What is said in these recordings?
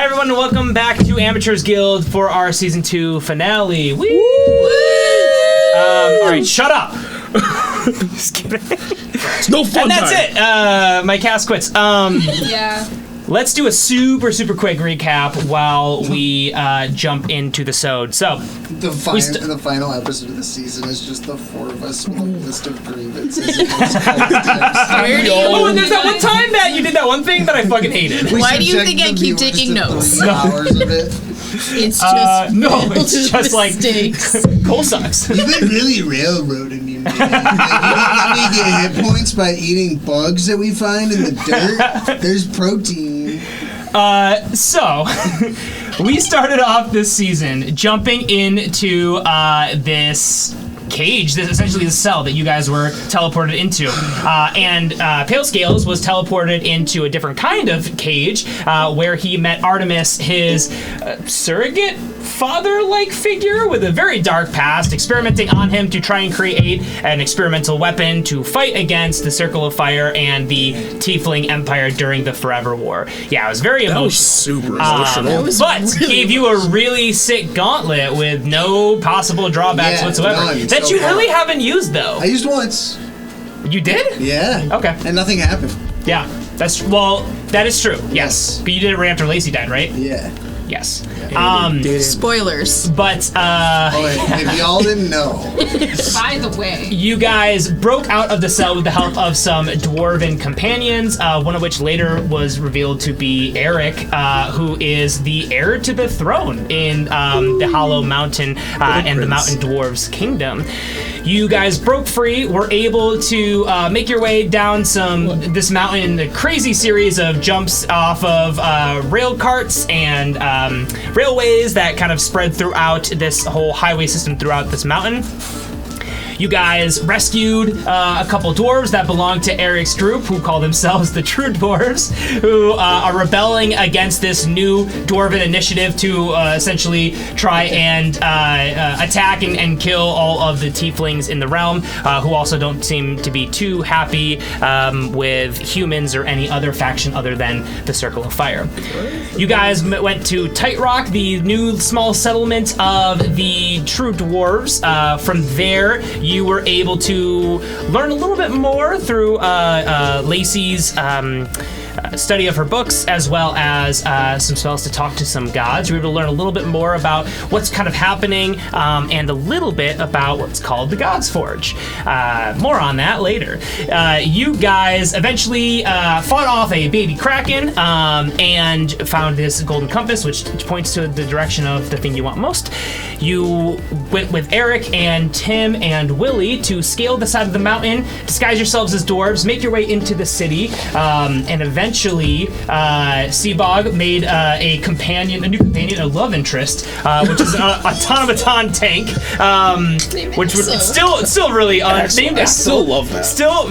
everyone, and welcome back to Amateurs Guild for our Season 2 finale. Woo! Alright, shut up! Just kidding. It's no fun And that's time. it! My cast quits. Yeah. Let's do a super quick recap while we jump into the sode. So, The final episode of the season is just the four of us with a list of grievances. and there's that one time that you did that one thing that I fucking hated. Why do you think I keep taking notes? Hours of it. It's just no, it's just mistakes. like Cole sucks. You've been really railroading me, man. Like, you don't let me get hit points by eating bugs that we find in the dirt. There's protein. So, we started off this season jumping into this cage, this essentially the cell that you guys were teleported into. And Pale Scales was teleported into a different kind of cage where he met Artemis, his surrogate father-like figure with a very dark past, experimenting on him to try and create an experimental weapon to fight against the Circle of Fire and the Tiefling Empire during the Forever War. Yeah, it was very emotional. That was super emotional. But gave you a really sick gauntlet with no possible drawbacks whatsoever. None, That so you far. really haven't used, though. I used once. You did? Yeah. Okay. And nothing happened. Yeah. That is true. Yes. But you did it right after Lacey died, right? Yeah. Yes. Spoilers. But If y'all didn't know. By the way. you guys broke out of the cell with the help of some dwarven companions, one of which later was revealed to be Eric, who is the heir to the throne in the Hollow Mountain and the Mountain Dwarves Kingdom. You guys broke free, were able to make your way down this mountain, a crazy series of jumps off of rail carts and railways that kind of spread throughout this whole highway system throughout this mountain. You guys rescued a couple dwarves that belonged to Eric's group, who call themselves the True Dwarves, who are rebelling against this new dwarven initiative to essentially try and attack and kill all of the Tieflings in the realm, who also don't seem to be too happy with humans or any other faction other than the Circle of Fire. You guys went to Tight Rock, the new small settlement of the True Dwarves. From there, you were able to learn a little bit more through Lacey's study of her books, as well as some spells to talk to some gods. You were able to learn a little bit more about what's kind of happening and a little bit about what's called the God's Forge. More on that later. You guys eventually fought off a baby kraken and found this golden compass, which points to the direction of the thing you want most. You went with Eric and Tim and Willie to scale the side of the mountain, disguise yourselves as dwarves, make your way into the city, and eventually Seabog made a new companion, a love interest, which is an automaton tank, which was still really named. I still love that. Still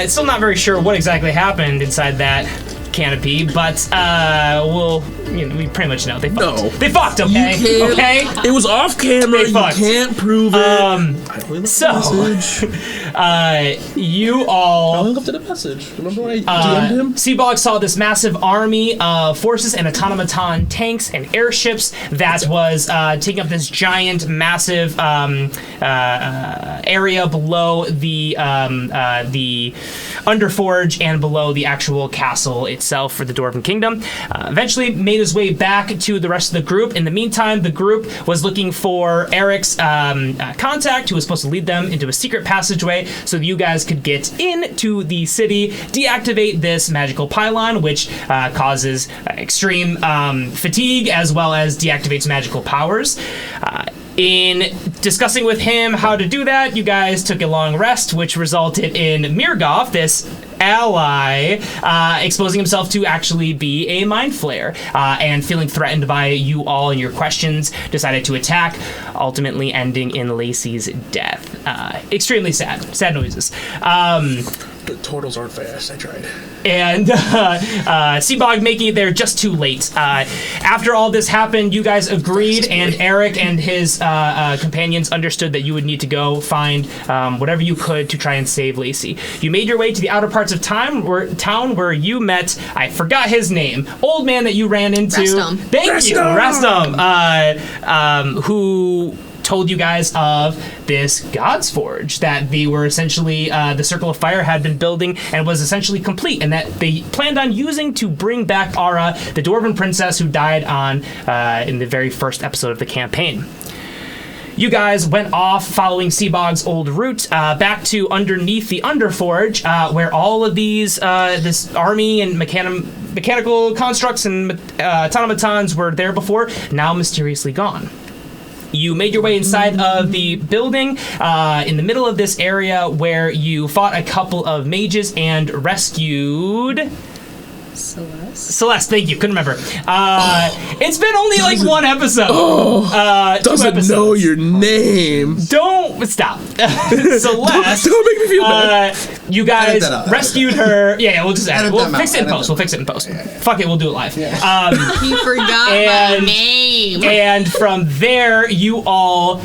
still not very sure what exactly happened inside that canopy, but we pretty much know they fucked. No. They fucked. Okay. Okay. It was off camera. They You fucked. can't prove it. You all. I hung up to the message. Remember when I DM'd him? Seabog saw this massive army of forces and automaton tanks and airships that was taking up this giant, massive area below the Underforge and below the actual castle itself for the Dwarven Kingdom. Eventually made his way back to the rest of the group. In the meantime, the group was looking for Eric's contact, who was supposed to lead them into a secret passageway so that you guys could get into the city, deactivate this magical pylon, which causes extreme fatigue, as well as deactivates magical powers. In discussing with him how to do that, you guys took a long rest, which resulted in Mirgoth, this ally, exposing himself to actually be a mind flayer, and feeling threatened by you all and your questions, decided to attack, ultimately ending in Lacey's death. Extremely sad noises. The turtles aren't fast. I tried. And Seabog making it there just too late. After all this happened, you guys agreed, and Eric and his companions understood that you would need to go find whatever you could to try and save Lacey. You made your way to the outer parts of town where you met, I forgot his name, old man that you ran into. Restum. Thank you, Restum, who told you guys of this God's Forge that they were essentially, the Circle of Fire had been building and was essentially complete, and that they planned on using to bring back Ara, the Dwarven princess who died in the very first episode of the campaign. You guys went off following Seabog's old route back to underneath the Underforge, where all of these, this army and mechanical constructs and automatons were there before, now mysteriously gone. You made your way inside of the building, in the middle of this area where you fought a couple of mages and rescued... Celeste, thank you. Couldn't remember. It's been only like one episode. Doesn't know your name. Don't stop. Celeste. Don't make me feel bad. You guys rescued her. Yeah, we'll just add it. We'll fix it in post. Fuck it, we'll do it live. He forgot my name. And from there, you all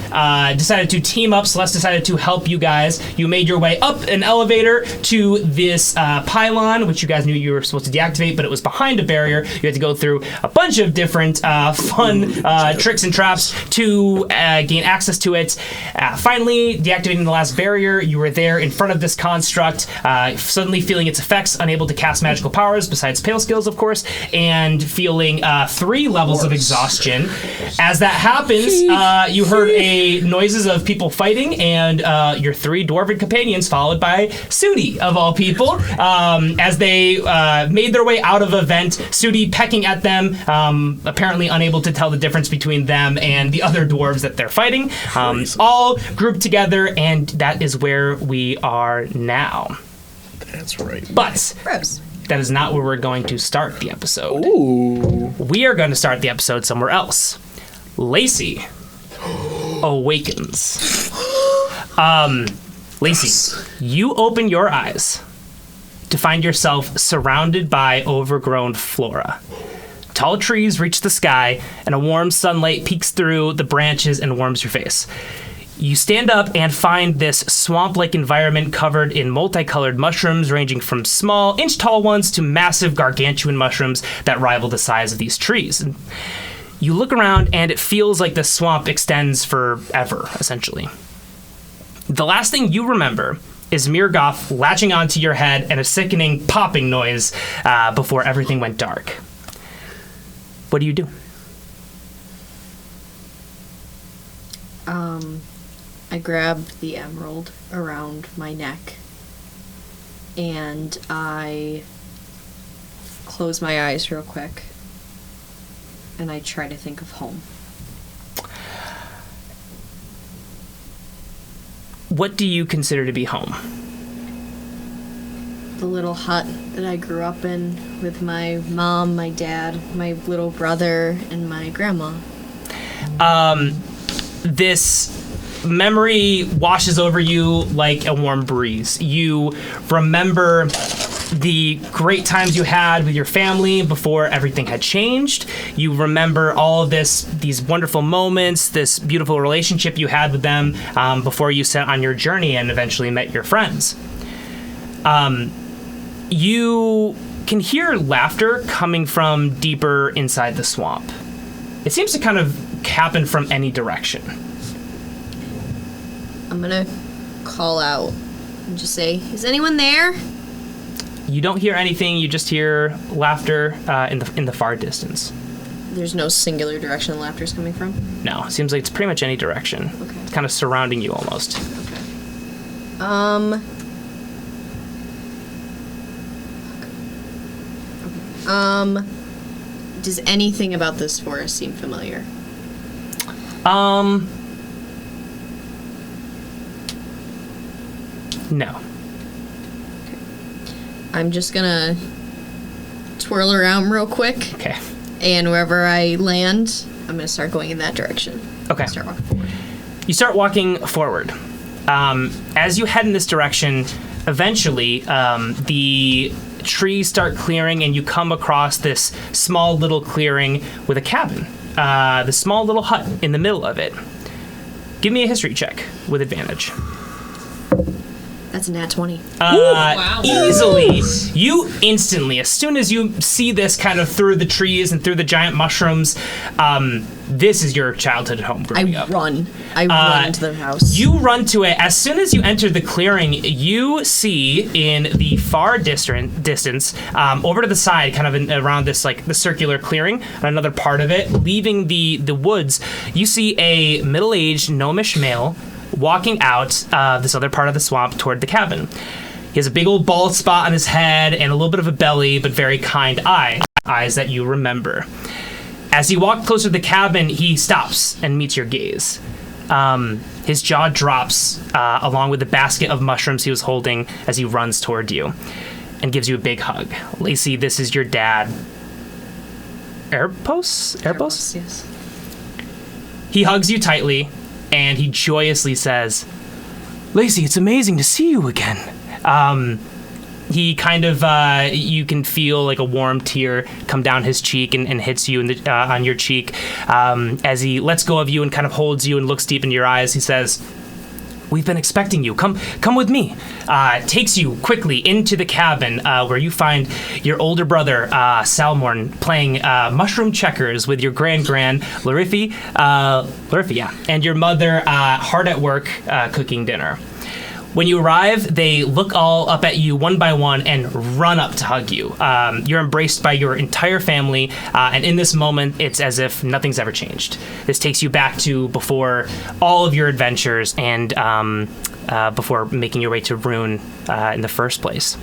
decided to team up. Celeste decided to help you guys. You made your way up an elevator to this pylon, which you guys knew you were supposed to deactivate, but it was behind a barrier. You had to go through a bunch of different fun tricks and traps to gain access to it. Finally, deactivating the last barrier, you were there in front of this construct, suddenly feeling its effects, unable to cast magical powers, besides pale skills, of course, and feeling 3 levels of exhaustion. As that happens, you heard noises of people fighting, and your 3 dwarven companions, followed by Sudi, of all people, as they made their way out of a vent, Sudi pecking at them, apparently unable to tell the difference between them and the other dwarves that they're fighting. All grouped together, and that is where we are now. That's right. But Gross. that is not where we're going to start the episode. Ooh. We are going to start the episode somewhere else. Lacey awakens. Lacey, you open your eyes to find yourself surrounded by overgrown flora. Tall trees reach the sky, and a warm sunlight peeks through the branches and warms your face. You stand up and find this swamp-like environment covered in multicolored mushrooms, ranging from small, inch-tall ones to massive, gargantuan mushrooms that rival the size of these trees. And you look around, and it feels like the swamp extends forever, essentially. The last thing you remember is Mirgoth latching onto your head and a sickening popping noise before everything went dark. What do you do? I grab the emerald around my neck and I close my eyes real quick and I try to think of home. What do you consider to be home? The little hut that I grew up in with my mom, my dad, my little brother, and my grandma. This memory washes over you like a warm breeze. You remember the great times you had with your family before everything had changed. You remember all of these wonderful moments, this beautiful relationship you had with them before you set on your journey and eventually met your friends. You can hear laughter coming from deeper inside the swamp. It seems to kind of happen from any direction. I'm gonna call out and just say, is anyone there? You don't hear anything, you just hear laughter in the far distance. There's no singular direction the laughter's coming from? No, it seems like it's pretty much any direction. Okay. It's kind of surrounding you almost. Does anything about this forest seem familiar? No. I'm just gonna twirl around real quick. Okay. And wherever I land, I'm gonna start going in that direction. Okay. Start walking forward. You start walking forward. As you head in this direction, eventually, the trees start clearing, and you come across this small little clearing with a cabin. The small little hut in the middle of it. Give me a history check with advantage. That's a nat 20. Wow. Easily. You instantly, as soon as you see this kind of through the trees and through the giant mushrooms, this is your childhood home growing up. I run to the house. You run to it. As soon as you enter the clearing, you see in the far distance, over to the side, kind of around this, like, the circular clearing, another part of it, leaving the woods, you see a middle-aged gnomish male walking out this other part of the swamp toward the cabin. He has a big old bald spot on his head and a little bit of a belly, but very kind eyes that you remember. As he walked closer to the cabin, he stops and meets your gaze. His jaw drops along with the basket of mushrooms he was holding as he runs toward you and gives you a big hug. Lacey, this is your dad. Erebos? Yes. He hugs you tightly, and he joyously says, "Lacey, it's amazing to see you again." He kind of, you can feel like a warm tear come down his cheek and hits you on your cheek. As he lets go of you and kind of holds you and looks deep in your eyes, he says, "We've been expecting you. Come with me." Takes you quickly into the cabin where you find your older brother, Salmorn, playing mushroom checkers with your grand Larifi, and your mother hard at work cooking dinner. When you arrive, they look all up at you one by one and run up to hug you. You're embraced by your entire family, and in this moment, it's as if nothing's ever changed. This takes you back to before all of your adventures and before making your way to Rune in the first place.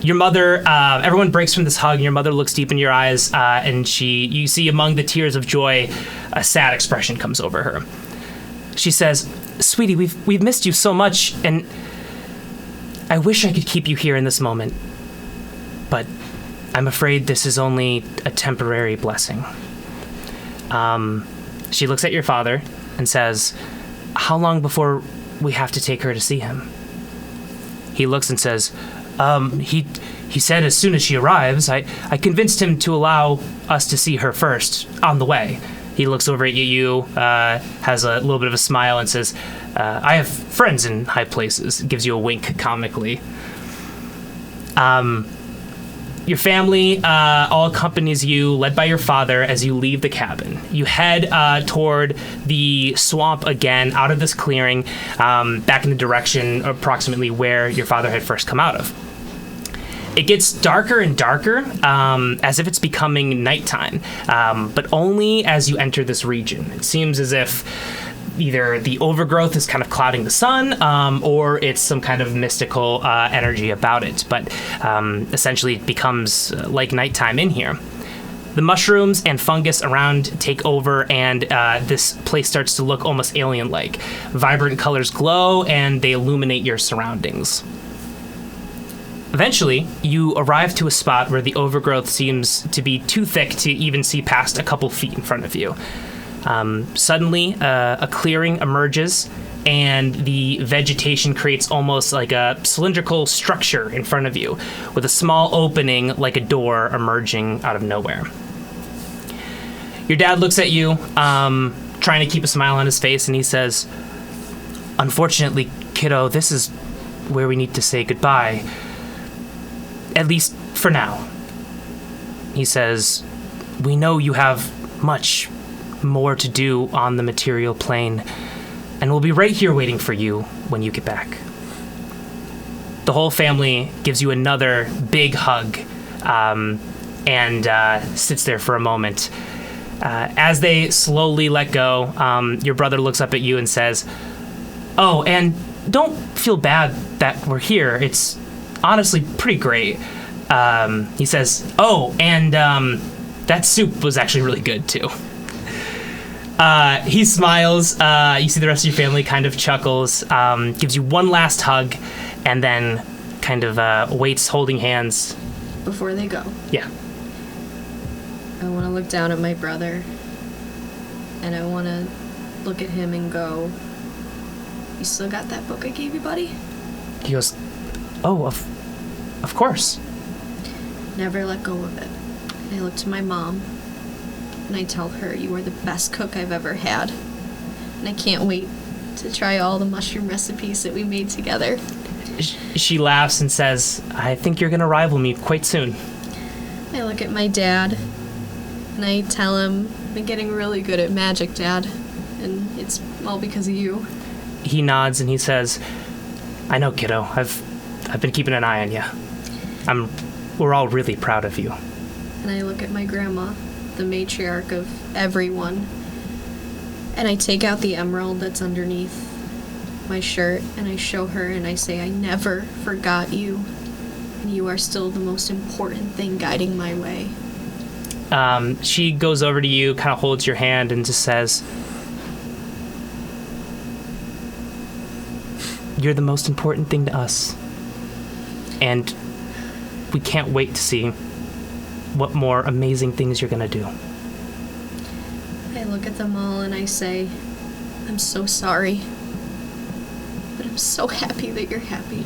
Your mother, everyone breaks from this hug, and your mother looks deep in your eyes, and you see among the tears of joy, a sad expression comes over her. She says, "Sweetie, we've missed you so much, and I wish I could keep you here in this moment, but I'm afraid this is only a temporary blessing." She looks at your father and says, "How long before we have to take her to see him?" He looks and says, He said as soon as she arrives. I convinced him to allow us to see her first on the way." He looks over at you, has a little bit of a smile, and says, "I have friends in high places." Gives you a wink comically. Your family all accompanies you, led by your father, as you leave the cabin. You head toward the swamp again, out of this clearing, back in the direction approximately where your father had first come out of. It gets darker and darker, as if it's becoming nighttime, but only as you enter this region. It seems as if either the overgrowth is kind of clouding the sun, or it's some kind of mystical energy about it, but essentially it becomes like nighttime in here. The mushrooms and fungus around take over, and this place starts to look almost alien-like. Vibrant colors glow, and they illuminate your surroundings. Eventually, you arrive to a spot where the overgrowth seems to be too thick to even see past a couple feet in front of you. Suddenly, a clearing emerges, and the vegetation creates almost like a cylindrical structure in front of you, with a small opening like a door emerging out of nowhere. Your dad looks at you, trying to keep a smile on his face, and he says, "Unfortunately, kiddo, this is where we need to say goodbye. At least for now." He says, "We know you have much more to do on the material plane, and we'll be right here waiting for you when you get back." The whole family gives you another big hug, and sits there for a moment. As they slowly let go, your brother looks up at you and says, "Oh, and don't feel bad that we're here. It's honestly pretty great." He says, "Oh, and that soup was actually really good too." He smiles. You see the rest of your family kind of chuckles, gives you one last hug, and then kind of waits holding hands. Before they go, Yeah. I want to look down at my brother, and I want to look at him and go, "You still got that book I gave you, buddy?" He goes, Oh, of course. Never let go of it. I look to my mom, and I tell her, you are the best cook I've ever had. And I can't wait to try all the mushroom recipes that we made together. She laughs and says, I think you're going to rival me quite soon. I look at my dad, and I tell him, I've been getting really good at magic, Dad, and it's all because of you. He nods and he says, I know, kiddo. I've been keeping an eye on you. We're all really proud of you. And I look at my grandma, the matriarch of everyone, and I take out the emerald that's underneath my shirt, and I show her and I say, I never forgot you, and you are still the most important thing guiding my way. She goes over to you, kind of holds your hand, and just says, you're the most important thing to us. And we can't wait to see what more amazing things you're going to do. I look at them all and I say, I'm so sorry, but I'm so happy that you're happy.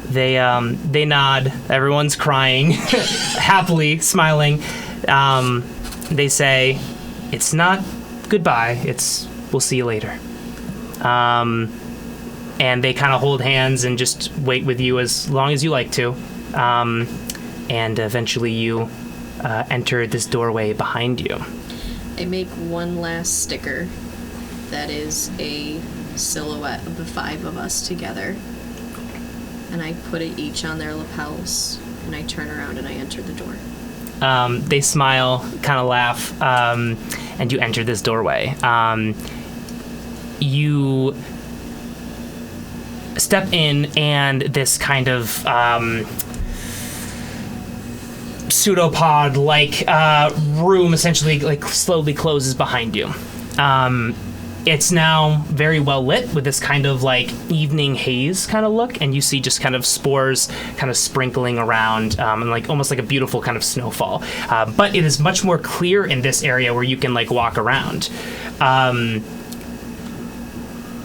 They nod. Everyone's crying, happily smiling. They say, it's not goodbye, it's we'll see you later. And they kind of hold hands and just wait with you as long as you like to. And eventually you enter this doorway behind you. I make one last sticker that is a silhouette of the 5 of us together. And I put it each on their lapels, and I turn around and I enter the door. They smile, kind of laugh, and you enter this doorway. You step in, and this kind of pseudopod-like room essentially like slowly closes behind you. It's now very well lit with this kind of like evening haze kind of look, and you see just kind of spores kind of sprinkling around, and like almost like a beautiful kind of snowfall. But it is much more clear in this area where you can like walk around.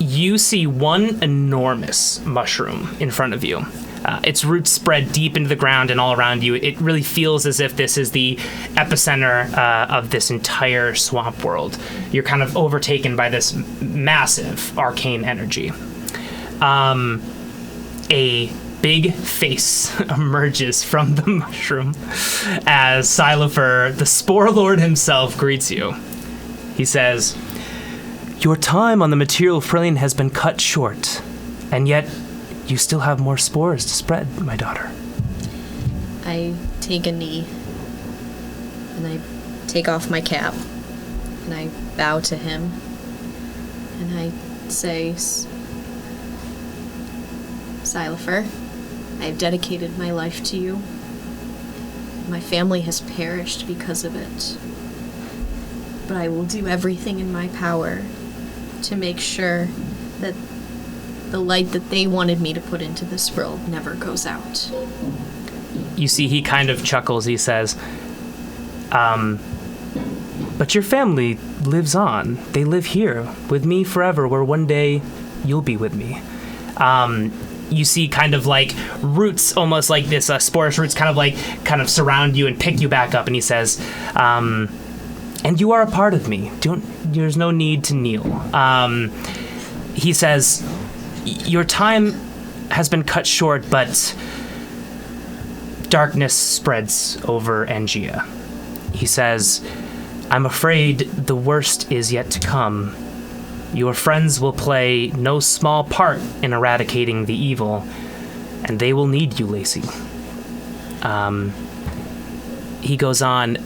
You see one enormous mushroom in front of you. Its roots spread deep into the ground and all around you. It really feels as if this is the epicenter of this entire swamp world. You're kind of overtaken by this massive arcane energy. A big face emerges from the mushroom as Silofer, the Spore Lord himself, greets you. He says, your time on the material plane has been cut short, and yet you still have more spores to spread, my daughter. I take a knee, and I take off my cap, and I bow to him, and I say, Silofer, I have dedicated my life to you. My family has perished because of it. But I will do everything in my power to make sure that the light that they wanted me to put into this world never goes out. You see, he kind of chuckles. He says, but your family lives on. They live here with me forever, where one day you'll be with me. You see kind of like roots, almost like this sporous roots kind of surround you and pick you back up. And he says, and you are a part of me. There's no need to kneel. He says, your time has been cut short, but darkness spreads over Angea. He says, I'm afraid the worst is yet to come. Your friends will play no small part in eradicating the evil, and they will need you, Lacey. He goes on,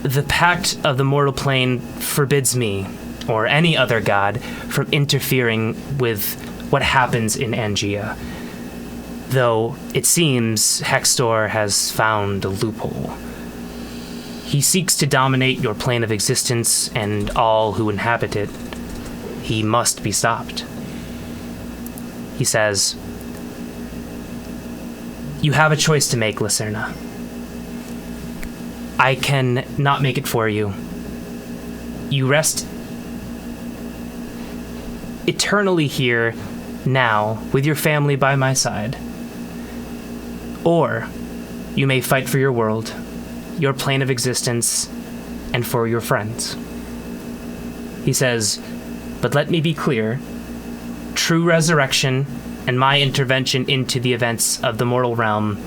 the pact of the mortal plane forbids me, or any other god, from interfering with what happens in Angea. Though it seems Hextor has found a loophole. He seeks to dominate your plane of existence and all who inhabit it. He must be stopped. He says, you have a choice to make, Lacerna. I can not make it for you. You rest eternally here now with your family by my side, Or you may fight for your world, your plane of existence, and for your friends. He says, but let me be clear, true resurrection and my intervention into the events of the mortal realm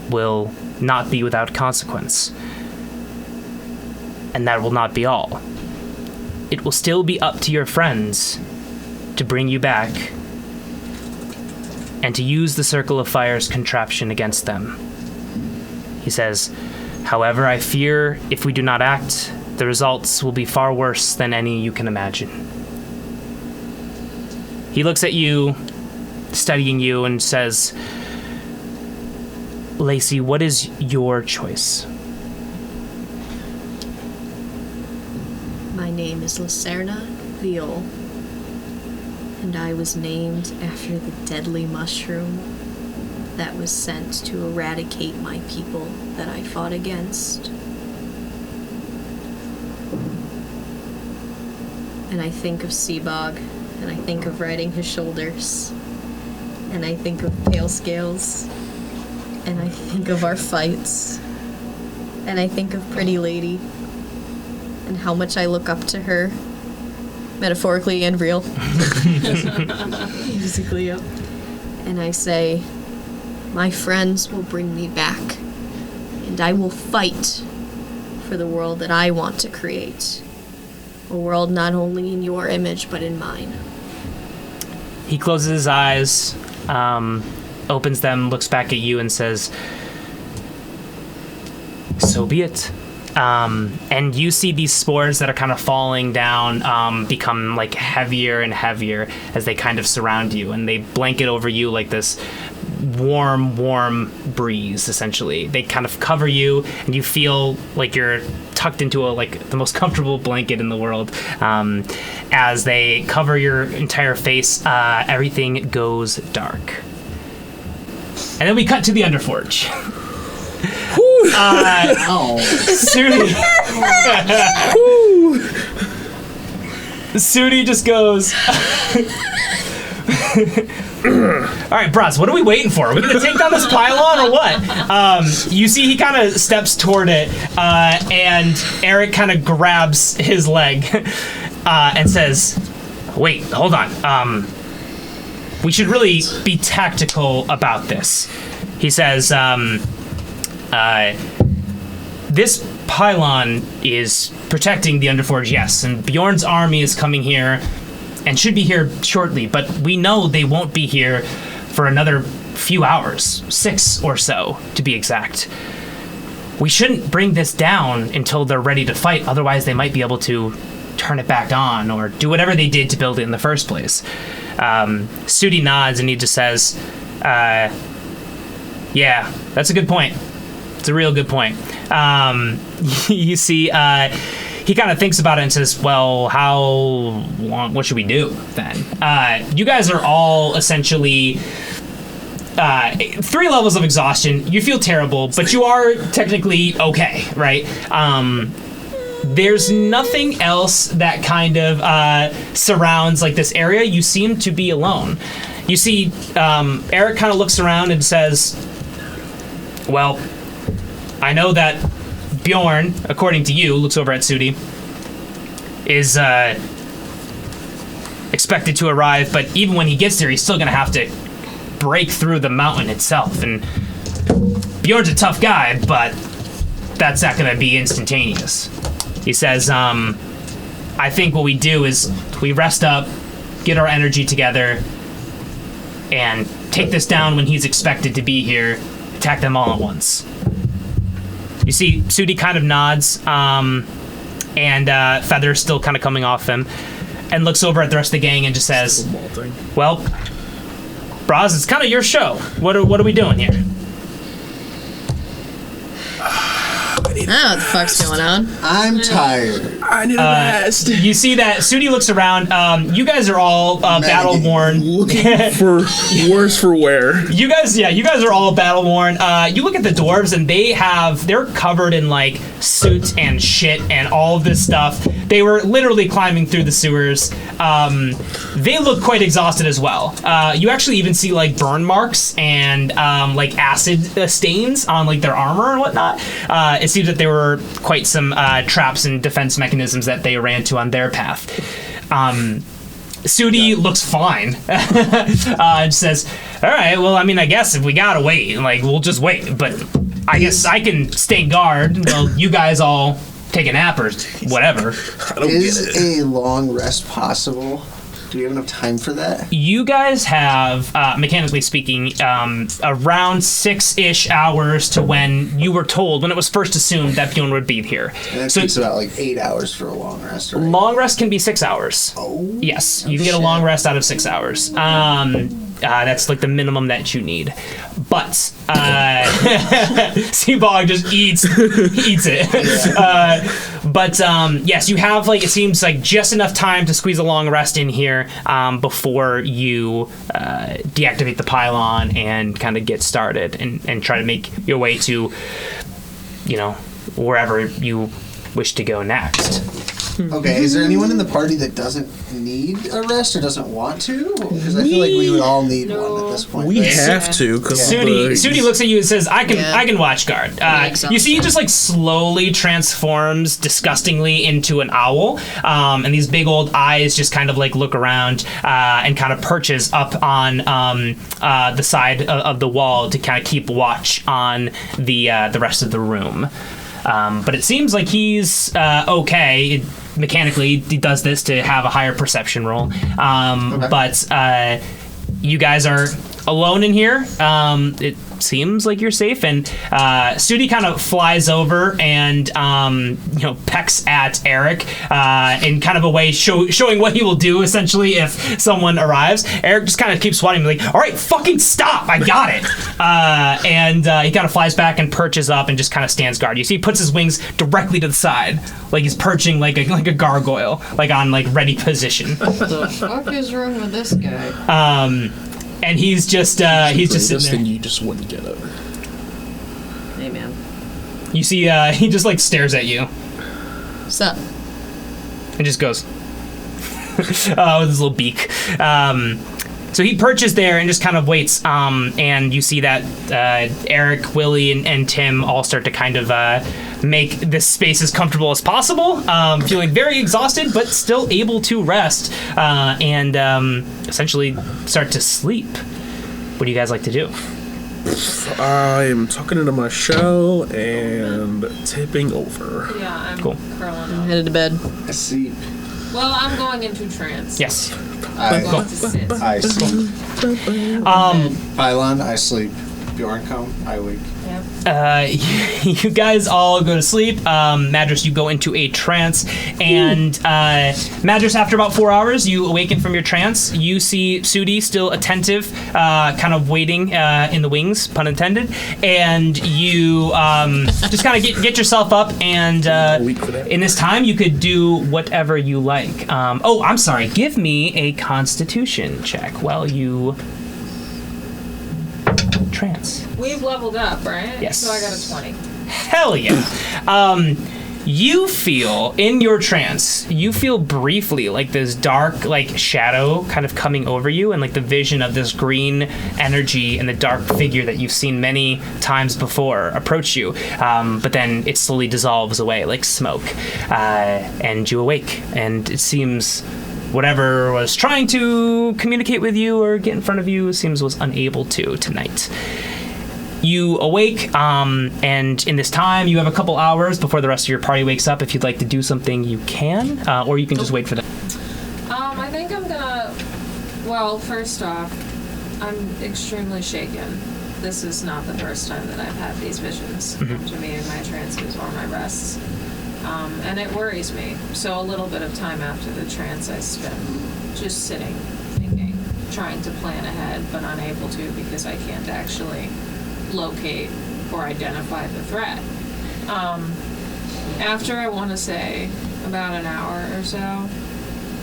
will not be without consequence. And that will not be all. It will still be up to your friends to bring you back and to use the Circle of Fire's contraption against them. He says, however, I fear if we do not act, the results will be far worse than any you can imagine. He looks at you, studying you, and says, Lacey, what is your choice? My name is Lacerna Viol, and I was named after the deadly mushroom that was sent to eradicate my people that I fought against. And I think of Seabog, and I think of riding his shoulders, and I think of Pale Scales, and I think of our fights, and I think of Pretty Lady, and how much I look up to her, metaphorically and real. Physically, yep. And I say, my friends will bring me back, and I will fight for the world that I want to create. A world not only in your image, but in mine. He closes his eyes, opens them, looks back at you, and says, so be it. And you see these spores that are kind of falling down become like heavier and heavier as they kind of surround you, and they blanket over you like this warm breeze, essentially. They kind of cover you, and you feel like you're tucked into the most comfortable blanket in the world. As they cover your entire face, everything goes dark. And then we cut to the Underforge. Sudi just goes. All right, Bros, what are we waiting for? Are we gonna take down this pylon or what? You see, he kind of steps toward it, and Eric kind of grabs his leg and says, "Wait, hold on. We should really be tactical about this." He says, "This pylon is protecting the Underforge, yes, and Bjorn's army is coming here." And should be here shortly, but we know they won't be here for another few hours, 6 or so, to be exact. We shouldn't bring this down until they're ready to fight, otherwise they might be able to turn it back on or do whatever they did to build it in the first place. Sudi nods and he just says, yeah, that's a good point. It's a real good point. You see, he kind of thinks about it and says, well, what should we do then? You guys are all essentially 3 levels of exhaustion. You feel terrible, but you are technically okay, right? There's nothing else that kind of surrounds like this area. You seem to be alone. You see, Eric kind of looks around and says, well, I know that Bjorn, according to you, looks over at Sudi, is expected to arrive, but even when he gets there, he's still going to have to break through the mountain itself. And Bjorn's a tough guy, but that's not going to be instantaneous. He says, I think what we do is we rest up, get our energy together, and take this down when he's expected to be here, attack them all at once. You see, Sudi kind of nods, and Feather's still kind of coming off him, and looks over at the rest of the gang and just says, well, Braz, it's kind of your show. What are we doing here? I need know what the fuck's going on. I'm tired. I need a rest. You see that Sudi looks around. You guys are all battle worn. Looking for worse for wear. You guys are all battle worn. You look at the dwarves, and they're covered in like soot and shit and all of this stuff. They were literally climbing through the sewers. They look quite exhausted as well. You actually even see like burn marks and like acid stains on like their armor and whatnot. It seems that there were quite some traps and defense mechanisms that they ran to on their path. Sudi looks fine. And says, all right, well, I mean, I guess if we gotta wait, like, we'll just wait. But I guess I can stay guard while you guys all take a nap or whatever. Is a long rest possible? Do we have enough time for that? You guys have, mechanically speaking, around 6-ish hours to when you were told, when it was first assumed that Bjorn would be here. And that takes about like 8 hours for a long rest, right? Long rest can be 6 hours. Oh. Yes, you can get a long rest out of 6 hours. That's like the minimum that you need. But Seabog just eats it. But yes, you have like, it seems like just enough time to squeeze a long rest in here before you deactivate the pylon and kind of get started and try to make your way to, wherever you wish to go next. Okay, is there anyone in the party that doesn't need a rest or doesn't want to? Because I feel like we would all need one at this point. We right? have to, because Sudi looks at you and says, I can watch guard. You see he just like slowly transforms disgustingly into an owl, and these big old eyes just kind of like look around and kind of perches up on the side of the wall to kind of keep watch on the rest of the room. But it seems like he's okay. Mechanically, he does this to have a higher perception roll. Okay. But you guys are alone in here. It seems like you're safe, and Sudi kind of flies over and pecks at Eric in kind of a way showing what he will do essentially if someone arrives. Eric just kind of keeps swatting him like, all right, fucking stop, I got it. And he kind of flies back and perches up and just kind of stands guard. You see he puts his wings directly to the side, like he's perching like a gargoyle, like on like ready position. What the fuck is wrong with this guy? And he's just sitting there. You just wouldn't get it. Hey, man. You see, he just like stares at you. Sup? And just goes with his little beak. So he perches there and just kind of waits. And you see that Eric, Willie, and Tim all start to kind of make this space as comfortable as possible, feeling very exhausted but still able to rest and essentially start to sleep. What do you guys like to do? I'm tucking into my shell and tipping over. Yeah, I'm cool. curling I'm up. headed to bed. Asleep. Well, I'm going into trance. Yes. I'm going to sit. I sleep. Pylon, I sleep. Bjorn come, I wake. You guys all go to sleep. Madras, you go into a trance, and Madras, after about 4 hours, you awaken from your trance. You see Sudi still attentive, kind of waiting in the wings, pun intended, and you just kind of get yourself up, and in this time, you could do whatever you like. I'm sorry. Give me a Constitution check while you trance. We've leveled up, right? Yes. So I got a 20. Hell yeah. You feel, in your trance, you feel briefly like this dark, like, shadow kind of coming over you, and like the vision of this green energy and the dark figure that you've seen many times before approach you. But then it slowly dissolves away like smoke. And you awake, and it seems whatever was trying to communicate with you or get in front of you seems was unable to tonight. You awake, and in this time, you have a couple hours before the rest of your party wakes up. If you'd like to do something, you can, or you can just wait for them. I think I'm gonna... Well, first off, I'm extremely shaken. This is not the first time that I've had these visions come to me in my trances or my rests. And it worries me. So a little bit of time after the trance I spend just sitting, thinking, trying to plan ahead, but unable to because I can't actually locate or identify the threat. After I want to say about an hour or so,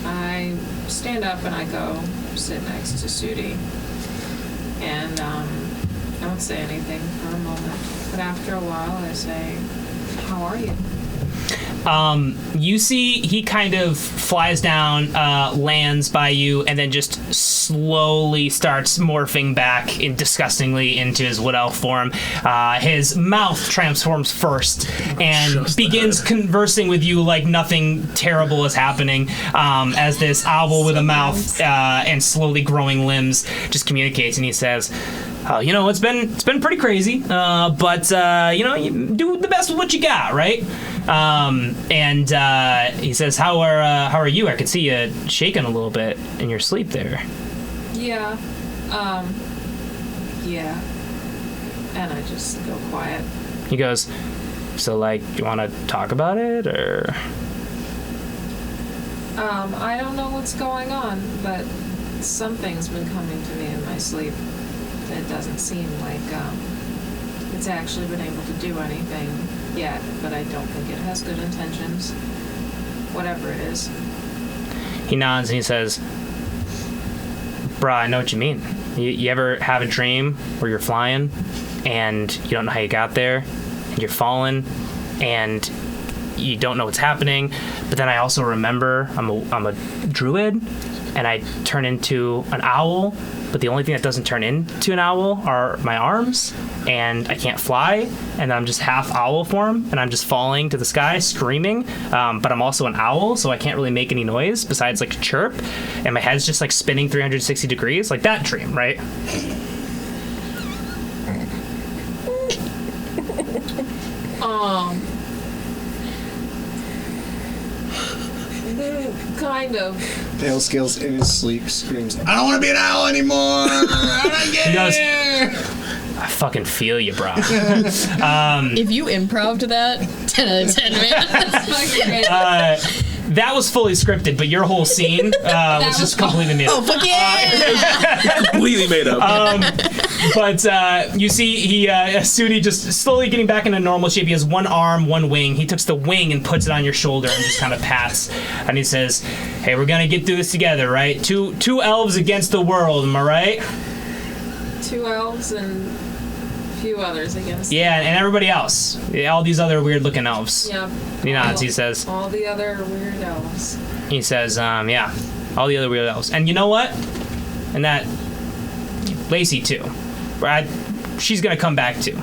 I stand up and I go sit next to Sudi. And I don't say anything for a moment. But after a while, I say, "How are you?" You see he kind of flies down, lands by you, and then just slowly starts morphing back disgustingly into his wood elf form. His mouth transforms first and begins conversing with you like nothing terrible is happening, as this owl with a mouth and slowly growing limbs just communicates, and he says, it's been pretty crazy, but you do the best with what you got, right? And he says, "How are you? I could see you shaking a little bit in your sleep there." Yeah. Yeah. And I just go quiet. He goes, "So, you want to talk about it, or?" I don't know what's going on, but something's been coming to me in my sleep. It doesn't seem like it's actually been able to do anything yet, but I don't think it has good intentions. Whatever it is. He nods and he says, "Bruh, I know what you mean. You ever have a dream where you're flying and you don't know how you got there, and you're falling and you don't know what's happening, but then I also remember I'm a druid and I turn into an owl, but the only thing that doesn't turn into an owl are my arms, and I can't fly, and I'm just half owl form, and I'm just falling to the sky screaming, but I'm also an owl, so I can't really make any noise besides a chirp, and my head's just spinning 360 degrees, like that dream, right?" Kind of. Pale Scales in his sleep screams, "I don't want to be an owl anymore! I don't get here!" I fucking feel you, bro. If you improv'd that, 10 out of 10, man. That was fully scripted, but your whole scene was just completely made up. Oh, fuck yeah! Completely made up. But you see, Sudi just slowly getting back into normal shape. He has one arm, one wing. He takes the wing and puts it on your shoulder and just kind of pats. And he says, "Hey, we're gonna get through this together, right? Two elves against the world, am I right?" 2 elves and a few others, I guess. Yeah, and everybody else. All these other weird-looking elves. Yep. He nods. He says. All the other weird elves. He says, yeah, all the other weird elves. And you know what? And that Lacey too. She's gonna come back too.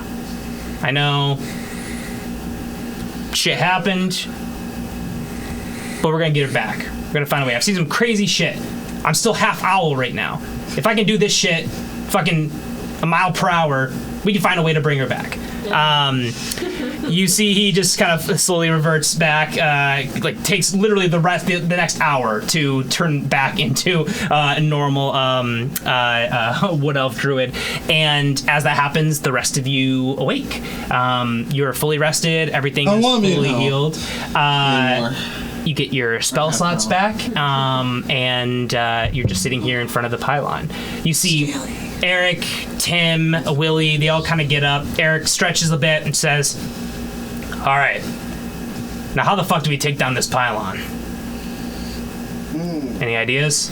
I know shit happened, but we're gonna get her back. We're gonna find a way. I've seen some crazy shit. I'm still half owl right now. If I can do this shit fucking a mile per hour, we can find a way to bring her back. You see he just kind of slowly reverts back, takes literally the next hour to turn back into a normal wood elf druid. And as that happens, the rest of you awake. You're fully rested. Everything is fully healed. You get your spell slots back, and you're just sitting here in front of the pylon. You see Eric, Tim, Willie, they all kind of get up. Eric stretches a bit and says, "All right, now how the fuck do we take down this pylon?" Any ideas?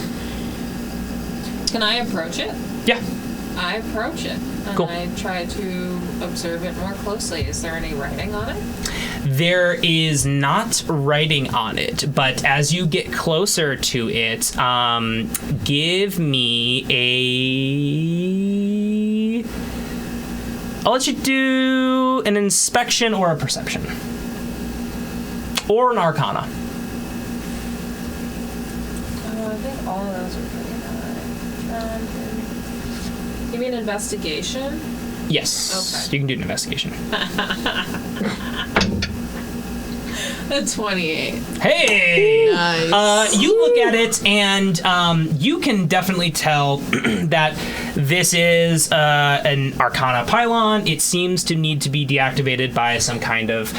Can I approach it? Yeah. I approach it, and Cool. I try to observe it more closely. Is there any writing on it? There is not writing on it, but as you get closer to it, give me a... I'll let you do an inspection or a perception. Or an arcana. I think all of those are pretty high. You mean investigation? Yes. Okay. You can do an investigation. A 28. Hey! Nice. You look at it, and you can definitely tell that this is an Arcana pylon. It seems to need to be deactivated by some kind of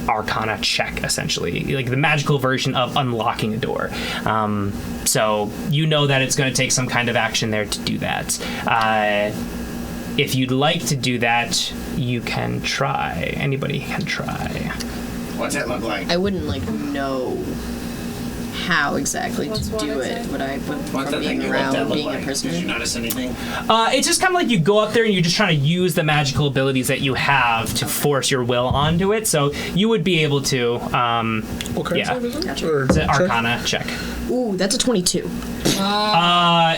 Arcana check, essentially, like the magical version of unlocking a door. So you know that it's going to take some kind of action there to do that. If you'd like to do that, you can try. Anybody can try. What's that look like? I wouldn't like know how exactly What's to what do it. exactly? Would I What's from that thing being you want that around look being a like? Did you prisoner? notice anything? It's just kind of like you go up there and you're just trying to use the magical abilities that you have to force your will onto it. So you would be able to, Okay. yeah. Or It's an check? Arcana check. Ooh, that's a 22.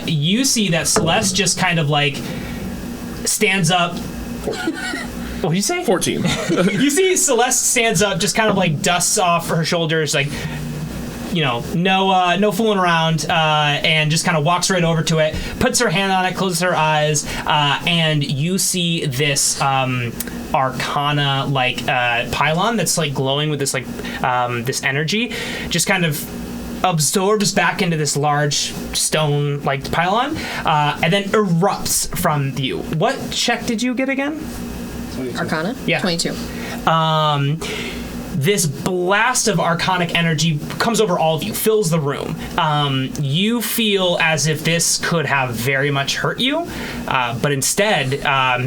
You see that Celeste just kind of like stands up. What did you say? 14. You see Celeste stands up, just kind of like dusts off her shoulders, like, you know, no fooling around, and just kind of walks right over to it, puts her hand on it, closes her eyes, and you see this Arcana like pylon that's like glowing with this like this energy, just kind of absorbs back into this large stone like pylon, and then erupts from you. What check did you get again? Arcana? Yeah. 22. This blast of arcanic energy comes over all of you, fills the room. You feel as if this could have very much hurt you, but instead,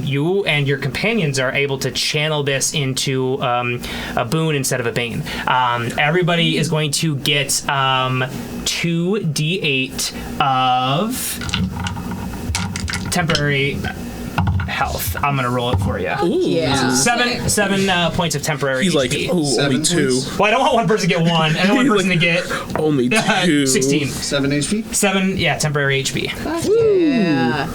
you and your companions are able to channel this into a boon instead of a bane. Everybody is going to get 2d8 of temporary health. I'm gonna roll it for you. Yeah. Seven points of temporary He's like, HP. oh, only 2. points? Well, I don't want one person to get 1. I don't want one person to get Only 2. 16. 7 HP? 7, yeah, temporary HP. Yeah.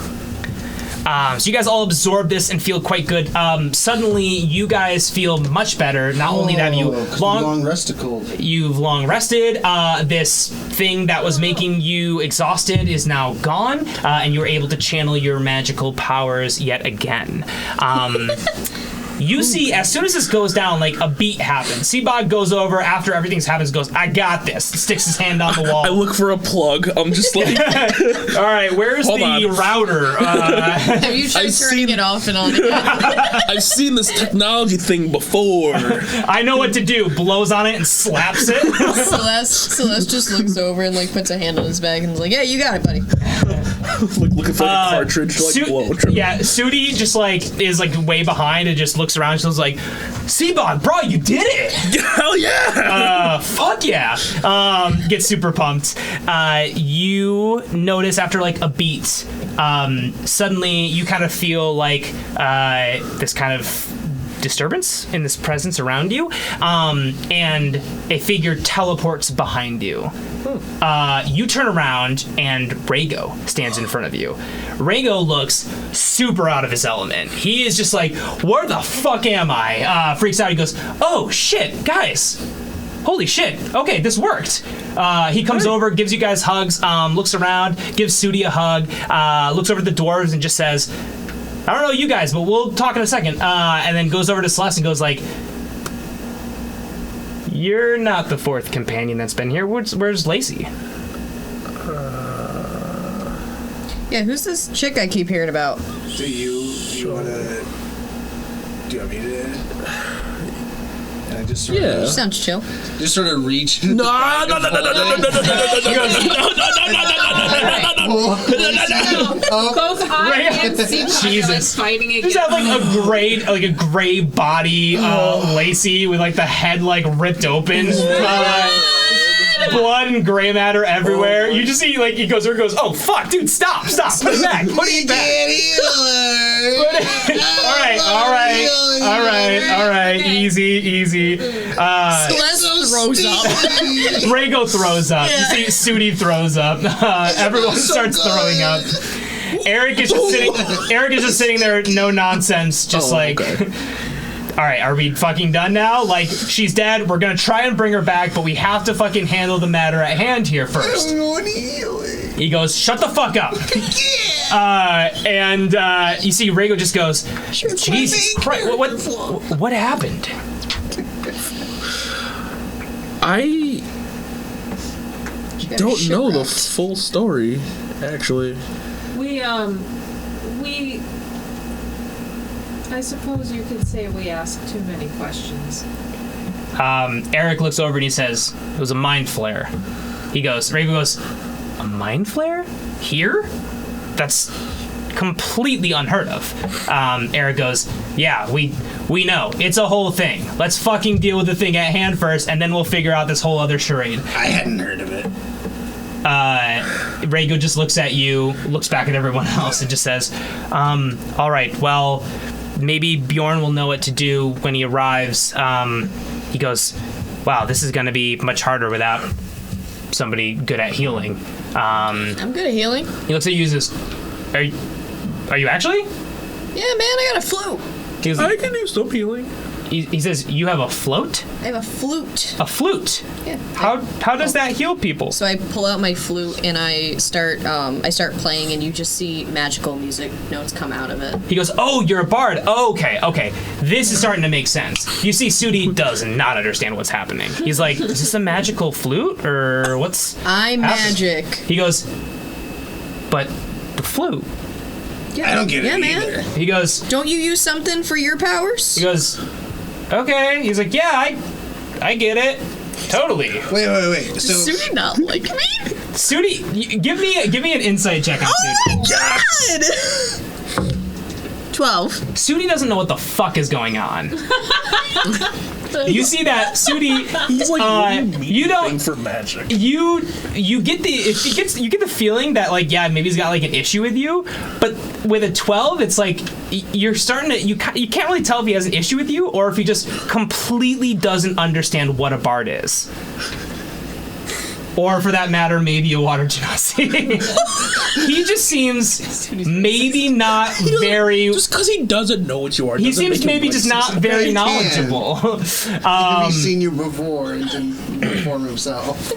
So you guys all absorb this and feel quite good. Suddenly, you guys feel much better. Not only have you 'Cause we long rested. you've long rested. This thing that was making you exhausted is now gone, and you're able to channel your magical powers yet again. You see, as soon as this goes down, like a beat happens. Seabog goes over after everything's happened, goes, "I got this." Sticks his hand on the wall. I look for a plug. I'm just like, All right, where's Hold the on. router? Have you tried I've turning seen- it off and on again? I've seen this technology thing before. I know what to do. Blows on it and slaps it. Celeste just looks over and like puts a hand on his back and is like, "Yeah, you got it, buddy." Like looking for like a cartridge to like blow. Yeah, Sudi just like is like way behind and just looks around and she's like, "Seabog, bro, you did it!" Hell yeah! Fuck yeah. Gets super pumped. You notice after like a beat, suddenly you kind of feel like this kind of disturbance in this presence around you, and a figure teleports behind you. You turn around and Rhaego stands in front of you. Rhaego looks super out of his element. He is just like, "Where the fuck am I?" Freaks out. He goes, "Oh shit, guys. Holy shit. Okay, this worked." He comes over, gives you guys hugs, looks around, gives Sudi a hug, looks over at the dwarves and just says, "I don't know you guys, but we'll talk in a second." And then goes over to Celeste and goes like, "You're not the 4th companion that's been here. Where's Lacey?" Yeah, who's this chick I keep hearing about? Do you want to... Do you want me to... And I just sort Yeah. She sounds chill. just sort of reach... No. Both I and Seabog are like Jesus. fighting Just again. have like a gray body, Lacey with like the head like ripped open, blood and gray matter everywhere. You just see like he goes over and goes, "Oh fuck, dude, stop, put it back, put it back." All right, easy. Celeste throws up. Rhaego throws up. You see Sudi throws up. Everyone starts throwing up. Eric is just sitting there, no nonsense, just like, okay. "All right, are we fucking done now? Like, she's dead. We're gonna try and bring her back, but we have to fucking handle the matter at hand here first." He goes, "Shut the fuck up." And you see Rhaego just goes, "Jesus Christ, what happened?" I don't know the full story, actually. I suppose you could say we asked too many questions. Eric looks over and he says, "It was a mind flare." Rhaego goes, "A mind flare? Here? That's completely unheard of. Eric goes, yeah, we know. It's a whole thing. Let's fucking deal with the thing at hand first, and then we'll figure out this whole other charade. I hadn't heard of it. Rhaego just looks at you, looks back at everyone else, and just says, all right, well, maybe Bjorn will know what to do when he arrives. He goes, wow, this is going to be much harder without somebody good at healing. I'm good at healing. He looks at you and says, are you actually? Yeah, man, I got a flute. He goes, I can do some healing. he says, you have a float? I have a flute. A flute? Yeah. How does that heal people? So I pull out my flute and I start playing, and you just see magical music notes come out of it. He goes, oh, you're a bard. Oh, okay. This is starting to make sense. You see, Sudi does not understand what's happening. He's like, is this a magical flute, or what's I'm happening? magic. He goes, but the flute. Yeah, I don't get it man. either. He goes, Don't you use something for your powers? he goes, okay. He's like, yeah, I get it. Totally. Wait. So Sudi not like me? Sudi, give me an insight check on Sudi. God! 12. Sudi doesn't know what the fuck is going on. You see that Sudi, He's like, what do you mean you don't- thing for magic? you get the feeling that, like, yeah, maybe he's got like an issue with you, but with a 12, it's like you're starting to you can't really tell if he has an issue with you or if he just completely doesn't understand what a bard is. Or, for that matter, maybe a water genasi. He just seems maybe not very. Just because he doesn't know what you are. He doesn't seems make him maybe just racist. not very knowledgeable. he's seen you before and didn't inform himself.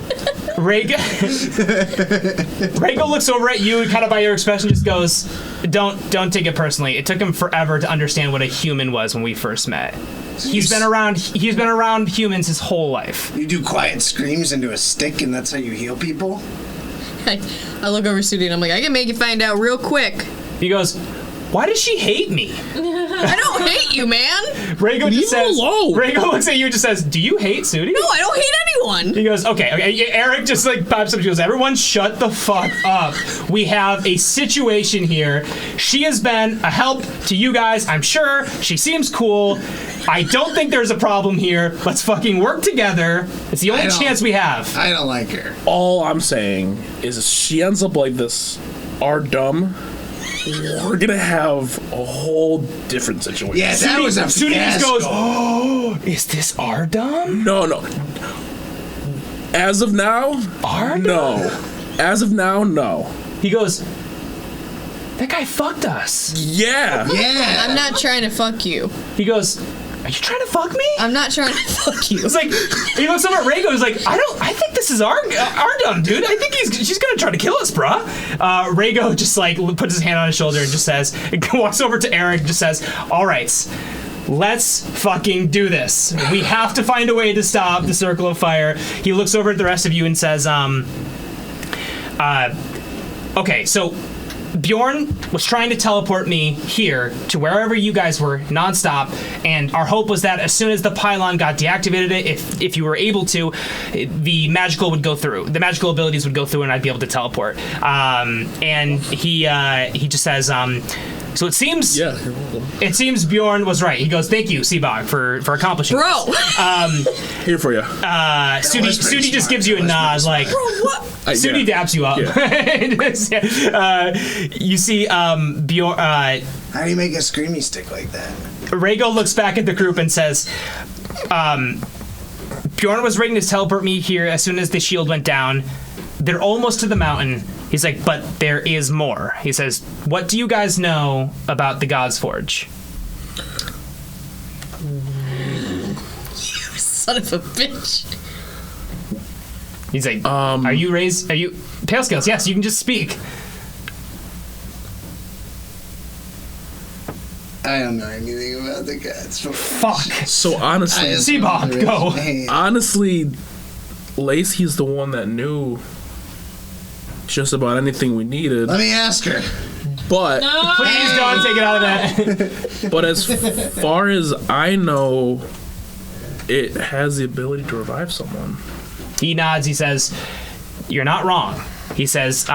Rhaego looks over at you and kind of by your expression just goes, don't take it personally. It took him forever to understand what a human was when we first met. He's been around humans his whole life. You do quiet screams into a stick, and that's how you heal people? I look over Sudi and I'm like, I can make you find out real quick. He goes, why does she hate me? I don't hate you, man. Rhaego Leave just him says, alone. Rhaego looks at you and just says, do you hate Sudi? No, I don't hate anyone. He goes, okay. Eric just like pops up and goes, everyone shut the fuck up. We have a situation here. She has been a help to you guys, I'm sure. She seems cool. I don't think there's a problem here. Let's fucking work together. It's the only chance we have. I don't like her. All I'm saying is if she ends up like this, our dumb, we're gonna have a whole different situation. Yeah, that was a Sudi just fiasco. goes, oh, is this Ardum? No. As of now, Ardum? no. As of now, no. He goes, that guy fucked us. Yeah. Yeah. I'm not trying to fuck you. He goes, are you trying to fuck me? I'm not trying to fuck you. It's like, he looks over at Rhaego, he's like, I think this is Ardum, dude. I think she's gonna try to kill us, bruh. Rhaego just like puts his hand on his shoulder and just says, walks over to Eric and just says, all right, let's fucking do this. We have to find a way to stop the Circle of Fire. He looks over at the rest of you and says, okay, so Bjorn was trying to teleport me here to wherever you guys were nonstop, and our hope was that as soon as the pylon got deactivated, if you were able to, the magical would go through. The magical abilities would go through, and I'd be able to teleport. And he just says, so it seems. Yeah, you're welcome. It seems Bjorn was right. He goes, "Thank you, Seabog, for accomplishing Bro. this." Here for you. Sudi just gives you a nod, like. Sudi daps you up. Yeah. You see, Bjorn. How do you make a screamy stick like that? Rhaego looks back at the group and says, Bjorn was ready to teleport me here as soon as the shield went down. They're almost to the mountain. He's like, but there is more. He says, what do you guys know about the God's Forge? You son of a bitch. He's like, are you Pale Scales? Yes, you can just speak. I don't know anything about the God's Forge. Fuck. So honestly, Seabog, go. honestly, Lacey's the one that knew just about anything we needed. Let me ask her. But Please don't take it out of that. but as far as I know, it has the ability to revive someone. He nods. He says, you're not wrong. He says,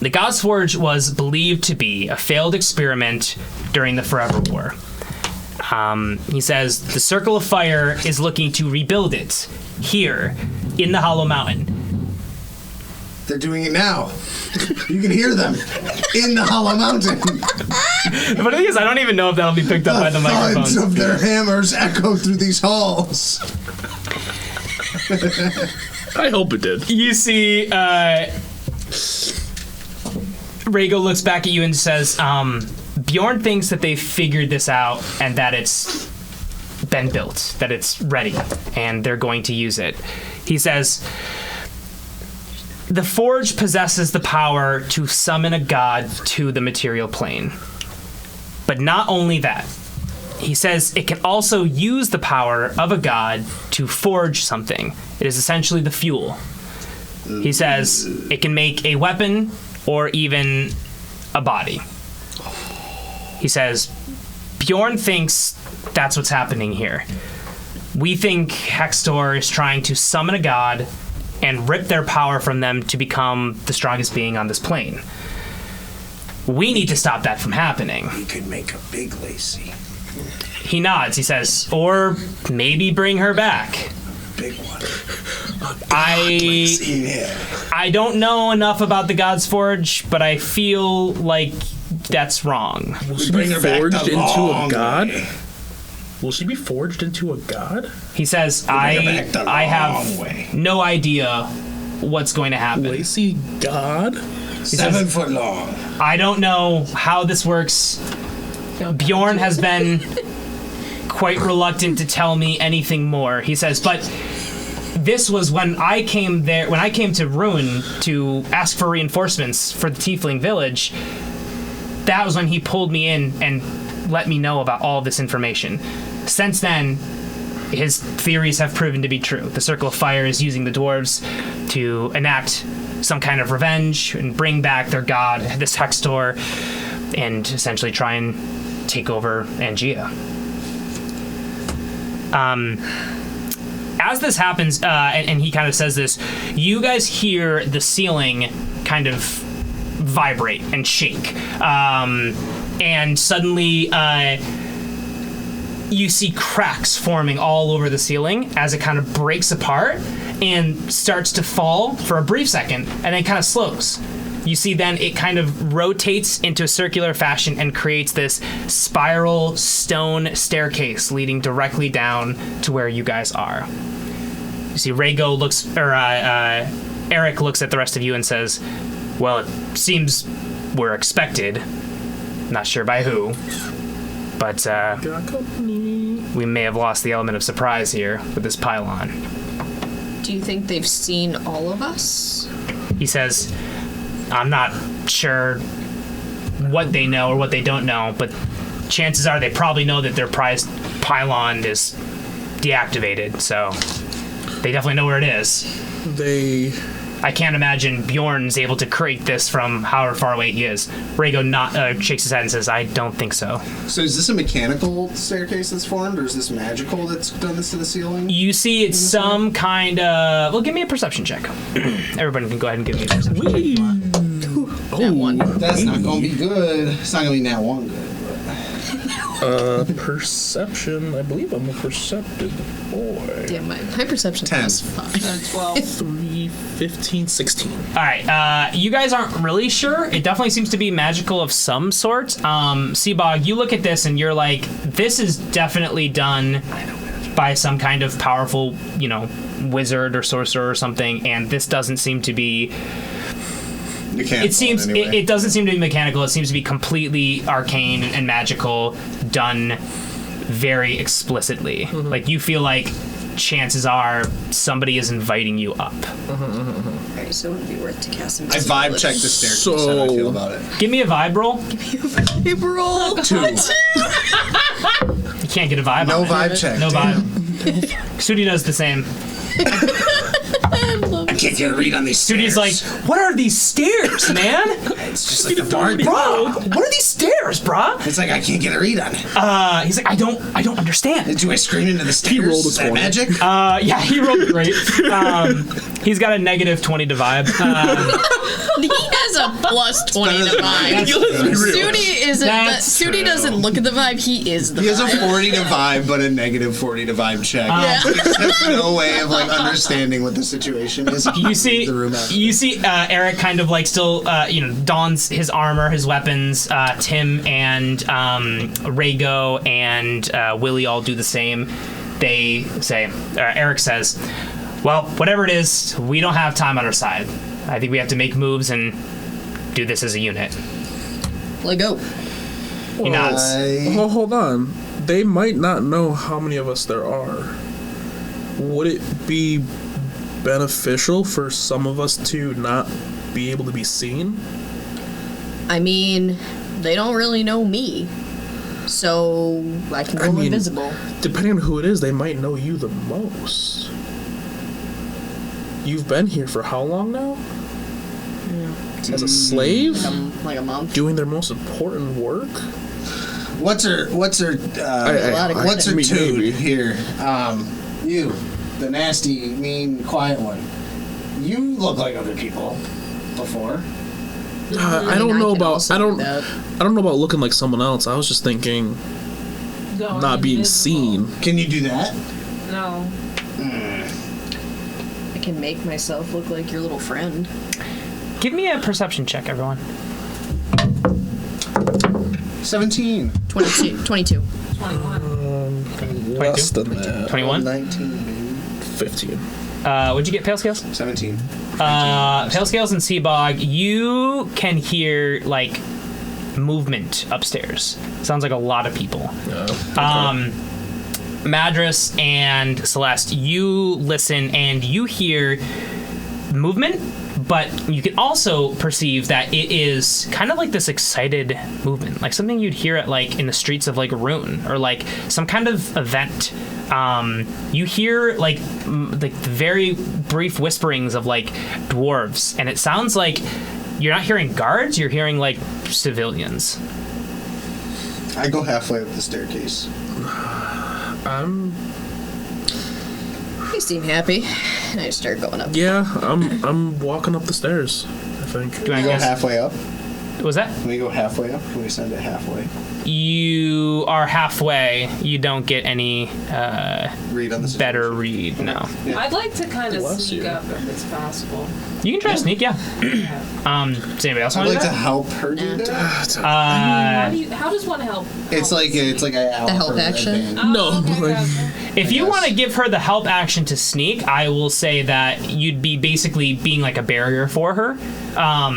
The God's Forge was believed to be a failed experiment during the Forever War. He says the Circle of Fire is looking to rebuild it here in the Hollow Mountain. They're doing it now. You can hear them in the Hollow Mountain. The funny thing is, I don't even know if that'll be picked up by the Thuds microphones. of their hammers echo through these halls. I hope it did. You see, Rhaego looks back at you and says, Bjorn thinks that they figured this out and that it's been built, that it's ready, and they're going to use it. He says, the Forge possesses the power to summon a god to the material plane. But not only that, he says it can also use the power of a god to forge something. It is essentially the fuel. He says it can make a weapon or even a body. He says Bjorn thinks that's what's happening here. We think Hextor is trying to summon a god and rip their power from them to become the strongest being on this plane. We need to stop that from happening. We could make a big Lacey. He nods. He says, or maybe bring her back. Big one. I don't know enough about the God's Forge, but I feel like that's wrong. Will she bring be her back forged the into a long god? way. Will she be forged into a god? He says, bring her back the I have long way. no idea what's going to happen. Lacey god? 7 foot long. I don't know how this works. Bjorn has been quite reluctant to tell me anything more. He says, but this was when I came to Ruin to ask for reinforcements for the Tiefling village. That was when he pulled me in and let me know about all this information. Since then, his theories have proven to be true. The Circle of Fire is using the dwarves to enact some kind of revenge and bring back their god, this Hextor, and essentially try and take over Angea. As this happens, and he kind of says this, you guys hear the ceiling kind of vibrate and shake. And suddenly, you see cracks forming all over the ceiling as it kind of breaks apart and starts to fall for a brief second, and then kind of slows. You see then it kind of rotates into a circular fashion and creates this spiral stone staircase leading directly down to where you guys are. You see Rhaego looks, or Eric looks at the rest of you and says, well, it seems we're expected. Not sure by who, but we may have lost the element of surprise here with this pylon. Do you think they've seen all of us? He says, I'm not sure what they know or what they don't know, but chances are they probably know that their prized pylon is deactivated, so they definitely know where it is. I can't imagine Bjorn's able to create this from however far away he is. Rhaego shakes his head and says, I don't think so. So is this a mechanical staircase that's formed, or is this magical that's done this to the ceiling? You see it's some kind of... Well, give me a perception check. Everybody can go ahead and give me a perception check. That one. That's not going to be good. It's not going to be nat 1 good. Perception. I believe I'm a perceptive boy. Yeah, my perception 10. is 5. 12. 3, 15, 16. All right, you guys aren't really sure. It definitely seems to be magical of some sort. Seabog, you look at this and you're like, this is definitely done by some kind of powerful, wizard or sorcerer or something, and this doesn't seem to be... Mechanical, It seems anyway. it doesn't seem to be mechanical. It seems to be completely arcane and magical, done very explicitly. Mm-hmm. Like you feel like chances are somebody is inviting you up. Alright, so it would be worth to cast him. I vibe check the staircase. How do I feel about it? Give me a vibe roll. Roll. 2. You can't get a vibe. No on it. vibe check. No vibe. Sudi does the same. I can't get a read on these stairs. Sudi's like, what are these stairs, man? It's just like the dark. Bruh, what are these stairs, bruh? It's like I can't get a read on it. He's like, I don't understand. Do I scream into the stairs? rolled a Is that 20. magic? Yeah, he rolled great. He's got a negative 20 to vibe. He has a plus 20 to vibe. Sudi doesn't look at the vibe, he is the He has a vibe. 40 to vibe, but a negative 40 to vibe check. There's no way of like understanding what the situation is. You see, The room after. Eric kind of like still, dons his armor, his weapons. Tim and Rhaego and Willie all do the same. They say, Eric says, well, whatever it is, we don't have time on our side. I think we have to make moves and do this as a unit. Let go. He nods. Oh, hold on. They might not know how many of us there are. Would it be beneficial for some of us to not be able to be seen? I mean, they don't really know me. So I can go invisible. Depending on who it is, they might know you the most. You've been here for how long now? As a slave? Like a month. Doing their most important work? What's her lot of what's her maybe. tune here? You, the nasty, mean, quiet one. You look like other people before. I don't know about I don't that. know about looking like someone else. I was just thinking Going not being invisible. seen. Can you do that? No. I can make myself look like your little friend. Give me a perception check, everyone. 17. 22. 21. Less than that. 21. 19. 15. What'd you get, Pale Scales? 17. Pale Scales and Seabog, you can hear, like, movement upstairs. Sounds like a lot of people. Madras and Celeste, you listen and you hear movement, but you can also perceive that it is kind of like this excited movement, like something you'd hear at like in the streets of like Rune or like some kind of event. You hear like the very brief whisperings of like dwarves, and it sounds like you're not hearing guards, you're hearing like civilians. I go halfway up the staircase. You seem happy. And I start going up. Yeah, I'm walking up the stairs, I think. Do I Go guess? halfway up. What was that? Can we go halfway up? Can we send it halfway? You are halfway. You don't get any Read on the better situation. read. No. Yeah. I'd like to kind of Bless sneak you. up if it's possible. You can try to sneak, yeah. Does anybody else I'd want to like do to that? help her do that. How does one help? It's like a help action? No, okay, like- gotcha. If you guess. want to give her the help action to sneak, I will say that you'd be basically being like a barrier for her.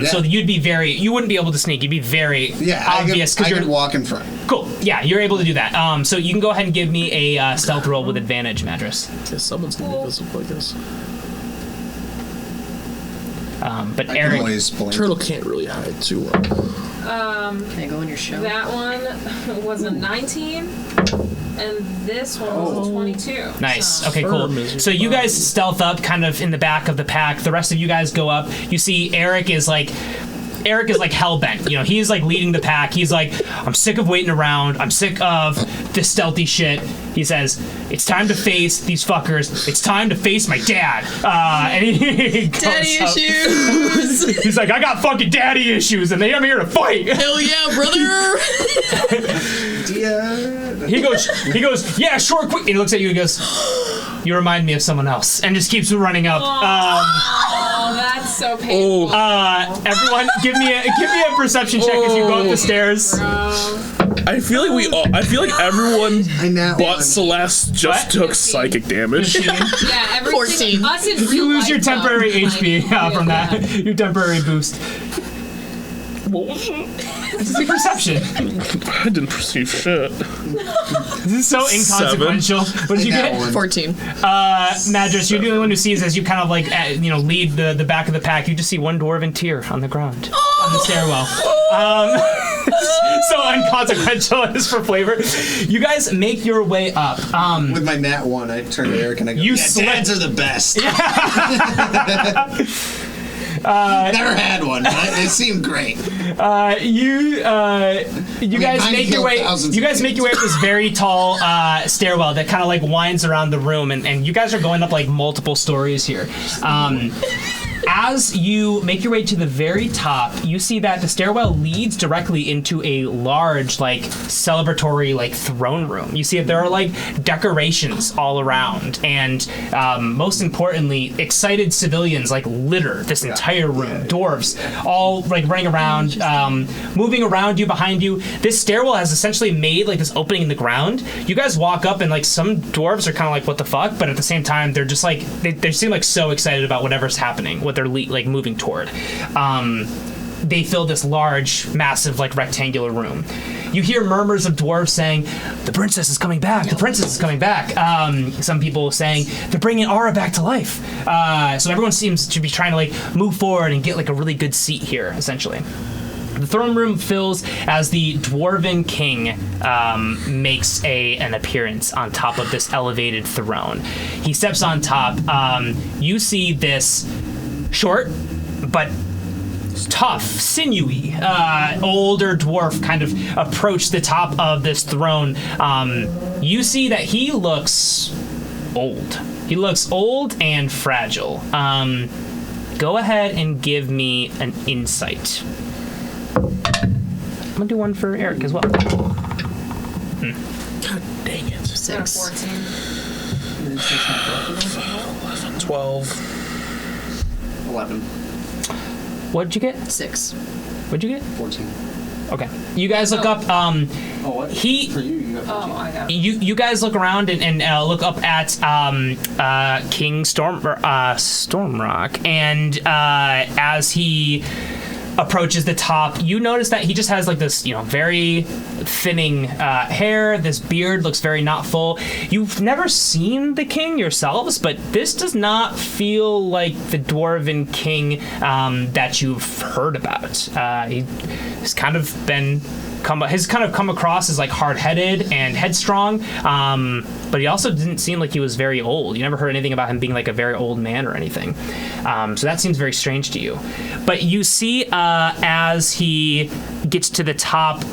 So you'd be you wouldn't be able to sneak. You'd be very obvious I because could you're walk in front. cool. Yeah, you're able to do that. So you can go ahead and give me a stealth roll with advantage, Madras. Yeah, someone's gonna be visible, I guess. But I can Eric, always blink. Turtle can't really hide too well. Can I go in your show? That one was a 19, and this one was a 22. nice. So- Okay, cool. Firm is So you your guys stealth up kind of in the back of the pack. The rest of you guys go up. You see Eric is like hell-bent. You know, he's like leading the pack. He's like, I'm sick of waiting around. I'm sick of this stealthy shit. He says, it's time to face these fuckers. It's time to face my dad. And he goes Daddy up. issues! He's like, I got fucking daddy issues, and I'm here to fight. Hell yeah, brother! Yeah. He goes, yeah, sure, quick. And he looks at you and goes, you remind me of someone else, and just keeps running up. Oh, that's so painful. Everyone, give me a perception check as you go up the stairs. Bro. I feel like everyone I know. but Celeste just What? took psychic damage. Yeah, every 14. Us in You real lose your life, temporary though, HP like, from yeah. that. Your temporary boost. What was it? This is a perception. I didn't perceive shit. This is so inconsequential. What did you That get? one. 14. Madras, you're the only one who sees as you kind of like, lead the back of the pack. You just see one dwarven tear on the ground on the stairwell. So inconsequential is for flavor. You guys make your way up. With my nat 1, I turn to Eric and I go, You dads are the best. Never had one, but it seemed great. You guys make your way. You guys make your way up this very tall stairwell that kind of like winds around the room, and you guys are going up like multiple stories here. As you make your way to the very top, you see that the stairwell leads directly into a large, like, celebratory, like, throne room. You see that there are, like, decorations all around, and most importantly, excited civilians, like, litter this entire room. Dwarves, all, like, running around, moving around you, behind you. This stairwell has essentially made, like, this opening in the ground. You guys walk up, and, like, some dwarves are kind of like, what the fuck? But at the same time, they're just, like, they seem, like, so excited about whatever's happening, what they're like moving toward. They fill this large, massive, like rectangular room. You hear murmurs of dwarves saying, "The princess is coming back. The princess is coming back." Some people saying they're bringing Ara back to life. So everyone seems to be trying to like move forward and get like a really good seat here, essentially. The throne room fills as the Dwarven King makes an appearance on top of this elevated throne. He steps on top. You see this short, but tough, sinewy, older dwarf kind of approach the top of this throne. You see that he looks old. He looks old and fragile. Go ahead and give me an insight. I'm gonna do one for Eric as well. God dang it. 6. 14. 12. 11. What'd you get? 6. What'd you get? 14. Okay. You guys look up. Oh, what? He. For you, you got 14. Oh, I got it. You guys look around and look up at King Stormrock, and as he approaches the top, you notice that he just has like this, very thinning hair. This beard looks very not full. You've never seen the king yourselves, but this does not feel like the Dwarven King that you've heard about. He's kind of come across as like hard-headed and headstrong, but he also didn't seem like he was very old. You never heard anything about him being like a very old man or anything. So that seems very strange to you. But you see as he gets to the top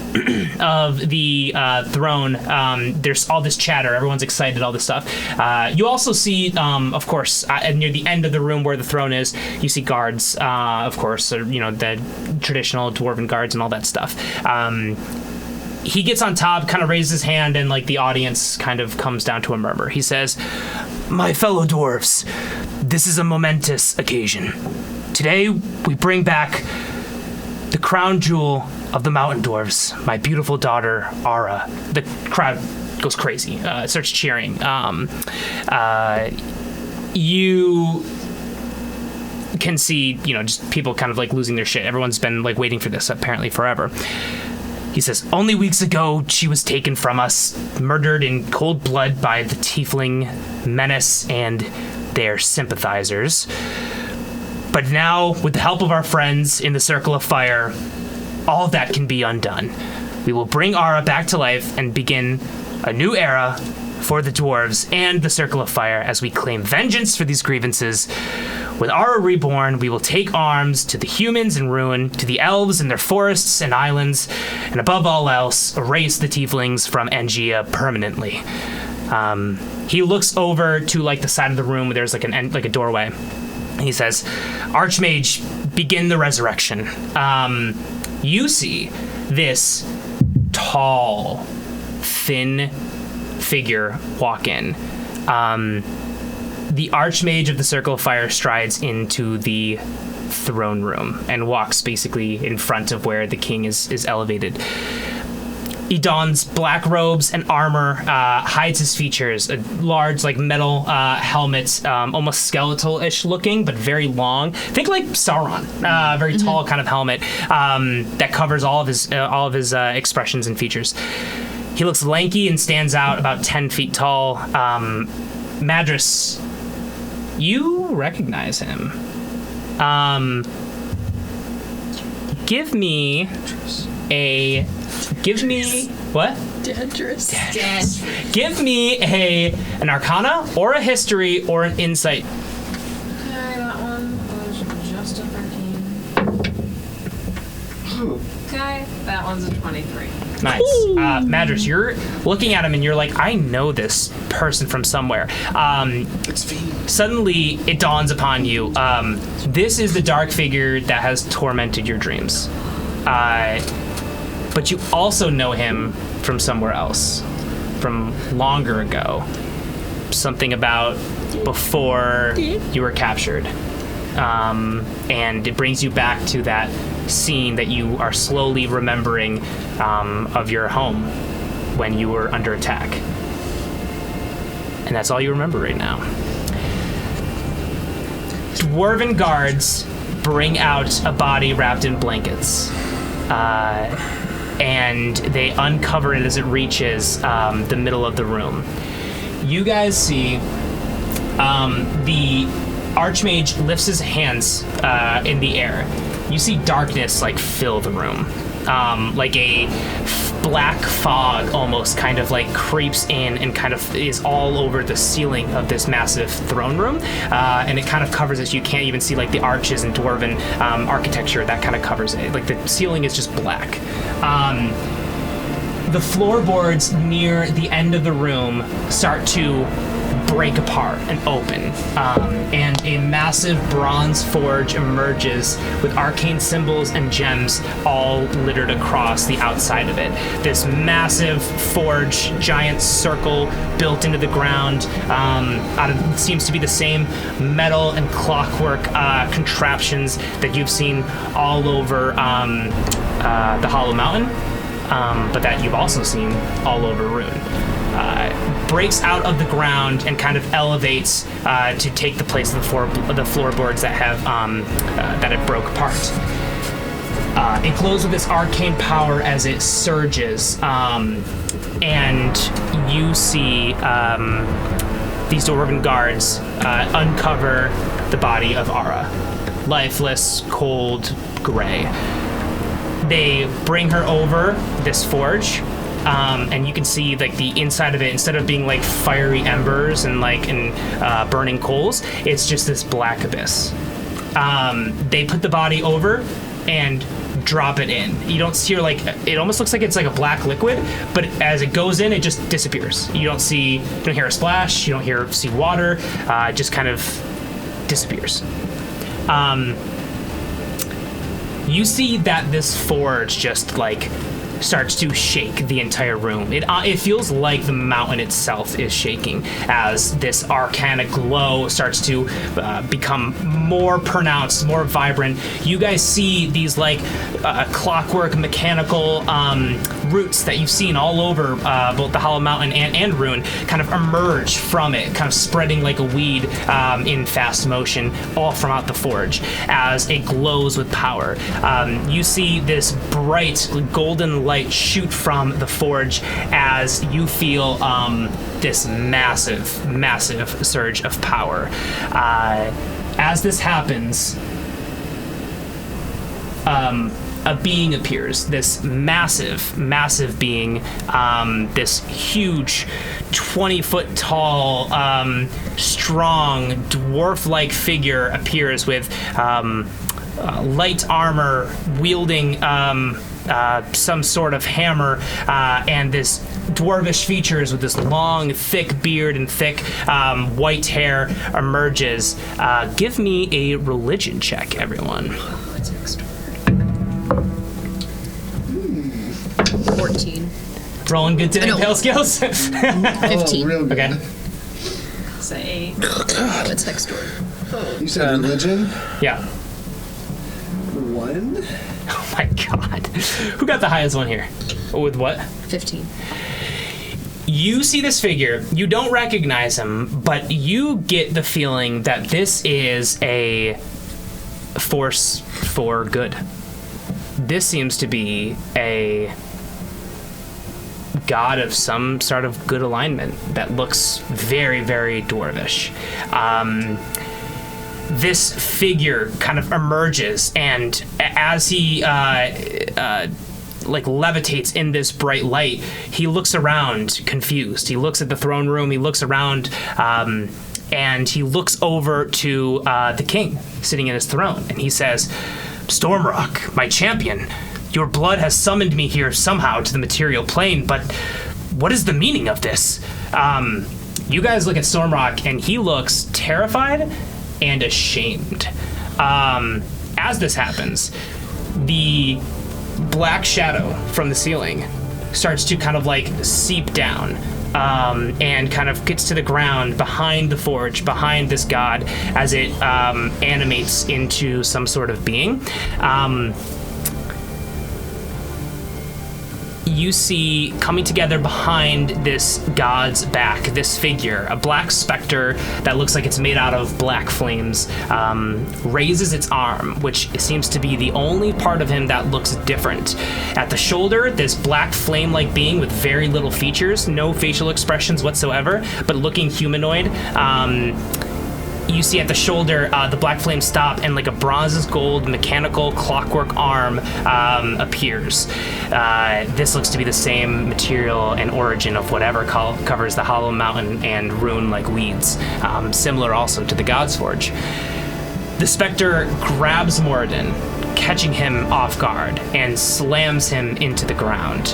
of the throne, there's all this chatter. Everyone's excited, all this stuff. You also see, of course, near the end of the room where the throne is, you see guards, of course, the traditional dwarven guards and all that stuff. He gets on top, kind of raises his hand, and like the audience kind of comes down to a murmur. He says, "My fellow dwarves, this is a momentous occasion. Today we bring back the crown jewel of the mountain dwarves, my beautiful daughter Ara." The crowd goes crazy, starts cheering. You can see, just people kind of like losing their shit. Everyone's been like waiting for this apparently forever. He says, "Only weeks ago, she was taken from us, murdered in cold blood by the Tiefling menace and their sympathizers. But now, with the help of our friends in the Circle of Fire, all of that can be undone. We will bring Ara back to life and begin a new era for the dwarves and the Circle of Fire as we claim vengeance for these grievances. With Ara reborn, we will take arms to the humans in ruin, to the elves in their forests and islands, and above all else, erase the Tieflings from Angea permanently." He looks over to like the side of the room where there's like a doorway. He says, "Archmage, begin the resurrection." You see this tall, thin figure walk in. The Archmage of the Circle of Fire strides into the throne room and walks basically in front of where the king is elevated. He dons black robes and armor, hides his features, a large like metal helmet, almost skeletal-ish looking, but very long. Think like Sauron, very tall kind of helmet that covers all of his expressions and features. He looks lanky and stands out about 10 feet tall. Madras, you recognize him. Give me what? Dangerous. Give me an Arcana or a History or an Insight. Okay, that one was just a 13. Okay, that one's a 23. Nice. Madras, you're looking at him and you're like, I know this person from somewhere. It's Fiend. Suddenly, it dawns upon you. This is the dark figure that has tormented your dreams. But you also know him from somewhere else, from longer ago. Something about before you were captured. And it brings you back to that scene that you are slowly remembering of your home when you were under attack. And that's all you remember right now. Dwarven guards bring out a body wrapped in blankets. And they uncover it as it reaches the middle of the room. You guys see the Archmage lifts his hands in the air. You see darkness like fill the room. Like a black fog almost kind of like creeps in and kind of is all over the ceiling of this massive throne room. And it kind of covers it. You can't even see like the arches and dwarven architecture that kind of covers it. Like the ceiling is just black. The floorboards near the end of the room start to break apart and open, and a massive bronze forge emerges with arcane symbols and gems all littered across the outside of it. This massive forge, giant circle built into the ground, seems to be the same metal and clockwork contraptions that you've seen all over the Hollow Mountain, but that you've also seen all over Rune. Breaks out of the ground and kind of elevates to take the place of the floorboards that have broke apart. It glows with this arcane power as it surges, and you see these dwarven guards uncover the body of Ara, lifeless, cold, gray. They bring her over this forge. And you can see like the inside of it, instead of being like fiery embers and burning coals, it's just this black abyss. They put the body over and drop it in. You don't see her it almost looks like it's like a black liquid, but as it goes in, it just disappears. You don't hear a splash, you don't see water, it just kind of disappears. You see that this forge just starts to shake the entire room. It feels like the mountain itself is shaking as this arcana glow starts to become more pronounced, more vibrant. You guys see these clockwork mechanical roots that you've seen all over both the Hollow Mountain and Rune kind of emerge from it, kind of spreading like a weed in fast motion all from out the forge as it glows with power. You see this bright golden light shoot from the forge as you feel this massive surge of power. As this happens, a being appears, this massive being, this huge 20-foot tall, strong, dwarf-like figure appears with light armor, wielding some sort of hammer, and this dwarvish features with this long, thick beard and thick white hair emerges. Give me a religion check, everyone. What's next? 14. Rolling good to impale skills. 15. Oh, real good. Okay. Say 8. What's Hextor? You said religion? Yeah. 1? Oh my god. Who got the highest one here? With what? 15. You see this figure. You don't recognize him, but you get the feeling that this is a force for good. This seems to be a god of some sort of good alignment that looks very, very dwarvish. This figure kind of emerges, and as he levitates in this bright light, he looks around confused. He looks at the throne room, he looks around, and he looks over to the king sitting in his throne, and he says, "Stormrock, my champion, Your blood has summoned me here somehow to the material plane, but what is the meaning of this? You guys look at Stormrock, and he looks terrified and ashamed. As this happens, the black shadow from the ceiling starts to kind of like seep down and kind of gets to the ground behind the forge, behind this god, as it animates into some sort of being. You see coming together behind this god's back, this figure, a black specter that looks like it's made out of black flames, raises its arm, which seems to be the only part of him that looks different. At the shoulder, this black flame-like being with very little features, no facial expressions whatsoever, but looking humanoid. You see at the shoulder, the black flames stop, and like a bronze gold mechanical clockwork arm appears. This looks to be the same material and origin of whatever covers the hollow mountain and ruin like weeds, similar also to the God's Forge. The Spectre grabs Moradin, catching him off guard, and slams him into the ground.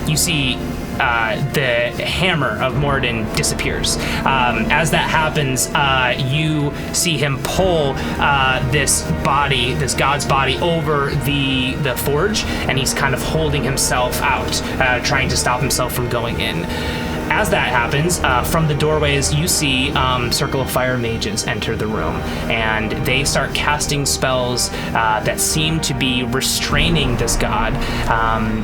You see the hammer of Moradin disappears. As that happens, you see him pull this body, this god's body, over the forge, and he's kind of holding himself out, trying to stop himself from going in. As that happens, from the doorways, you see Circle of Fire mages enter the room, and they start casting spells that seem to be restraining this god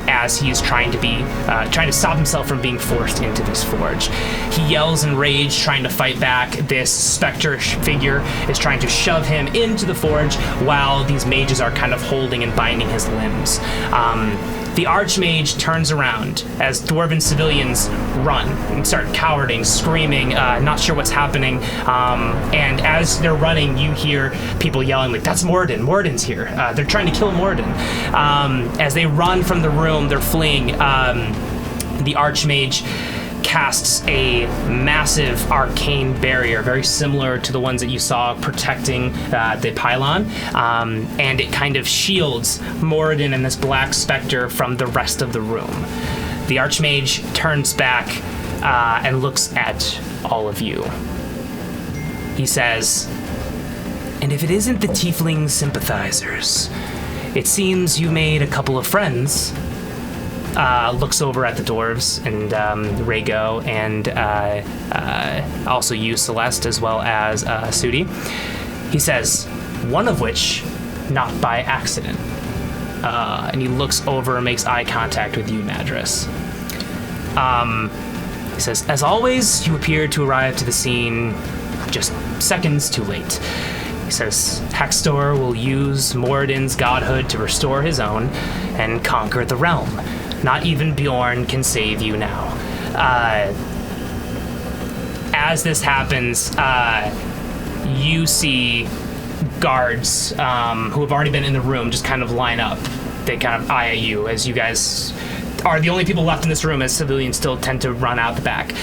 as he's trying to stop himself from being forced into this forge. He yells in rage, trying to fight back. This specter figure is trying to shove him into the forge, while these mages are kind of holding and binding his limbs. The Archmage turns around as dwarven civilians run and start cowering, screaming, not sure what's happening. And as they're running, you hear people yelling, like, that's Moradin, Moradin's here. They're trying to kill Moradin. As they run from the room, they're fleeing. The Archmage casts a massive arcane barrier, very similar to the ones that you saw protecting the pylon, and it kind of shields Moradin and this black specter from the rest of the room. The Archmage turns back and looks at all of you. He says, "And if it isn't the Tiefling sympathizers, it seems you made a couple of friends." Looks over at the dwarves and Rhaego and also you, Celeste, as well as Sudi. He says, one of which not by accident. And he looks over and makes eye contact with you, Madras. He says, as always, you appear to arrive to the scene just seconds too late. He says, Hextor will use Moradin's godhood to restore his own and conquer the realm. Not even Bjorn can save you now. As this happens, you see guards who have already been in the room just kind of line up. They kind of eye at you as you guys are the only people left in this room, as civilians still tend to run out the back.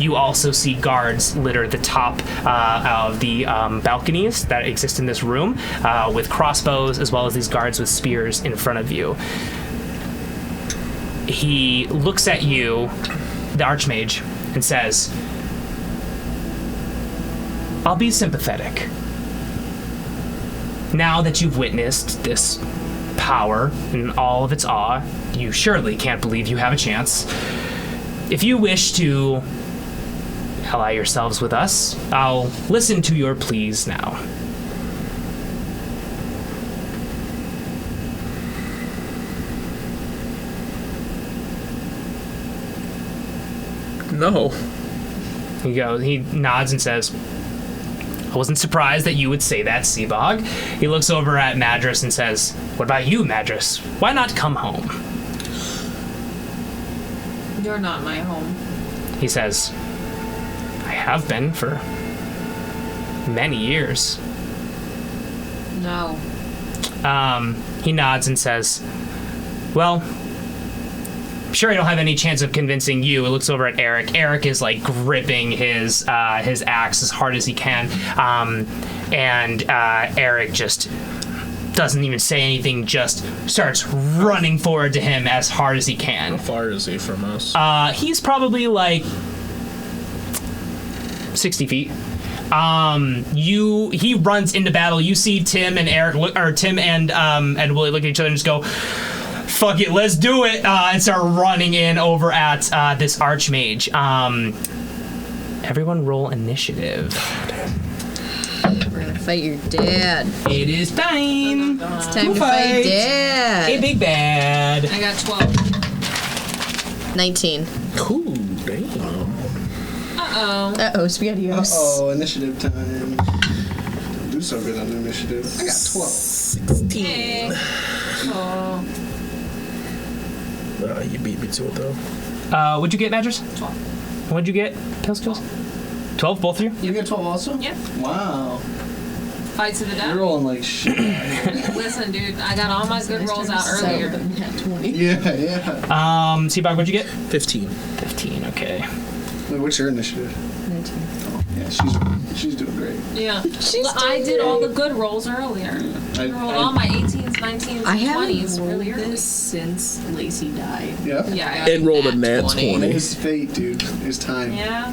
You also see guards litter the top of the balconies that exist in this room with crossbows, as well as these guards with spears in front of you. He looks at you, the Archmage, and says, I'll be sympathetic. Now that you've witnessed this power and all of its awe, you surely can't believe you have a chance. If you wish to ally yourselves with us, I'll listen to your pleas now. No. He nods and says, I wasn't surprised that you would say that, Seabog. He looks over at Madras and says, what about you, Madras? Why not come home? You're not my home. He says, I have been for many years. No. He nods and says, well, sure, I don't have any chance of convincing you. It looks over at Eric. Eric is like gripping his axe as hard as he can, and Eric just doesn't even say anything, just starts running forward to him as hard as he can. How far is he from us? He's probably like 60 feet. He runs into battle. You see Tim and Eric Tim and Willie look at each other and just go, fuck it, let's do it, and start running in over at this Archmage. Everyone roll initiative. We're gonna fight your dad. It is time. It's time to fight dad. A big bad. I got 12. 19. Cool, damn. Uh-oh. Uh-oh, SpaghettiOs. Uh-oh, initiative time. Don't do so good on initiative. I got 12. Hey. Oh. You beat me to it, though. What'd you get, Madras? 12. What'd you get, Pillskills? 12, both of you? You get 12 also? Yeah. Wow. Fight to the You're death. rolling like shit. Listen, dude, I got all my good rolls out earlier. Yeah. Seabog, what'd you get? 15. 15, okay. Wait, what's your initiative? 19. Oh, yeah, she's doing great. Yeah. I did all the good rolls earlier. I rolled all my 18s, 19s, I and haven't 20s really rolled early. this since Lacey died. Yeah. Yeah. And rolled a nat 20. It's fate, dude. It's time. Yeah.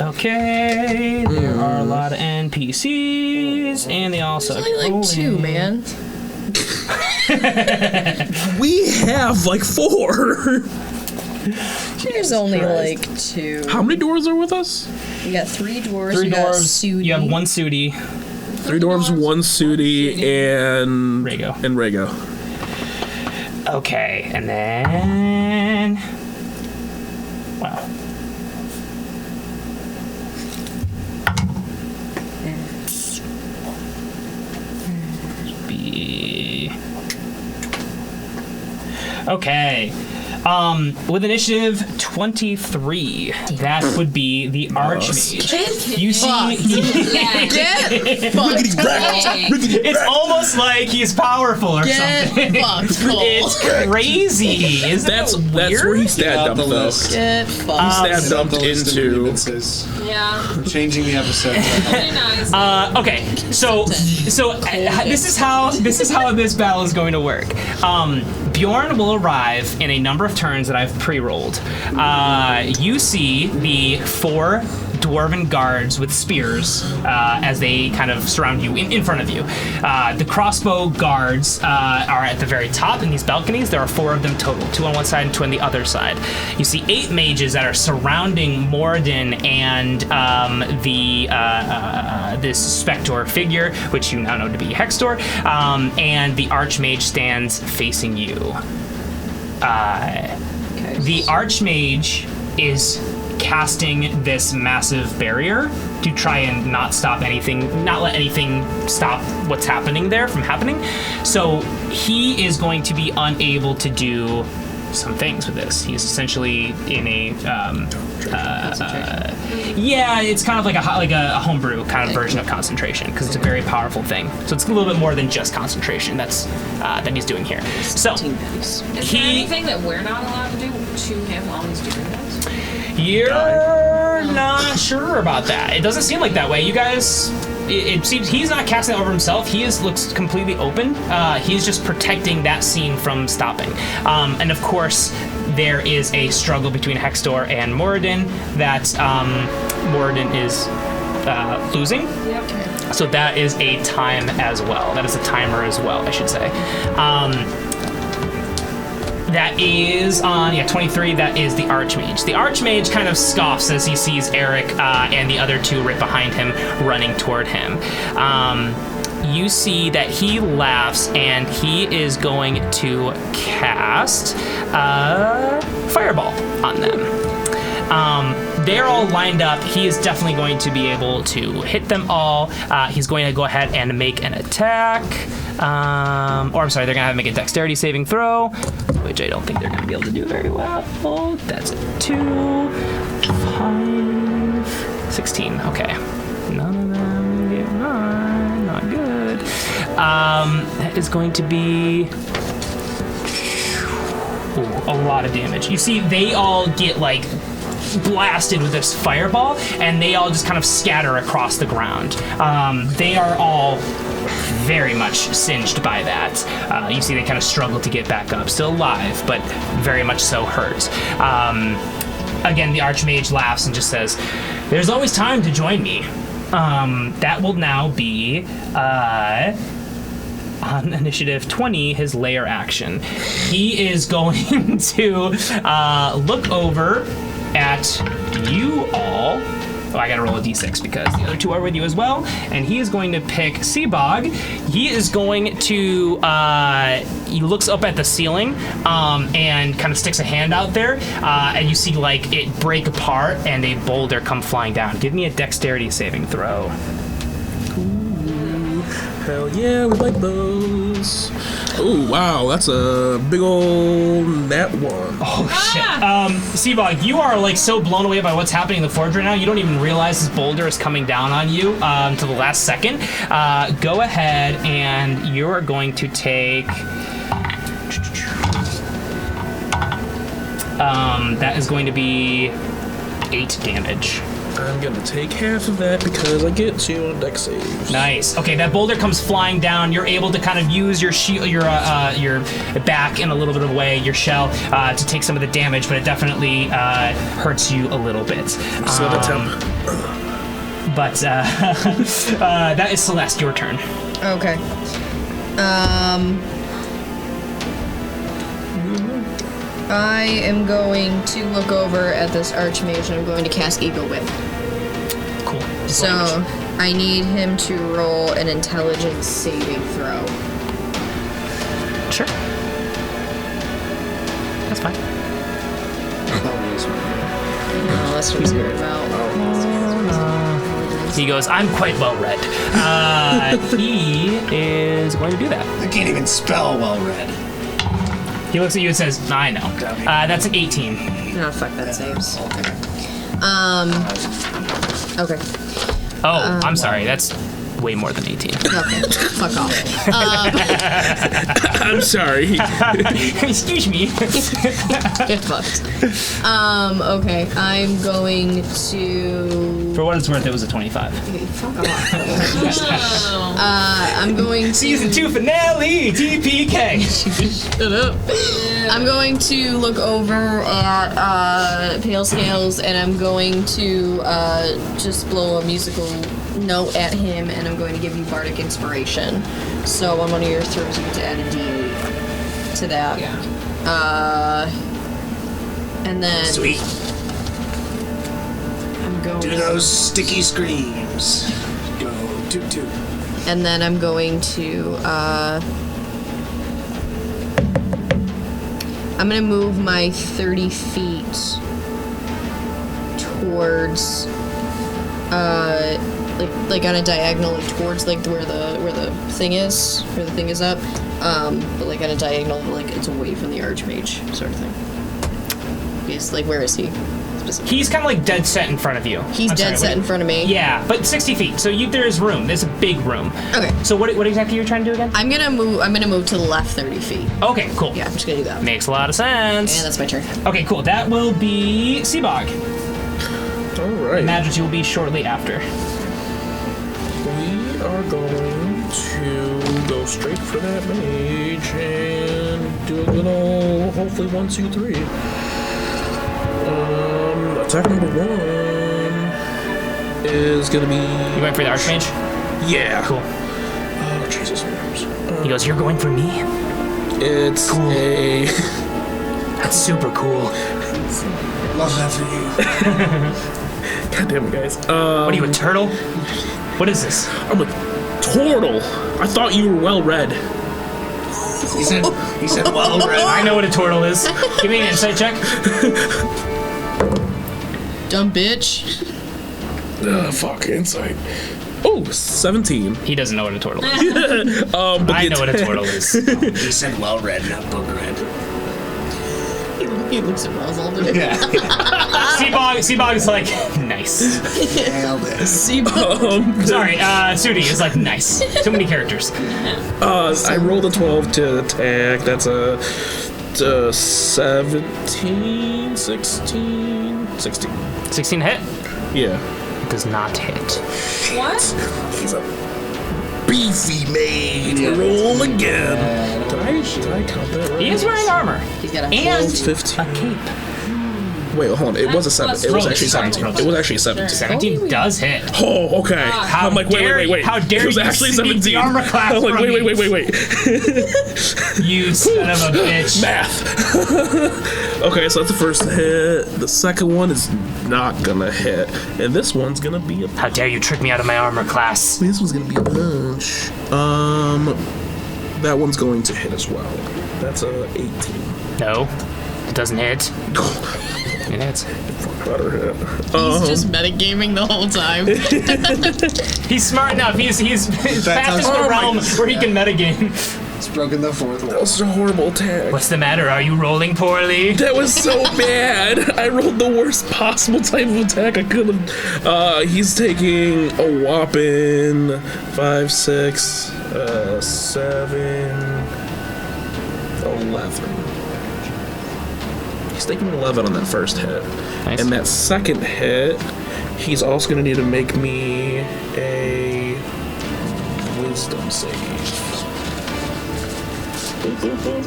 Okay, there are a lot of NPCs, and they also Only like 2, man. We have like 4. There's only like 2. How many dwarves are with us? We got 3 dwarves. 3 we got dwarves. Sudi. You have 1 Sudi. 3 dwarves, 1 Sudi, and Rhaego. Rhaego. Okay, and then... Wow. Okay. With initiative 23, that would be the Archmage. You see, it's almost like he's powerful or something. It's crazy. Isn't That's it weird? that's where he stat dumped though. Get He fucked. stat dumped into. Yeah. We're changing the episode. Very nice. Okay, so this is how this battle is going to work. Bjorn will arrive in a number of turns that I've pre-rolled. You see the 4 dwarven guards with spears as they kind of surround you in front of you. The crossbow guards are at the very top in these balconies. There are 4 of them total, 2 on one side and 2 on the other side. You see 8 mages that are surrounding Moradin and this Spector figure, which you now know to be Hextor, and the Archmage stands facing you. The Archmage is casting this massive barrier to try and not let anything stop what's happening there from happening. So he is going to be unable to do some things with this. He's essentially in a it's kind of like a homebrew kind of version of concentration, because it's a very powerful thing. So it's a little bit more than just concentration that he's doing here. So Is there anything that we're not allowed to do to him while he's doing this? You're not sure about that. It doesn't seem like that way. You guys, it seems he's not casting it over himself. He looks completely open. He's just protecting that scene from stopping. And of course, there is a struggle between Hextor and Moradin that Moradin is losing. Yep. So that is a time as well. That is a timer as well, I should say. That is on 23. That is the Archmage. The Archmage kind of scoffs as he sees Eric and the other 2 right behind him running toward him. You see that he laughs and he is going to cast Fireball on them. They're all lined up. He is definitely going to be able to hit them all. He's going to go ahead and make an attack. They're going to have to make a dexterity saving throw, which I don't think they're going to be able to do very well. That's a 2, 5, 16. Okay. None of them get 9. Not good. That is going to be a lot of damage. You see, they all get like blasted with this fireball, and they all just kind of scatter across the ground. They are all very much singed by that. You see they kind of struggle to get back up, still alive, but very much so hurt. Again, the Archmage laughs and just says, "There's always time to join me." That will now be on initiative 20, his lair action. He is going to look over at you all. Oh, I gotta roll a d6 because the other two are with you as well. And he is going to pick Seabog. He is going to, he looks up at the ceiling and kind of sticks a hand out there. And you see like it break apart and a boulder come flying down. Give me a dexterity saving throw. Hell yeah, we like those. Oh, wow, that's a big old nat 1. Oh, shit. Seabog, you are like so blown away by what's happening in the forge right now, you don't even realize this boulder is coming down on you to the last second. Go ahead and you are going to take... that is going to be 8 damage. I'm gonna take half of that because I get 2 on dex saves. Nice. Okay, that boulder comes flying down. You're able to kind of use your shield, your back in a little bit of a way, your shell, to take some of the damage, but it definitely hurts you a little bit. So that's But that is Celeste. Your turn. Okay. I am going to look over at this Archmage and I'm going to cast Eagle Whip. Cool. So I need him to roll an intelligence saving throw. Sure. That's fine. No, that's what I'm scared about. He goes, "I'm quite well read." He is going to do that. I can't even spell well read. He looks at you and says, "I know." That's an 18. No, fuck, that saves. Okay. Oh, I'm sorry. That's way more than 18. Okay. Fuck off. I'm sorry. Excuse me. Get fucked. Okay. I'm going to... For what it's worth, it was a 25. Okay, fuck off. I'm going to... Season 2 finale, TPK. Shut up. I'm going to look over at Pale Scales and I'm going to just blow a musical note at him and I'm going to give you Bardic Inspiration. So on one of your throws you get to add a D8 to that. Yeah. And then... Sweet. I'm going... Do those sticky screams. Go, toot toot. And then I'm going to, I'm gonna move my 30 feet towards, like on a diagonal, like towards like where the thing is up, but like on a diagonal, like it's away from the Archmage sort of thing. Yes, like where is he? Specifically? He's kind of like dead set in front of you. He's dead set in front of me. Yeah, but 60 feet. So there's room. There's a big room. Okay. So what exactly are you trying to do again? I'm gonna move to the left 30 feet. Okay, cool. Yeah, I'm just gonna do that. Makes a lot of sense. And that's my turn. Okay, cool. That will be Seabog. All right. Majesty will be shortly after. We are going to go straight for that mage and do a little, hopefully 1, 2, 3. Attack number 1 is gonna be... You went for the Archmage? Yeah. Cool. Oh, Jesus. He goes, "You're going for me?" It's Cool. a... That's super cool. Love that for you. God damn it, guys. What are you, a turtle? What is this? I'm a turtle. I thought you were well read. He said well read. I know what a turtle is. Give me an insight check. Dumb bitch. Fuck, insight. Oh, 17. He doesn't know what a turtle is. But I know what a turtle is. He said well read, not book read. He looks at Wells all the time. Seabog is like, nice. Nailed it. Sorry, Sudi is like, nice. Too many characters. I rolled a 12 to attack. That's a 17, 16. 16. 16 hit. Yeah. Does not hit. What? He's a beefy mage. Roll again. Did I count that right? He is wearing armor. He's got a And 15. a cape. Wait, hold on. It was a 7. It was actually Sorry. 17. It was actually 17. 17 does hit. Oh, okay. How I'm like, dare wait. How dare It was you actually sneak 17. the armor class I'm like, from me. wait. You son of a bitch. Math. Okay, so that's the first hit. The second one is not gonna hit. And this one's gonna be a... How dare you trick me out of my armor class? This one's gonna be a punch. That one's going to hit as well. That's a 18. No, it doesn't hit. It hits. Better hit. He's just metagaming the whole time. He's smart enough. He's past how- the realm where he can metagame. It's broken the fourth That wall. was a horrible attack. What's the matter? Are you rolling poorly? That was so bad. I rolled the worst possible type of attack I could have. He's taking a whopping 5, 6, 7, 11. He's taking 11 on that first hit. Nice. And that second hit, he's also going to need to make me a wisdom save. Boop, boop, boop.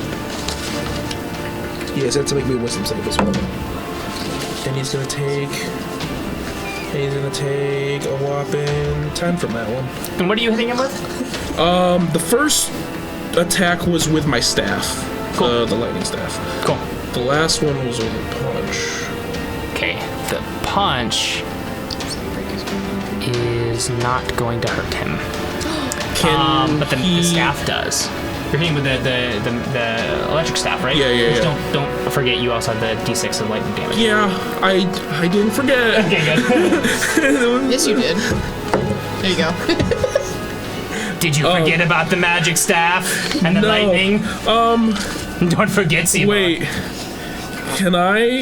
Yeah, he's going to make me a wisdom save as well. And he's going to take a whopping 10 from that one. And what are you hitting him with? The first attack was with my staff. Cool. The lightning staff. Cool. The last one was with a punch. Okay, the punch is not going to hurt him. But the staff does. You're hitting with the electric staff, right? Yeah. Just don't forget you also have the d6 of lightning damage. Yeah, I didn't forget. Okay, good. Yes, you did. There you go. Did you forget about the magic staff and the No. lightning? Don't forget, Seymour. Wait, can I?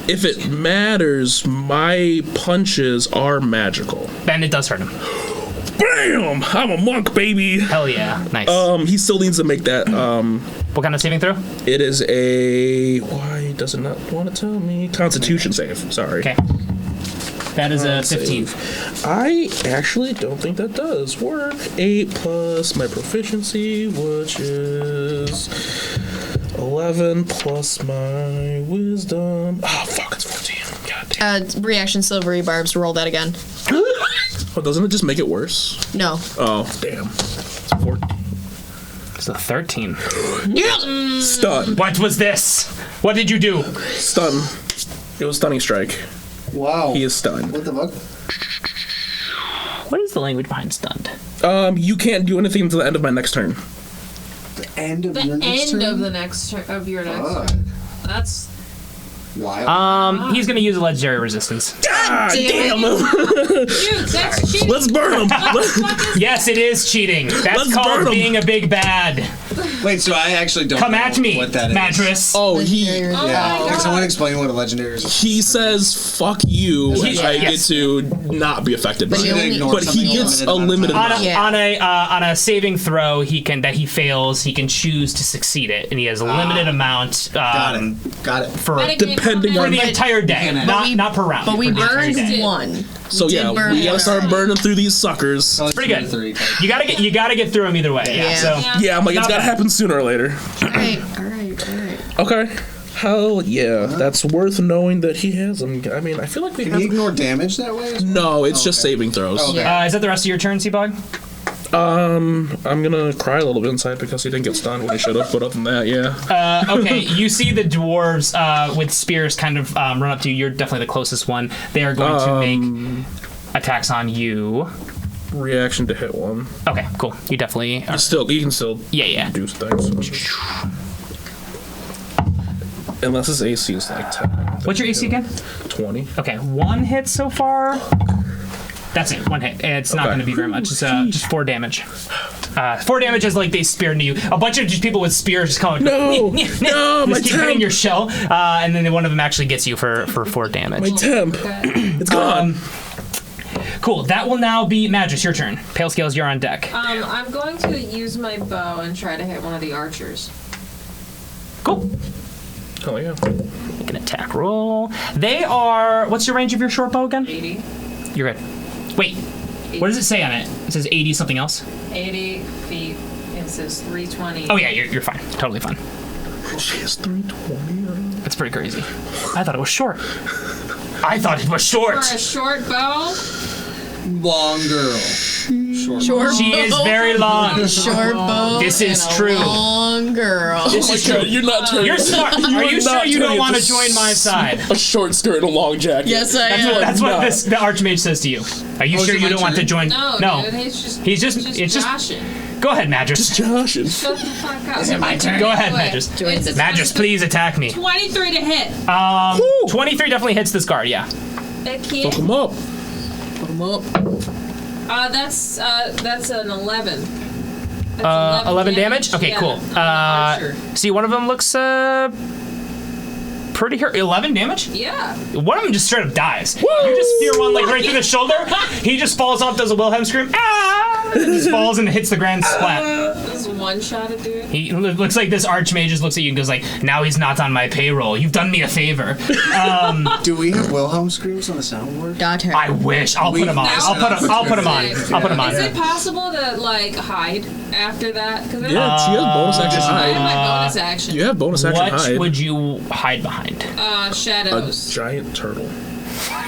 If it matters, my punches are magical. Then it does hurt him. Bam! I'm a monk, baby. Hell yeah. Nice. He still needs to make that. What kind of saving throw? It is a. Why does it not want to tell me? Constitution save. Sorry. Okay. That is a 15. I actually don't think that does work. 8 plus my proficiency, which is 11 plus my wisdom. Oh, fuck, it's 14. God damn. Reaction silvery barbs. Roll that again. Oh, doesn't it just make it worse? No. Oh, damn. It's 14. It's a 13. Stun. What was this? What did you do? Stun. It was stunning strike. Wow. He is stunned. What the fuck? What is the language behind stunned? You can't do anything until the end of my next turn. The end of The your next turn? end of the next of your next Fuck. turn. That's Wild. He's gonna use a legendary resistance. Ah, damn. dude. That's cheating. Let's burn him. Yes, it is cheating. That's Let's burn called 'em. being a big bad. Wait, so I actually don't Come know at me, what that is. mattress. Oh, Legendary Oh Yeah. my Can God. someone explain what a legendary is? he says "fuck you," which I get Yes. to not be affected by. But you only- But he gets a limited On amount. a saving throw, that he fails, he can choose to succeed it, and he has a limited amount Got it. Got it. for Depending for on- the entire day, But not per round. But we for the entire burned day. one. So did yeah, burn we gotta one. start burning through these suckers. Pretty good. You gotta get through him either way. Yeah. Yeah. So Yeah, I'm like, it's Not gotta bad. happen sooner or later. Alright. Okay. Hell yeah, that's worth knowing that he has them. I mean, I feel like we Can have. you ignore damage that way? No, it's just saving throws. Okay. is that the rest of your turn, Seabog? I'm gonna cry a little bit inside because he didn't get stunned when he should have. But other than that, yeah. Okay, you see the dwarves with spears kind of run up to you. You're definitely the closest one. They are going to make attacks on you. Reaction to hit one. Okay, cool. You definitely are. You can still Yeah. do things. Unless his AC is like 10. What's your AC again? 20. Okay, one hit so far. That's it, one hit. It's not Okay. going to be very much. It's just 4 damage. 4 damage is like they spear into you. A bunch of just people with spears just going. No! No, my just keep hitting temp! your shell, and then one of them actually gets you for 4 damage. My temp. It's gone. Cool. That will now be Madras. Your turn. Pale Scales, you're on deck. I'm going to use my bow and try to hit one of the archers. Cool. Oh yeah. Make an attack roll. They are. What's your range of your short bow again? 80. You're good. Wait. What does it say on it? It says 80 something else. 80 feet. It says 320. Oh yeah, you're fine. Totally fine. She has 320. That's pretty crazy. I thought it was short. I thought it was short. For a short bow? Long girl. Short She is very long. Short bow. This is and a true. Long girl. This is true. You're not turning. You're smart. Are you sure you don't want to join my side? A short skirt and a long jacket. Yes, I am. That's what the Archmage says to you. Are you sure is it you my don't want to turn? join? No, dude, he's just It's just. joshing. Go ahead, Magis. Joshing. Shut the fuck up. Is it my turn? Go ahead, Wait, Magis. it's a Magis, please attack me. 23 to hit. 23 definitely hits this guard. Yeah. It Fuck can't. him up. Put 'em up. That's an 11. That's 11 damage? Okay, Yeah, cool. on the archer. See, one of them looks pretty hurt. 11 damage? Yeah. One of them just straight up dies. You just spear one like right through the shoulder. He just falls off, does a Wilhelm scream, ah! And just falls and hits the ground splat. This is one shot at dude. He looks like this Archmage just looks at you and goes like, now he's not on my payroll. You've done me a favor. Do we have Wilhelm screams on the soundboard? Daughter. I wish. I'll put him on. I'll put him on. I'll put him on. Is it possible to like hide after that? Cause Yeah, she has bonus action I have hide. my bonus action. You have bonus action What hide. would you hide behind? A Shadows. giant turtle.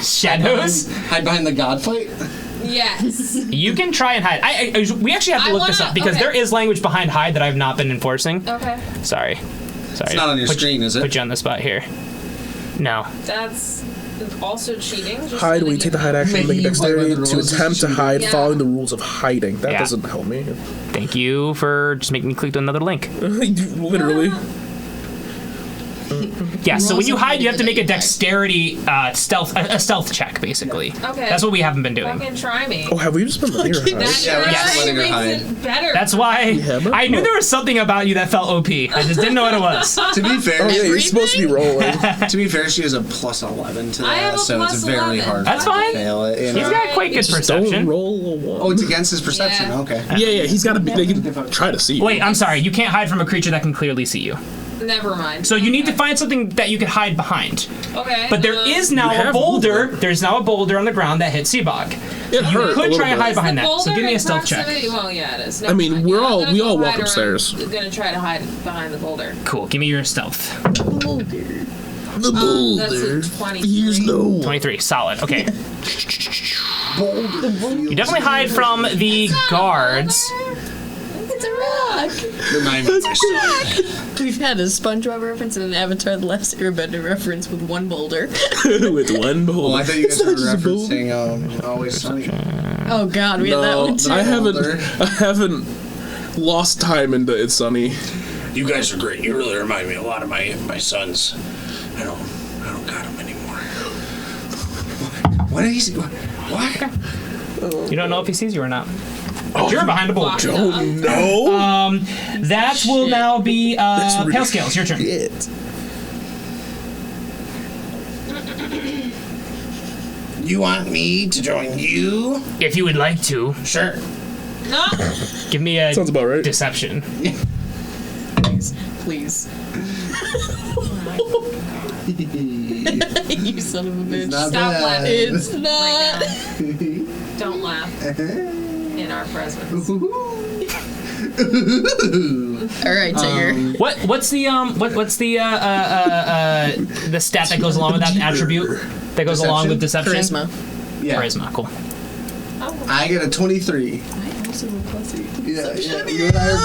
Shadows? Hide behind the god fight? Yes. You can try and hide. We actually have to look this up because there is language behind hide that I've not been enforcing. Okay. Sorry. It's not on your screen, is it? Put you on the spot here. No. That's also cheating. Just Hide so when you that take the hide action, Making make you dexterity play by the to rules is attempt to cheating. hide Yeah. following the rules of hiding. That Yeah. doesn't help me. Thank you for just making me click to another link. Literally. Yeah, so when you hide, you have to make a dexterity stealth check, basically. Okay. That's what we haven't been doing. Fucking try me. Oh, have we just been letting her hide? That Yeah, we're just letting her makes hide. it better. That's why have it? I knew there was something about you that felt OP. I just didn't know what it was. To be fair, Oh, yeah, you're supposed to be rolling. to be fair, she has a plus 11 to I have that, a so it's plus very 11. hard That's to fine. fail it. You He's know? got quite good Just don't perception. roll a one. Oh, it's against his perception. Yeah. Okay. Yeah, he's got to be. They can try to see you. Wait, I'm sorry. You can't hide from a creature that can clearly see you. Never mind. So you need to find something that you can hide behind. Okay. But there is now You a have boulder. movement. There's now a boulder on the ground that hits Seabog. It You hurt a could little try and bit. hide behind the that. So boulder give me a in stealth check. proximity? Well, yeah, it is. I mean, Never we're mind. all- I'm we gonna all go walk hide around- upstairs. Gonna try to hide behind the boulder. Cool. Give me your stealth. The That's a 23. He's no. 23. Solid. Okay. Boulder. You definitely hide from the guards. It's a rock. Remind me of my son. We've had a SpongeBob reference and an Avatar: The Last Airbender reference with one boulder. With one boulder. Well, I thought you guys It's were not just a boulder. referencing Always Sunny. Oh God, we had that No, one too. I Boulder. haven't lost time into It's Sunny. You guys are great. You really remind me a lot of my sons. I don't got them anymore. What is he? What? You don't know if he sees you or not. But you're behind a boulder. Oh no! That will now be Pale Scales. Your turn. Shit. You want me to join you? If you would like to, Sure. No. give me a Sounds about right. deception. Please. You son of a bitch. Not Stop bad. laughing. It's not. Don't laugh in our presence. All right, Tiger. What's the stat that goes along with that, the attribute that goes along with deception? Charisma. Yeah. Charisma. Cool. I get a 23. I also have +8. Yeah, you and I are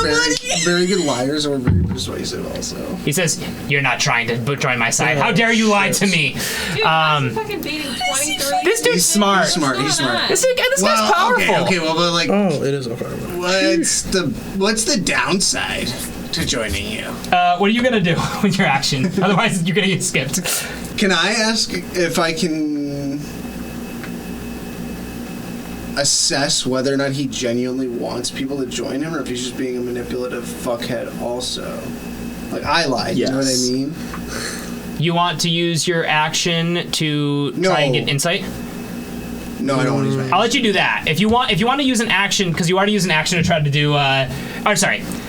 very good liars, and we're very persuasive also. He says, "You're not trying to join my side. How dare you lie to me?" Dude, I'm fucking beating 23. This dude's smart. He's smart. He's smart. This guy's powerful. Okay, well, but like, Oh, it is okay. what's the downside to joining you? What are you gonna do with your action? Otherwise, you're gonna get skipped. Can I ask if I can assess whether or not he genuinely wants people to join him, or if he's just being a manipulative fuckhead also? Like, I lied, you know what I Yes. mean? You want to use your action to try and No. get insight? No, I don't want to use my I'll let you do that. If you want to use an action, because you already used an action to try to do. Sorry.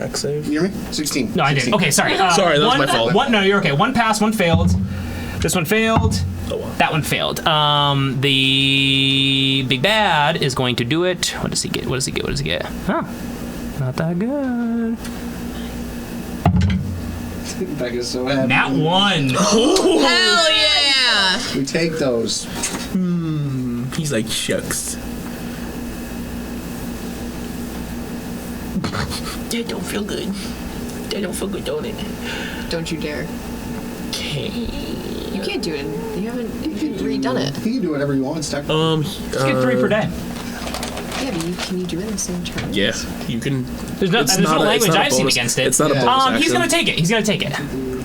Dex save. You hear me? 16. No, I didn't. 16. Okay, sorry. Sorry, that was my fault. No, you're okay. One passed, one failed. This one failed. Oh, wow. That one failed. The big bad is going to do it. What does he get? What does he get? What does he get? Huh. Not that good. Becca's so happy. Nat 1. Hell yeah! We take those. He's like, shucks. That don't feel good. That don't feel good, don't it? Don't you dare. Okay. You can't do it. You haven't redone it. He can do whatever he wants, technically. Just get 3 per day. Yeah, but can you do it in the same turn? Yeah, you can. There's no language I've seen bonus. against it. It's not a bonus He's action. gonna take it. He's gonna take it.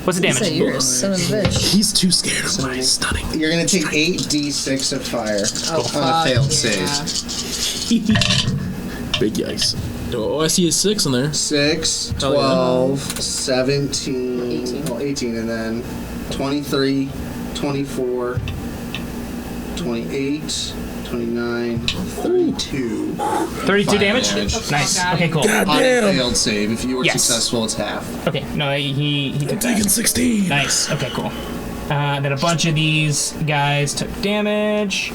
What's the You say damage? you're a son of a bitch. He's too scared of my stunning. You're going to take 8d6 of fire on a failed save. Big yikes. Oh, I see a 6 in there. 6, Oh, 12, 17, 18, and then 23, 24, 28, 29, 32. 32 damage? Nice. Okay, cool. On a Damn. failed save. If you were Yes. successful, it's half. Okay, no, he took Taking that. 16. Nice. Okay, cool. Then a bunch of these guys took damage.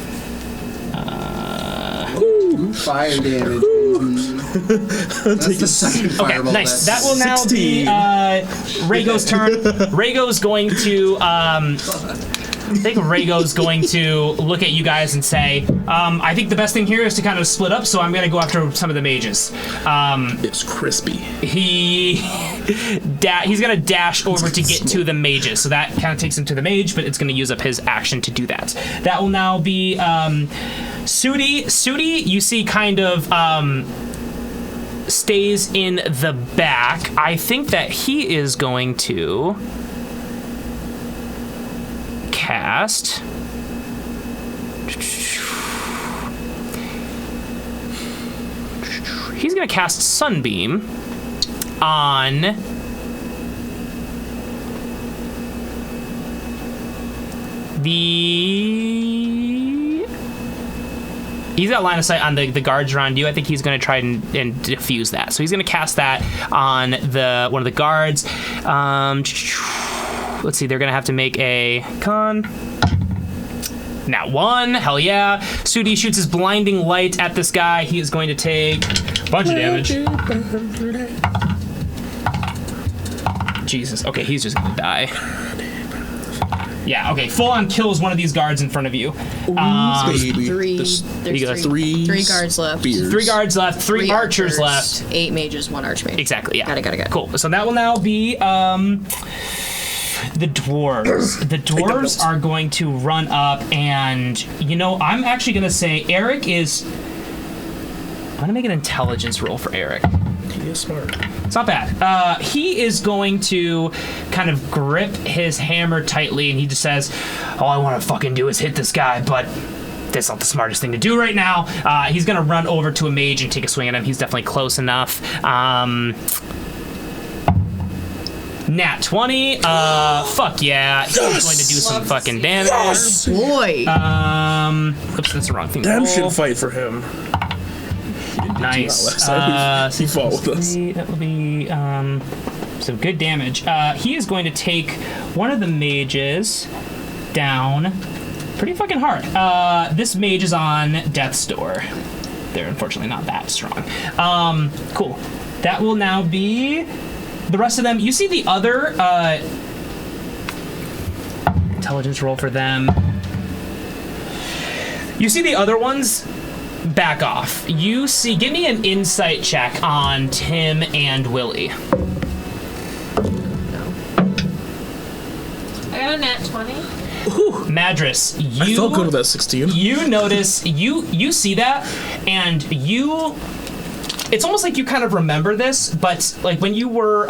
Fire damage. That's the second Okay, fireball. nice. That will now be 16. Rhaego's turn. Rhaego's going to I think Rhaego's going to look at you guys and say, I think the best thing here is to kind of split up, so I'm going to go after some of the mages. It's crispy. He's going to dash over to get to the mages, so that kind of takes him to the mage, but it's going to use up his action to do that. That will now be Sudi. Sudi, you see, kind of stays in the back. I think that he is going to cast. He's going to cast Sunbeam on the... He's got line of sight on the guards around you. I think he's going to try and diffuse that. So he's going to cast that on one of the guards. Let's see, they're going to have to make a con. Nat 1, hell yeah. Sudi shoots his blinding light at this guy. He is going to take a bunch of damage. Jesus, okay, he's just going to die. Yeah, okay, full on kills one of these guards in front of you. Baby. There's Three guards left. spears. 3 guards left, 3 archers left. 8 mages, 1 archmage. Exactly, yeah. Got it. Cool, so that will now be the dwarves. The dwarves are going to run up and, I'm actually going to say Eric is... I'm going to make an intelligence roll for Eric. He is smart. It's not bad. He is going to kind of grip his hammer tightly, and he just says, all I want to fucking do is hit this guy, but that's not the smartest thing to do right now. He's going to run over to a mage and take a swing at him. He's definitely close enough. Nat 20. Fuck yeah. He's going to do some fucking damage. Boy. Oops, that's the wrong thing. Damn to roll. should fight for him. Nice. He fought with us. That will be some good damage. He is going to take one of the mages down pretty fucking hard. This mage is on death's door. They're unfortunately not that strong. Cool. That will now be the rest of them. You see the other intelligence roll for them. You see the other ones back off. You see, give me an insight check on Tim and Willie. I got a nat 20. Whew, Madras, I felt good with that 16. You notice, you see that, and it's almost like you kind of remember this, but like when you were,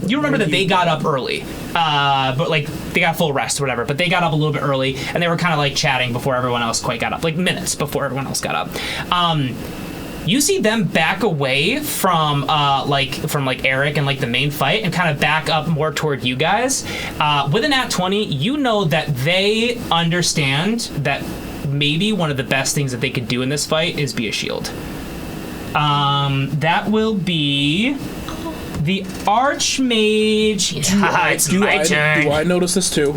you remember that they got up early, but like they got full rest or whatever, but they got up a little bit early, and they were kind of like chatting before everyone else quite got up, like minutes before everyone else got up. You see them back away from Eric and like the main fight, and kind of back up more toward you guys. With a nat 20, you know that they understand that maybe one of the best things that they could do in this fight is be a shield. That will be The Archmage. It's my turn. Do I notice this too?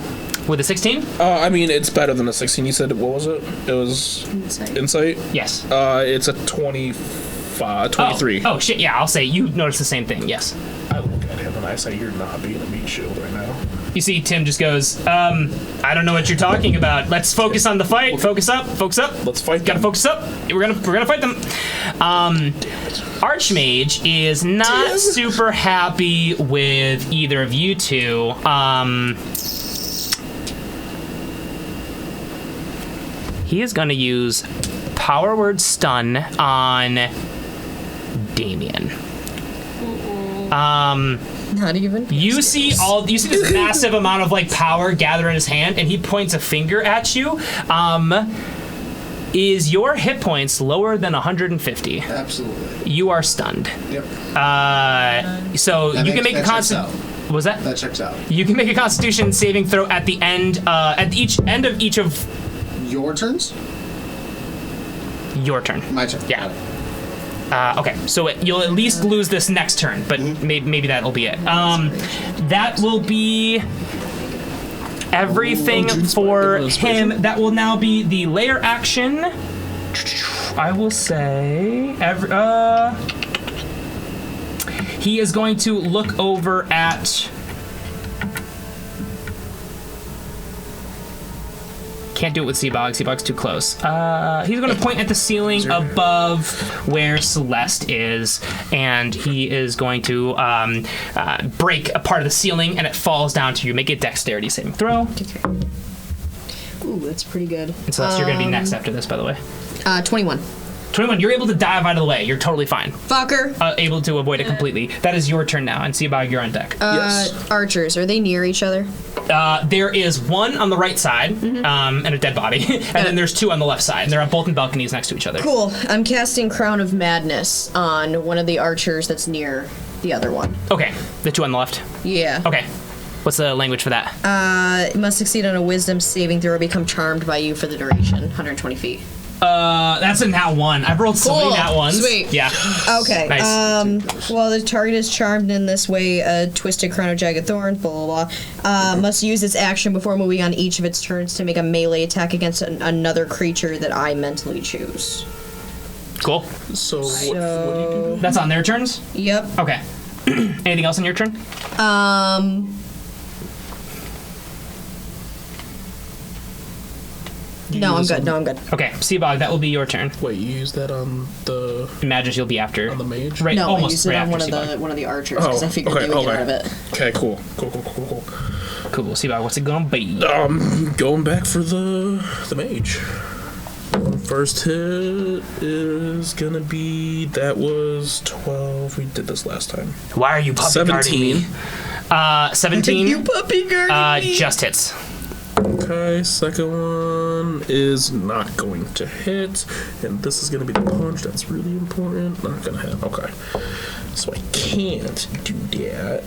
With a 16? I mean, it's better than a 16. You said, what was it? It was Insight? Yes. It's a 23. Oh, shit, yeah, I'll say you notice the same thing, yes. I look at him and I say, you're not being a meat shield right now. You see Tim just goes, I don't know what you're talking about. Let's focus on the fight. Focus up. Let's fight. Gotta focus up. We're gonna fight them. Archmage is not super happy with either of you two. He is gonna use Power Word Stun on Damien. Not even. You see this massive amount of like power gather in his hand, and he points a finger at you. Is your hit points lower than 150? Absolutely. You are stunned. Yep. So you can make a constant. What was that? That checks out. You can make a Constitution saving throw at the end, at each end of each of Your turns? your turn. My turn. Yeah. Okay, so you'll at least lose this next turn, but maybe that'll be it. That will be everything for him. That will now be the layer action. I will say he is going to look over at. Can't do it with Seabog. Seabog's too close. He's going to point at the ceiling above where Celeste is, and he is going to break a part of the ceiling, and it falls down to you. Make a dexterity saving throw. Okay. Ooh, that's pretty good. And Celeste, you're going to be next after this, by the way. 21. 21, you're able to dive out of the way. You're totally fine. Fucker. Able to avoid it completely. That is your turn now, and Seabog, you're on deck. Yes. Archers, are they near each other? There is one on the right side, and a dead body, and then there's two on the left side, and they're both in balconies next to each other. Cool. I'm casting Crown of Madness on one of the archers that's near the other one. Okay, the two on the left. Yeah. Okay. What's the language for that? It must succeed on a wisdom saving throw or become charmed by you for the duration. 120 feet. That's a nat one. I've rolled so many nat ones. Sweet. Yeah. Okay. Nice. While the target is charmed in this way, a twisted crown of jagged thorns, blah, blah, blah, must use its action before moving on each of its turns to make a melee attack against another creature that I mentally choose. Cool. So what do you do? That's on their turns? Yep. Okay. Anything else on your turn? No, I'm good. Okay, Seabog, that will be your turn. Wait, you use that on the Magus, you'll be after. on the mage? Right, No, I almost used it right on after one of the archers Oh, because I figured okay, they would get okay. out of it. Okay, cool. Cool, Seabog, what's it gonna be? Going back for the mage. First hit is gonna be, that was 12. We did this last time. Why are you puppy 17. guarding me? 17. You puppy guarding me. Just hits. Okay, second one is not going to hit, and this is going to be the punch. That's really important. Not going to hit. Okay, so I can't do that.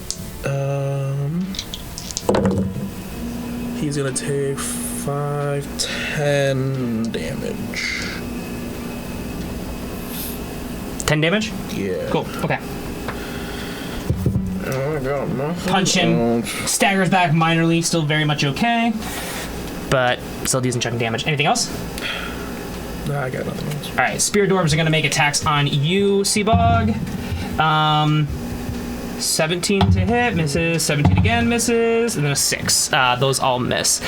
He's going to take 5, 10 damage. 10 damage? Yeah. Cool, okay. I got nothing. Punch him. Staggers back minorly, still very much okay. But still decent chunk of damage. Anything else? Nah, I got nothing else. Alright, Spear Dwarves are going to make attacks on you, Seabog. 17 to hit, misses. 17 again, misses. And then a 6. Those all miss.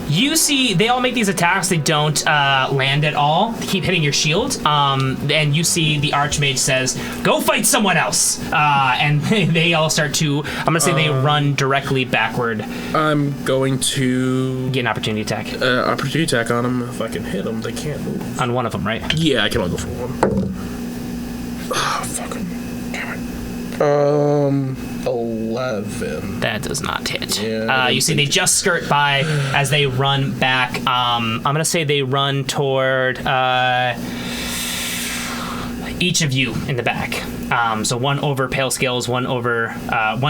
You see, they all make these attacks. They don't land at all. They keep hitting your shield. And you see the Archmage says, "Go fight someone else." And they all start to, I'm going to say they run directly backward. I'm going to Get an opportunity attack. opportunity attack on him. If I can hit them, they can't move. On one of them, right? Yeah, I can only go for one. Ah, fucking damn it. 11. That does not hit. Yeah, you see, they just skirt by as they run back. I'm going to say they run toward each of you in the back. So one over Pale Scales, one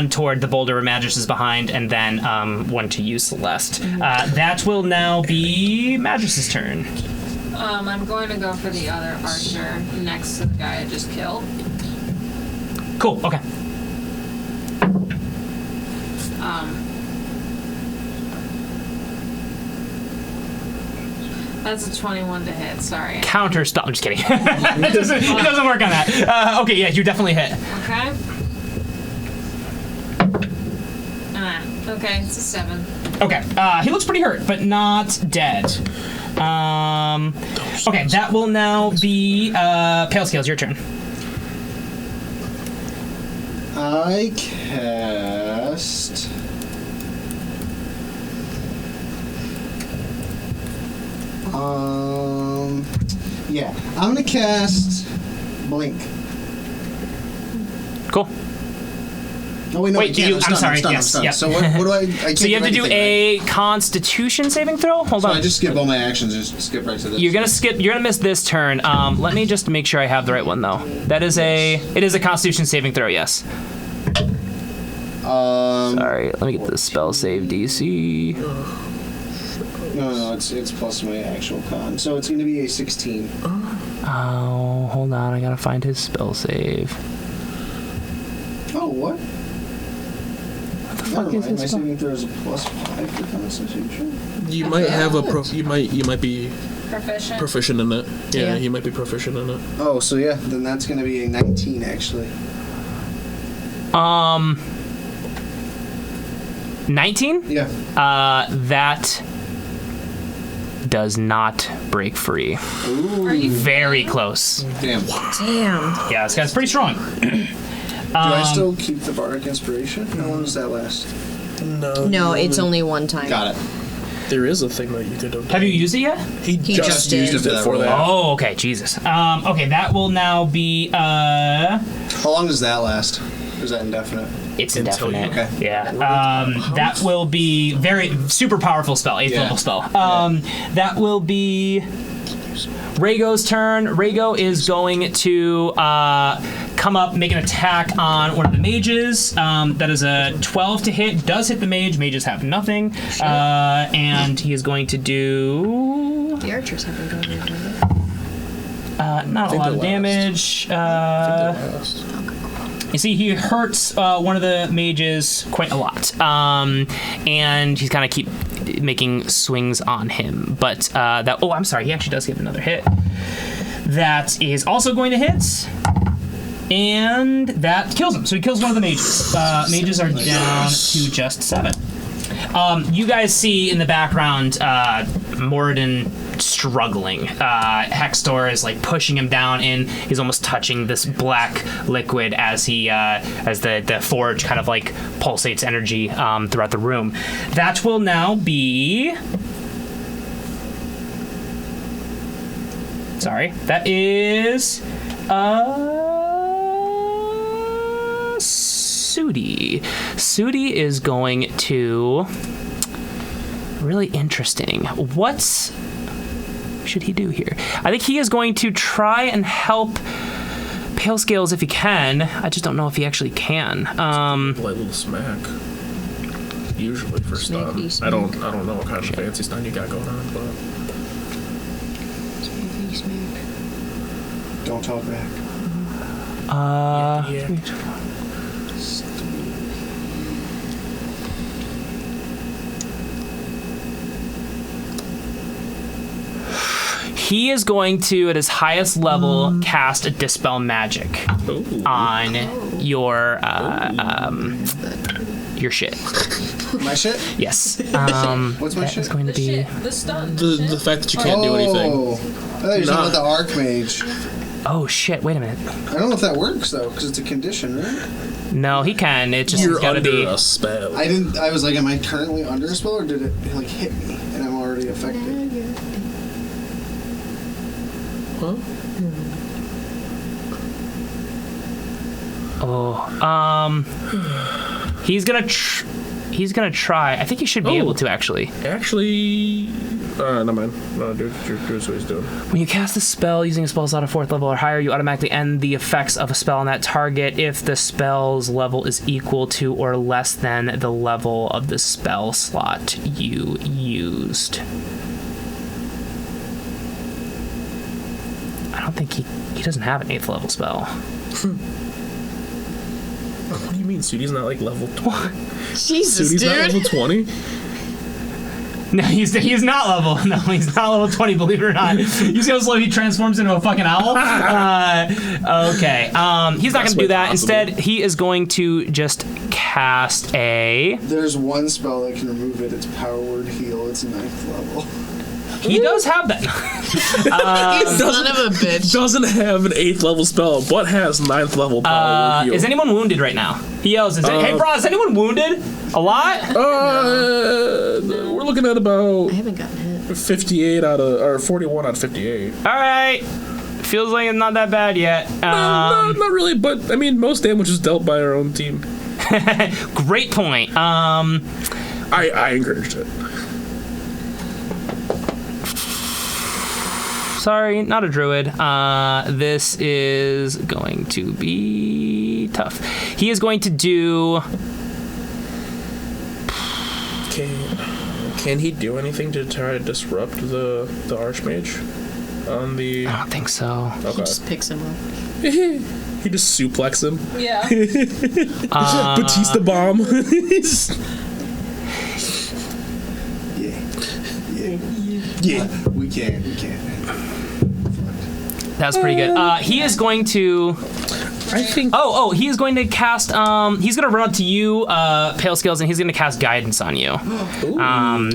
toward the boulder where Magus is behind, and then one to you, Celeste. That will now be Magus's turn. I'm going to go for the other archer next to the guy I just killed. Cool. Okay. That's a 21 to hit. Sorry. Counter spell. I'm just kidding. it doesn't work on that. Okay, yeah, you definitely hit. Okay. Okay, it's a 7. Okay, he looks pretty hurt, but not dead. Okay, that will now be Pale Scales. Your turn. I cast. Yeah, I'm gonna cast Blink. Cool. Oh wait, no, Wait, I can't. I'm sorry. I'm Yes, stunned. yeah. So what do I can't So you have to do anything, right? a Constitution saving throw. Hold So on. I just skip all my actions and just skip right to this. You're gonna miss this turn. Let me just make sure I have the right one though. It is a Constitution saving throw. Yes. Sorry. Let me get the spell save DC. No, it's plus my actual con. So it's gonna be a 16. Oh, hold on. I gotta find his spell save. Oh, what? What the fuck is My his spell? saving throw is a +5 for Constitution. You might have a you might be Proficient. proficient in it. Yeah, Yeah. you might be proficient in it. Oh, so yeah, then that's gonna be a 19 actually. 19? Yeah. That does not break free. Ooh. Are you Very close. Damn. Damn. Yeah, this guy's pretty strong. Do I still keep the Bardic Inspiration? How long does that last? No, it's only one time. Got it. There is a thing that you could have. Have you used it yet? He just did. used it for that. Oh, okay, Jesus. Okay, that will now be How long does that last? Or is that indefinite? it's Until you- indefinite. Okay. Yeah. That will be very super powerful spell, 8th level spell. That will be Rhaego's turn. Rhaego is going to come up, make an attack on one of the mages. That is a 12 to hit. Does hit the mage. Mages have nothing. And he is going to do The archers haven't gone there, have they? not a lot of damage. You see, he hurts one of the mages quite a lot, and he's kind of keep making swings on him. But that, oh, I'm sorry, he actually does get another hit. That is also going to hit, and that kills him. So he kills one of the mages. Mages are down to just 7. You guys see in the background Moradin struggling. Hextor is like pushing him down in. He's almost touching this black liquid as he as the forge kind of like pulsates energy throughout the room. That will now be. Sorry, that is Sudi. Sudi is going to. Really interesting. What should he do here? I think he is going to try and help Pale Scales if he can. I just don't know if he actually can. Light little smack. Usually for stun. Smackety I don't know what kind of fancy stun you got going on, but Smackety smack. Don't talk back. yeah. He is going to, at his highest level, cast a Dispel Magic on your shit. My shit? Yes. What's my that shit? is going to the be. shit? The stun. The fact that you can't do anything. Oh, I thought you were talking about the Archmage. Oh shit! Wait a minute. I don't know if that works though, because it's a condition, right? No, he can. It just You're got to under be. a spell. I didn't. I was like, am I currently under a spell, or did it like hit me and I'm already affected? Huh? He's gonna try. I think he should be able to actually. Actually, never mind. No, do what he's doing. When you cast a spell using a spell slot of 4th level or higher, you automatically end the effects of a spell on that target if the spell's level is equal to or less than the level of the spell slot you used. I don't think he doesn't have an 8th level spell. What do you mean, Sudi's not like level 20? Jesus, Sudi's not level dude. 20? No, he's not level. No, he's not level 20. Believe it or not. You see how slow he transforms into a fucking owl? Okay. He's not going to do that. Instead, he is going to just cast a. There's one spell that can remove it. It's Power Word Heal. It's 9th level. He does have that. Son of a bitch. Doesn't have an 8th level spell, but has 9th level power. Is anyone wounded right now? He yells. Hey, bro, is anyone wounded? A lot? We're looking at about I haven't gotten hit. 58 or 41 out of 58. All right. Feels like it's not that bad yet. No, not really, but I mean, most damage is dealt by our own team. Great point. I encouraged it. Sorry, not a druid. This is going to be tough. He is going to do. Can he do anything to try to disrupt the Archmage on the? I don't think so. He Okay. just picks him up. He just suplex him. Yeah. Batista bomb. Yeah. We can't. That's pretty good. He is going to. I think. Oh, he is going to cast. He's going to run up to you, Pale Scales, and he's going to cast Guidance on you.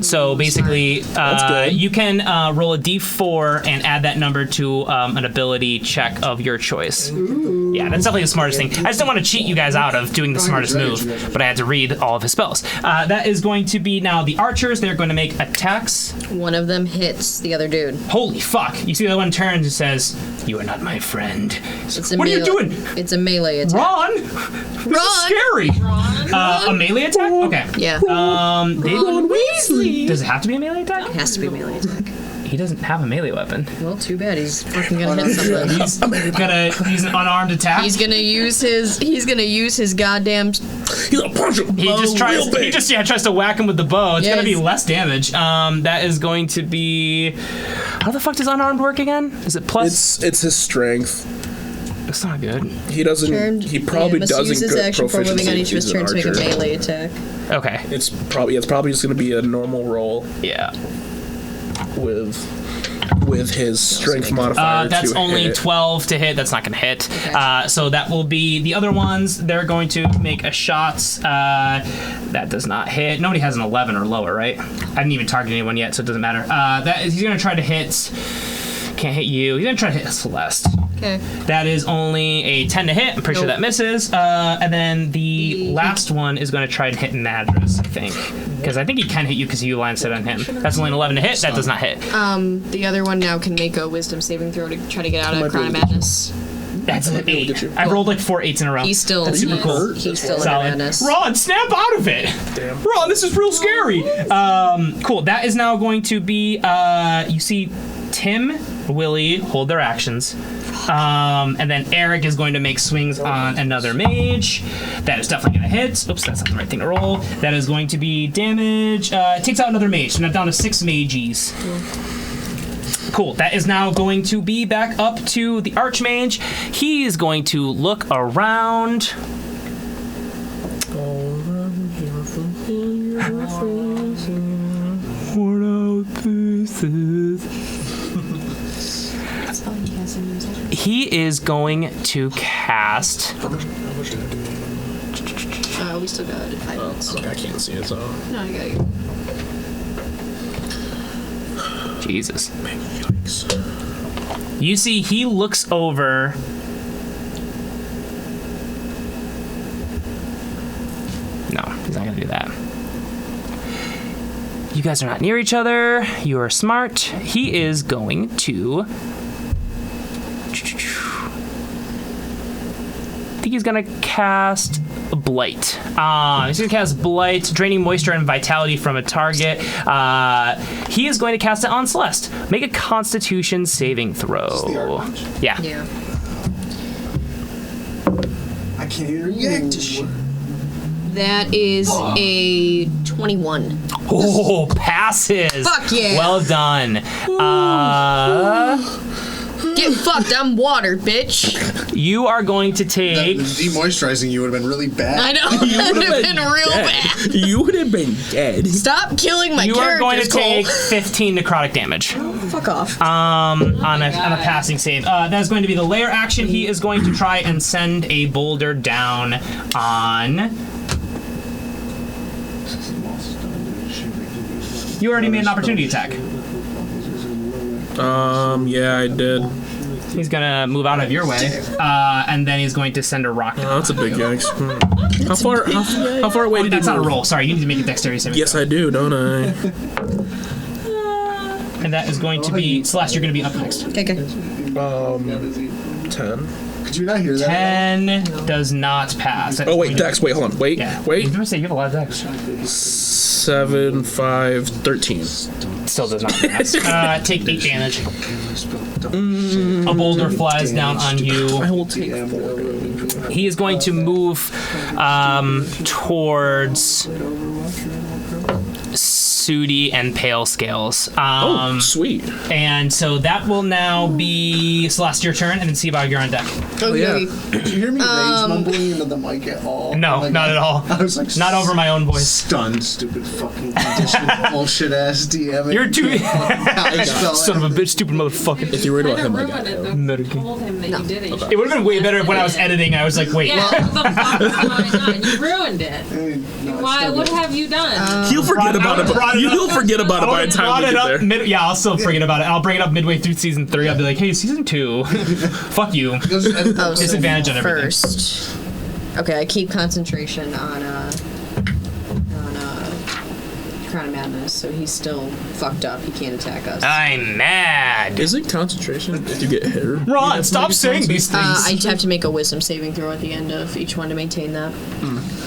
So basically, good. you can roll a d4 and add that number to an ability check of your choice. Yeah, that's definitely the smartest thing. I just don't want to cheat you guys out of doing the smartest move, but I had to read all of his spells. That is going to be now the archers. They're going to make attacks. One of them hits the other dude. Holy fuck! You see the other one turns and says, "You are not my friend." It's a What are you doing? It's a melee attack. Ron! This is scary! A melee attack? Okay. Yeah. Ron Weasley! Does it have to be a melee attack? It has to be a melee attack. He doesn't have a melee weapon. Well, too bad. He's fucking gonna hit something. He's gonna use an unarmed attack. He's gonna use his goddamn. He's gonna punch him. He just tries to whack him with the bow. It's gonna be Yes. less damage. That is going to be. How the fuck does unarmed work again? Is it plus? It's his strength. It's not good. He doesn't. He probably must doesn't use his get action before moving on proficiency each of his as an turns to make a archer. melee attack. Okay. It's probably just gonna be a normal roll Yeah. with his strength modifier. That's to only hit. 12 to hit. That's not going to hit. So that will be the other ones. They're going to make a shot. That does not hit. Nobody has an 11 or lower, right? I didn't even target anyone yet, so it doesn't matter. He's going to try to hit. Can't hit you. He's going to try to hit Celeste. Okay. That is only a 10 to hit. I'm pretty sure that misses. And then the last one is going to try to hit Madras, I think. Because I think he can hit you because you line set on him. That's only an 11 to hit. That does not hit. The other one now can make a wisdom saving throw to try to get out of Crown of Madness. That's an 8. I rolled like 4 8s in a row. He's still. That's super cool. He's still in Solid. madness. Ron, snap out of it. Damn. Ron, this is real scary. Cool. That is now going to be. You see, Tim, Willie hold their actions. And then Eric is going to make swings on another mage. That is definitely going to hit. Oops, that's not the right thing to roll. That is going to be damage. It takes out another mage. So now down to 6 mages. Cool. That is now going to be back up to the Archmage. He is going to look around. He is going to cast. We still got 5 minutes. I can't see it, so. No, I got you. Jesus. Yikes. You see, he looks over. No, he's not going to do that. You guys are not near each other. You are smart. He is going to. I think he's going to cast Blight. He's going to cast Blight, draining moisture and vitality from a target. He is going to cast it on Celeste. Make a Constitution saving throw. Yeah. Yeah. I can't even react to shit. That is a 21. Oh, passes. Fuck yeah. Well done. Get fucked. I'm water, bitch. You are going to take. Demoisturizing you would have been really bad. I know. It would have been real bad. You would have been dead. Stop killing my You are going to characters, take 15 necrotic damage. Fuck off. On a passing save. That's going to be the lair action. He is going to try and send a boulder down on. You already made an opportunity attack. Yeah, I did. He's gonna move out of your way, and then he's going to send a rock. Oh, that's a big yikes. How far away did That's you not a move? roll. Sorry, you need to make a dexterity saving. Yes, I do, don't I? And that is going to be Celeste. You're going to be up next. Okay. 10. Could you not hear that? 10 does not pass. That's Oh wait, going to- Dex. Wait, hold on. Wait, Yeah. wait. I was going to say you have a lot of dex. 7, 5, 13. Still does not pass. Take 8 damage. A boulder flies down on you. I will take 4. He is going to move towards Sudi and Pale Scales. Oh, sweet. And so that will now be Celeste, your turn, and then Seabog, you're on deck. Oh yeah. Did you hear me rage mumbling into the mic at all? No, Oh my not God. at all. I was like, Not over my own voice. stunned, stupid fucking condition, bullshit ass DM. You're too Son son of a bitch, stupid motherfucker. If you're worried about Kind him, of I got ruined it. it. Medicaid. Though. Told him that you did it. It would have been way better if when I was editing, I was like, wait. Yeah, what the fuck is going on? You ruined it. Why? What have you done? He'll forget about it. brought it up. He'll forget about it by the time we Brought it get up there. yeah, I'll still forget about it. I'll bring it up midway through season 3. I'll be like, hey, season 2. Fuck you. Disadvantage on everything. First. Okay, I keep concentration on Crown of Madness, so he's still fucked up. He can't attack us. I'm mad. Is it concentration if you get hit? Ron, stop saying these things. I have to make a wisdom saving throw at the end of each one to maintain that.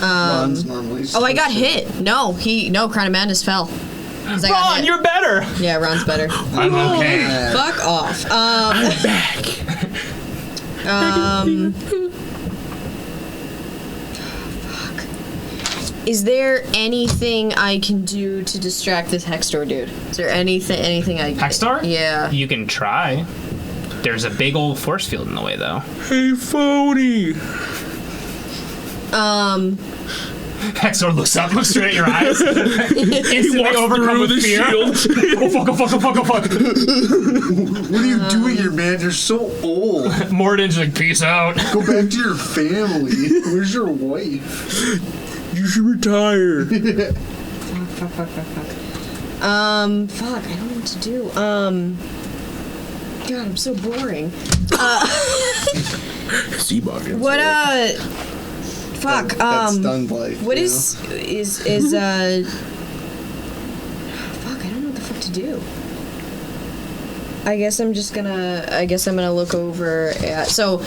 Ron's normally Oh, I got hit. No, Crown of Madness fell. 'Cause I got Ron, hit. you're better. Yeah, Ron's better. I'm okay. Fuck off. I'm back. Is there anything I can do to distract this Hextor dude? Is there anything I can... Hextor? Yeah. You can try. There's a big old force field in the way, though. Hey, phony. Hextor looks up, looks straight at your eyes. Instantly walks overcome through with the fear. shield. Oh, fuck, oh, fuck, oh, fuck, oh, fuck. What are you doing here, man? You're so old. Morden's like, peace out. Go back to your family. Where's your wife? You should retire. Fuck, I don't know what to do. God, I'm so boring. Seabog. What, fuck, That's done life. what you is fuck, I don't know what the fuck to do. I guess I'm gonna look over at, so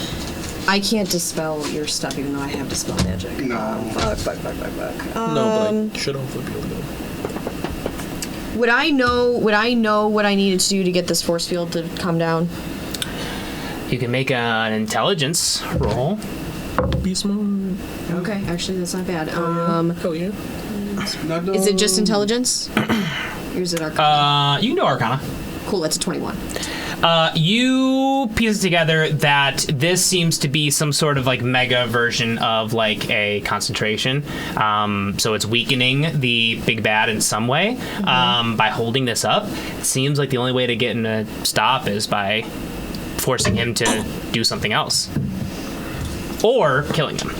I can't dispel your stuff even though I have dispel magic. No. Fuck. No, but I should hopefully be able to. Would I know what I needed to do to get this force field to come down? You can make an intelligence roll. Be smart. Okay, actually that's not bad. Hell yeah. know. Is it just intelligence? Or is it Arcana? You can do Arcana. Cool, that's a 21. You piece it together that this seems to be some sort of like mega version of like a concentration. So it's weakening the big bad in some way. By holding this up, it seems like the only way to get him to stop is by forcing him to do something else. Or killing him.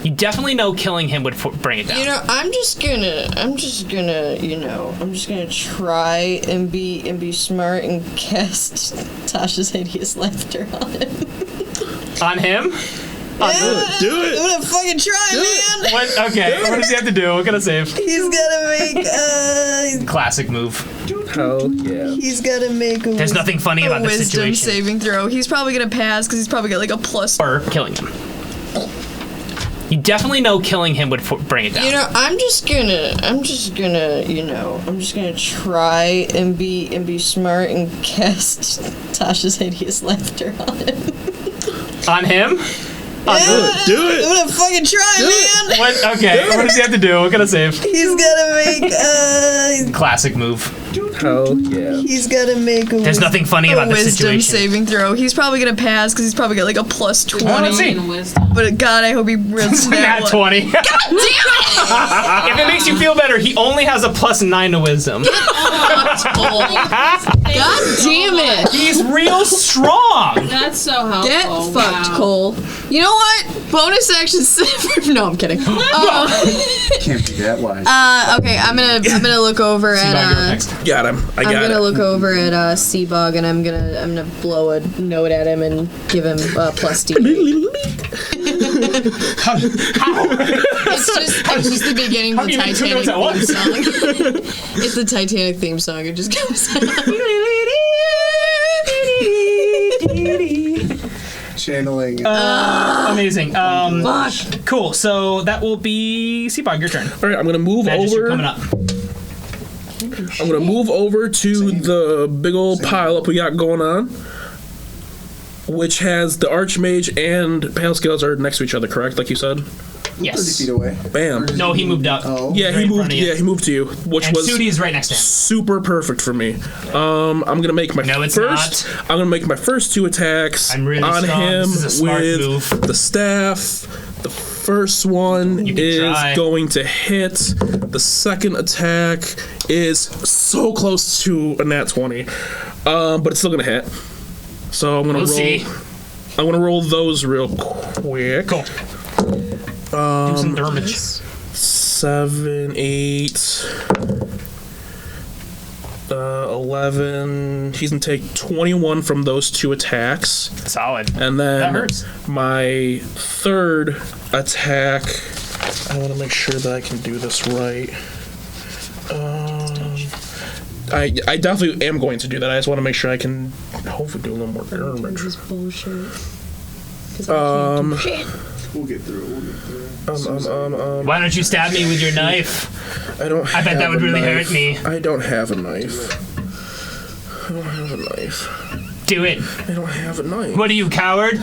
You definitely know killing him would bring it down. You know, I'm just gonna try and be smart and cast Tasha's hideous laughter on him. On him? Do it. I'm gonna fucking try, man. What? Okay, what does he have to do? What can I save? He's gotta make Classic move. Hell yeah. he's gotta make a There's nothing funny about this wisdom situation. saving throw. He's probably gonna pass because he's probably got like a plus. Or killing him. You definitely know killing him would bring it down. You know, I'm just gonna try and be smart and cast Tasha's hideous laughter on him. On him? Do it. I'm gonna fucking try, man. What? Okay, what does he have to do? What can I save? He's gotta make Classic move. Hell yeah. He's gonna make a There's nothing funny about this wisdom situation. saving throw. He's probably gonna pass because he's probably got like a plus 20. Let's see. In wisdom. But God, I hope he rolls Nat that 20. Damn it! If it makes you feel better, he only has a +9 to wisdom. God damn it! He's real strong. That's so helpful. Get fucked, wow. Cole. You know what? Bonus action. No, I'm kidding. Can't be that wise. Okay, I'm gonna look over Seabog, you're up at. next. Got him. I I'm got gonna it. look over at Seabog and I'm gonna blow a note at him and give him plus D. It's just the beginning of the do you make two Titanic notes at theme once? song. It's the Titanic theme song. It just goes. Channeling. Amazing. Fuck. Cool. So that will be Seabog. Your turn. All right, I'm gonna move Magus, you're over. coming up. I'm gonna move over to the big old pile up we got going on, which has the Archmage and Pale Scales are next to each other, correct? Like you said. 30 Yes. feet away. Bam. No, he moved up. Oh. Yeah, Right he in moved. front of you. Yeah, he moved to you, which And was Sudi's right next to him. super perfect for me. I'm gonna make my No, it's first. not. I'm gonna make my first 2 attacks I'm really on strong. him This is a smart with move. the staff. The first one You can is try. going to hit. The second attack is so close to a nat 20, but it's still gonna hit. So I'm gonna We'll roll. see. I'm gonna roll those real quick. Cool. Do some damage. 7, 8, 11. He's gonna take 21 from those 2 attacks, Solid. and then That hurts. my third attack. I want to make sure that I can do this right. I definitely am going to do that. I just want to make sure I can hopefully do a little more damage. This bullshit. We'll get through it. We'll get through it. Why don't you stab me with your knife? I don't. I bet that would really hurt me. I don't have a knife. I don't have a knife. Do it. I don't have a knife. What are you, coward?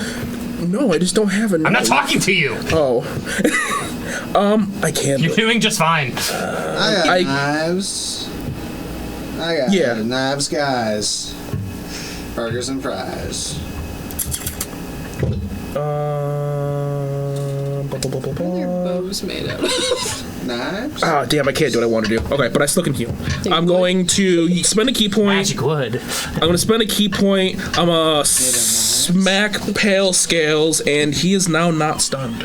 No, I just don't have a knife. I'm not talking to you. Oh. I can't. You're doing just fine. I got I- knives. I got Yeah. knives, guys. Burgers and fries. Bows made up. Knives? Ah, damn, I can't do what I want to do. Okay, but I still can heal. I'm going to spend a key point. Magic wood. I'm going to spend a key point. I'm going to smack Pale Scales, and he is now not stunned.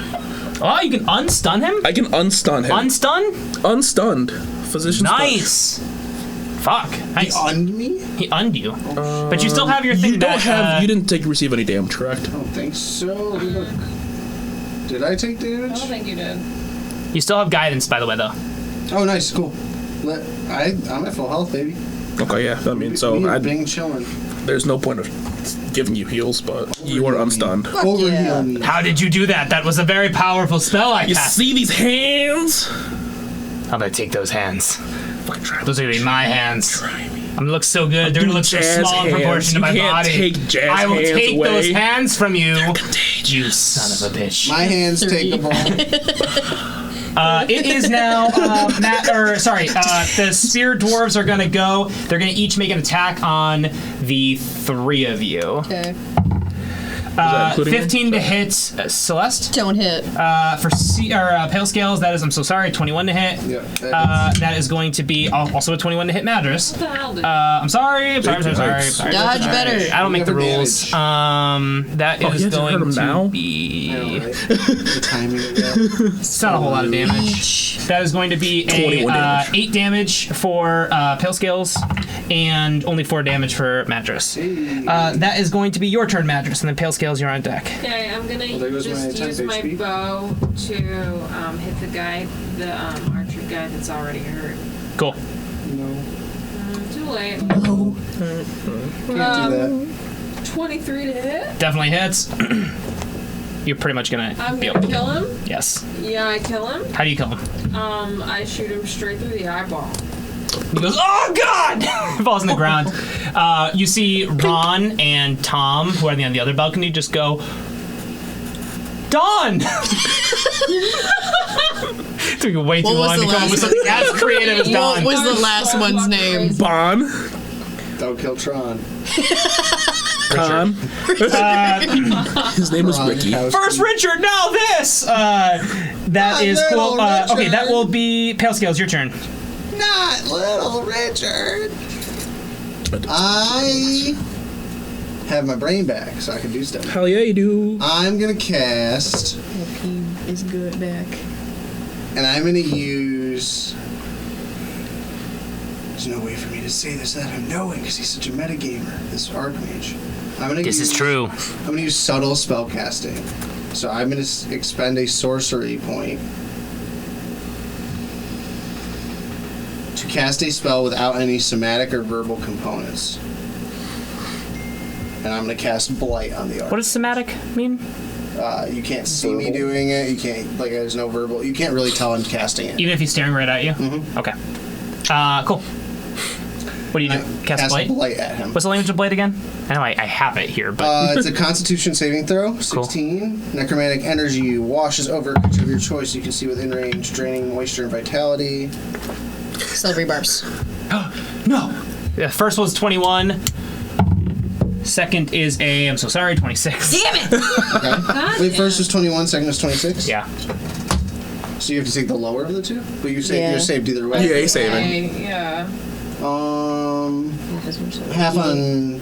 Oh, you can unstun him? I can unstun him. Unstun? Unstunned. Physician's touch. Nice. Fuck. Nice. On me? He unned you. But you still have your thing You don't that, have. You didn't receive any damage, correct? I don't think so. Look. Did I take I don't damage? think you did. You still have guidance, by the way, though. Oh, nice. Cool. I'm at full health, baby. Okay, yeah. I mean, We so are being chilling. there's no point of giving you heals, but you are unstunned. Overheal me. How did you do that? That was a very powerful spell I You cast. see these hands? I'm gonna take those hands. Fucking try. Those are gonna be my hands. I'm gonna look so good. They're gonna look so jazz small in proportion to hands. my You can't body. take jazz I will hands take away. those hands from you. Contagious. You son of a bitch. My hands take the ball. It is now the spear dwarves are gonna go. They're gonna each make an attack on the 3 of you. Okay. including me? 15 to hit Celeste. Don't hit. For Pale Scales, that is, I'm so sorry, 21 to hit. Yeah. That is going to be also a 21 to hit Madras. What the hell did I'm sorry. Sorry. Dodge better. I don't make the Never rules. damage. That Oh, is he hasn't hurt going him to now? be. I know, right? The timing of that. It's not a whole lot of damage. That is going to be 21 damage. 8 damage for Pale Scales and only 4 damage for Mattress. That is going to be your turn, Mattress, and then Pale Scales, you're on deck. Okay, I'm gonna Well, there goes my just attack use my HP. bow to hit the guy, the archer guy that's already hurt. Cool. No. Too late. Can't do that. 23 to hit. Definitely hits. You're pretty much gonna I'm be gonna able to kill him. Yes. Yeah, I kill him. How do you kill him? I shoot him straight through the eyeball. He goes, "Oh God!" Falls on the ground. You see Ron and Tom, who are on the other balcony, just go, "Dawn!" took way too What was long the to come up with last something as creative as Don. What was the last one's name? Bon. Don't kill Tron. Con. His name was Ricky. First Richard, now this! That is cool. Little Okay, that Richard. will be Pale Scales, your turn. Not little Richard. I have my brain back, so I can do stuff. Hell yeah, you do. I'm gonna cast, He is good back. and I'm gonna use. There's no way for me to say this without him knowing, because he's such a metagamer. This Archmage. This is true. I'm gonna use subtle spellcasting. So I'm gonna expend a sorcery point to cast a spell without any somatic or verbal components. And I'm gonna cast Blight on the Arch. What does somatic mean? You can't see me doing it. You can't, like, there's no verbal. You can't really tell I'm casting it. Even if he's staring right at you? Mhm. Okay. Cool. What do you do? Cast Blight? Blight at him. What's the language of Blight again? I know I have it here, but... It's a Constitution saving throw. 16. Necromantic energy washes over a creature of your choice you can see within range, draining moisture and vitality. Celery barbs. No! The first was 21. Second is I'm so sorry, 26. Damn it! Okay. Wait, first was 21, second was 26? Yeah. So you have to take the lower of the two? But you Yeah. you're saved either way. Yeah, he's saving. Yeah. Half on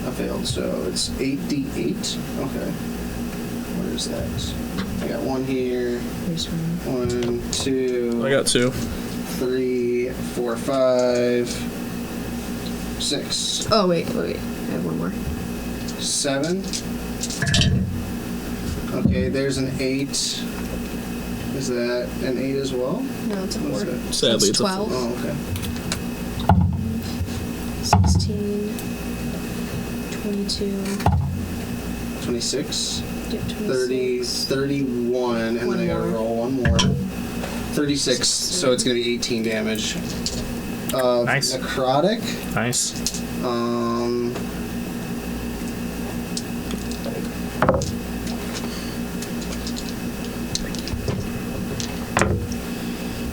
a failed, so it's 8d8. Okay. Where is that? I got one here. There's one. 1, 2, I got 2. 3, 4, 5, 6, Oh, wait. I have one more. 7. Okay, there's an 8. Is that an 8 as well? No, it's a What's 4. it? Sadly, It's it's a 12. Oh, okay. 16. 22. 26, Yep, 30, 26. 31, and One then I gotta more. roll one more. 36, so it's gonna be 18 damage. Nice. Necrotic. Nice.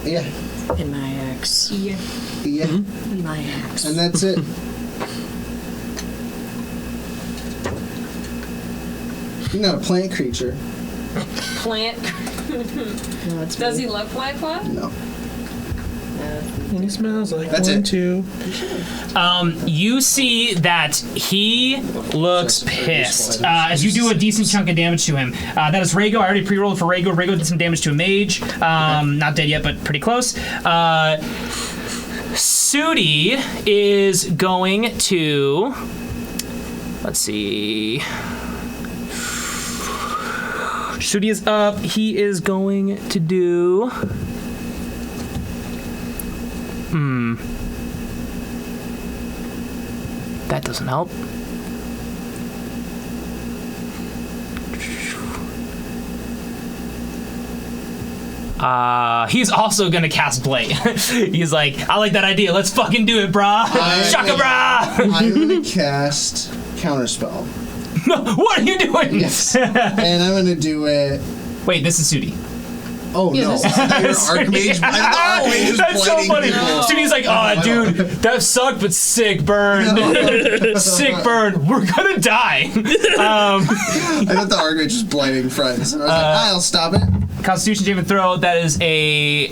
Yeah. And my axe. Yeah. And my axe. And that's it. You're not a plant creature. Plant. No, it's Does me. he look like one? No. And he smells like That's 1, it. 2. You see that he looks pissed as you do a decent chunk of damage to him. That is Rhaego. I already pre-rolled for Rhaego. Rhaego did some damage to a mage. Not dead yet, but pretty close. Sudi is going to... Let's see... Sudi is up. He is going to do... That doesn't help. He's also gonna cast Blight. He's like, I like that idea. Let's fucking do it, brah. Shaka, brah. I'm gonna cast Counterspell. What are you doing? Yes. And I'm gonna do it. Wait, this is Sudi. Oh no! I thought you were Archmage. I thought the Archmage was That's so blighting funny. people. Sudi's like, oh, dude, that sucked, but sick burn. Sick burn. We're gonna die. I thought the Archmage was blighting friends. And I was like, I'll stop it. Constitution saving throw. That is a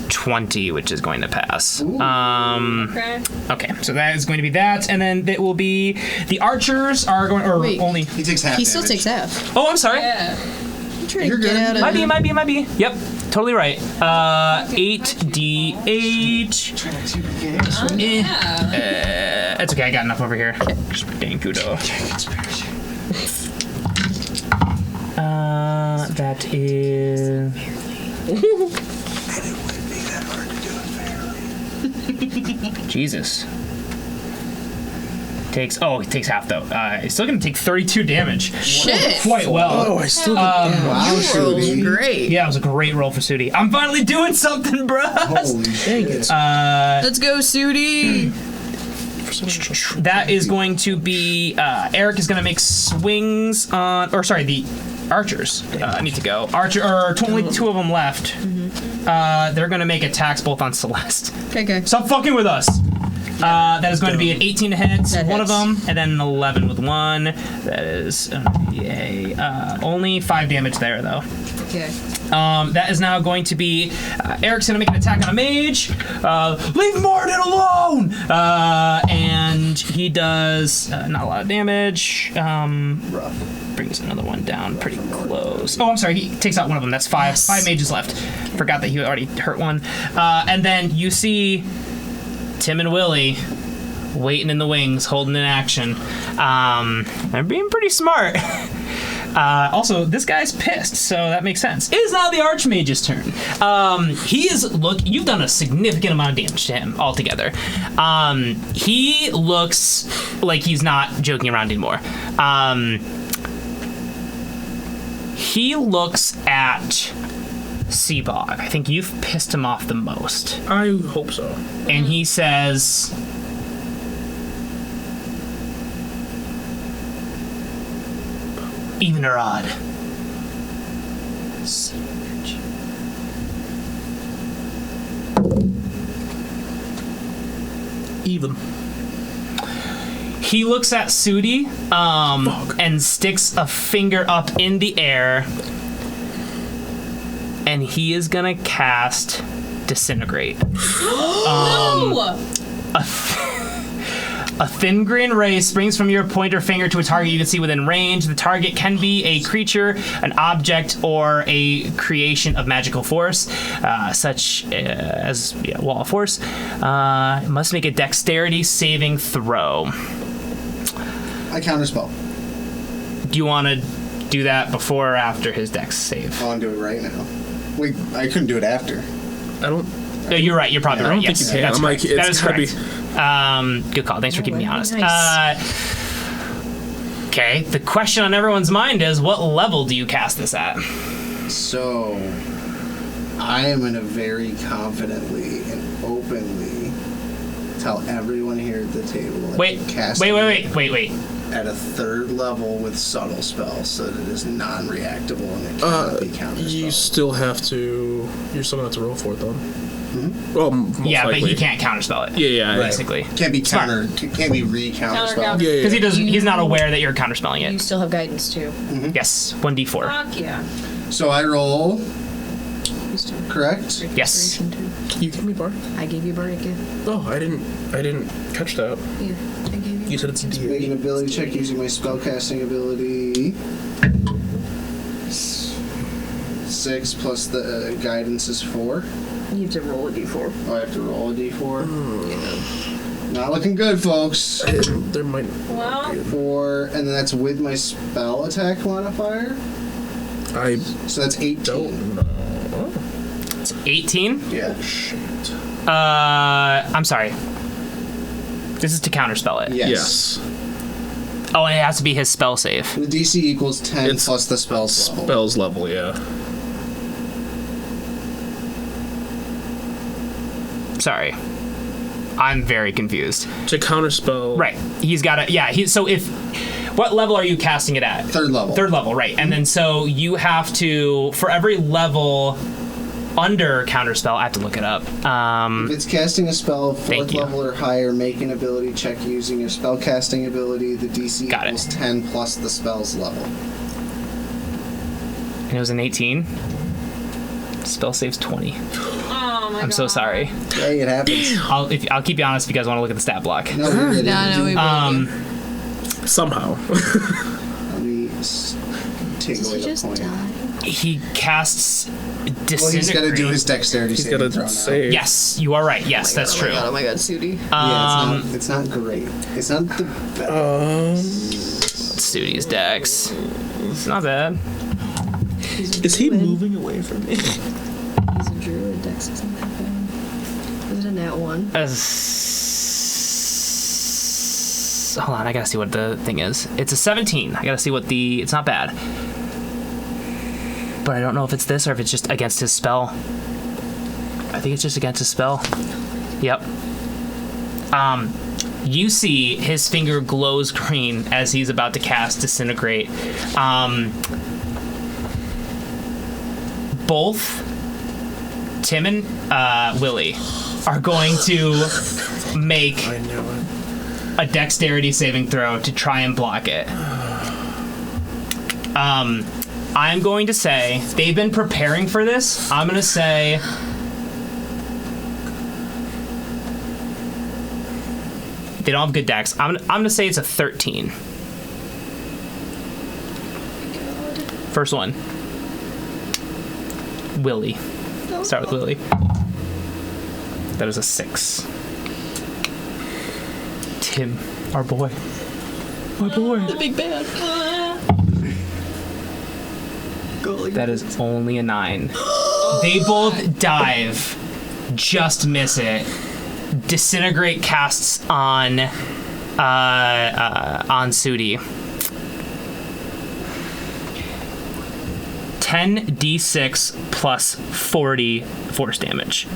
20, which is going to pass. Okay. Okay, so that is going to be that, and then it will be the archers are going, or Wait. only. He takes half. He still damage. takes half. Oh, I'm sorry. Yeah. I'm trying You're to get good. out of Might be. Yep, totally right. 8d8. Yeah. That's okay. I got enough over here. Just bang kudo. That is. Jesus. It takes half though. It's still gonna take 32 damage. Shit. Quite well. Oh, I still get damage. Wow, You rolled Sudi. great. Yeah, it was a great roll for Sudi. I'm finally doing something, bruh. Holy shit. Let's go, Sudi. That is going to be Eric is going to make swings on, or sorry, the archers need to go. Only two of them left. they're going to make attacks both on Celeste. Okay. Stop fucking with us. That is going to be an 18 to hit, That one of hits. them, and then an 11 with one. That is only 5 damage there, though. Okay. That is now going to be Eric's going to make an attack on a mage. Leave Morden alone! And he does not a lot of damage. Brings another one down pretty close. Oh, I'm sorry. He takes out one of them. That's 5. Yes. 5 mages left. Forgot that he already hurt one. And then you see Tim and Willie waiting in the wings, holding an action. They're being pretty smart. Also, this guy's pissed, so that makes sense. It is now the Archmage's turn. You've done a significant amount of damage to him altogether. He looks like he's not joking around anymore. He looks at Seabog. I think you've pissed him off the most. I hope so. And he says, even or odd. Even. He looks at Sudi and sticks a finger up in the air, and he is gonna cast Disintegrate. No! A thin green ray springs from your pointer finger to a target you can see within range. The target can be a creature, an object, or a creation of magical force, such as wall of force. Must make a dexterity saving throw. I counterspell. Do you want to do that before or after his dex save? I want to do it right now. Wait, I couldn't do it after. I don't. No, you're right. You're probably I right. don't Yes, think you can. that's I'm like, correct. That it's is gotta be. correct. Good call. Thanks for keeping me honest. Nice. Okay. The question on everyone's mind is, what level do you cast this at? So, I am going to very confidently and openly tell everyone here at the table that Wait. I'm casting Wait. at a 3rd level with subtle spells, so that it is non-reactable and it cannot be counterspelled. You still have to. You still have to roll for it, though. Mm-hmm. Well, most Yeah, likely. but he can't counterspell it. Yeah. Basically. Can't be Smart. can't be re-counterspelled. Yeah. Because he doesn't. He's not aware that you're counterspelling You it. still have guidance too. Yes. 1d4. Fuck yeah. So I roll, You still have correct? Yes. restoration, too. Can you give me bar? I gave you bardic gift. Oh, I didn't catch that. Yeah, I gave you. You said it's a Make an D8. ability check using my spellcasting ability. 6 plus the guidance is 4. You have to roll a d4. Oh, I have to roll a d4? Not looking good, folks. There might. Well, 4, and then that's with my spell attack modifier. I So that's 18. don't know. It's 18. Yeah. I'm sorry. This is to counterspell it. Yes. Oh, and it has to be his spell save. The DC equals 10 It's plus the spell's level. Spells level, yeah. Sorry. I'm very confused. To counterspell. Right. He's got to. Yeah. So if. What level are you casting it at? 3rd level. 3rd level, right. And then so you have to. For every level under counterspell, I have to look it up. If it's casting a spell of Thank 4th you. level or higher, make an ability check using your spellcasting ability. The DC Got it. equals 10 plus the spell's level. And it was an 18. Spell saves 20. oh my god. I'm so sorry. Hey, it happens. I'll keep you honest if you guys want to look at the stat block. No, we did. No, we Somehow. Let me take Did away you the just point. die? He casts Disintegrate. Well, he's got to do his dexterity He's saving got throw to now. save. Yes, you are right. Yes, that's true. Oh my god, Sudi. Yeah, it's not great. It's not the best. Studi's dex. It's not bad. Is he moving away from me? He's a druid, dex isn't that bad. Is it a nat 1? Hold on, I gotta see what the thing is. It's a 17. I gotta see what the. It's not bad. But I don't know if it's this or if it's just against his spell. I think it's just against his spell. Yep. You see his finger glows green as he's about to cast Disintegrate. Both Tim and Willie are going to make I knew it. a dexterity saving throw to try and block it. I'm going to say they've been preparing for this. I'm going to say they don't have good dex. I'm going to say it's a 13. First one. Willie. Start with Willie. That is a 6. Tim, our boy. My boy. The big bad. That is only a 9. They both dive, just miss it. Disintegrate casts on Sudi. 10d6 plus 40 force damage.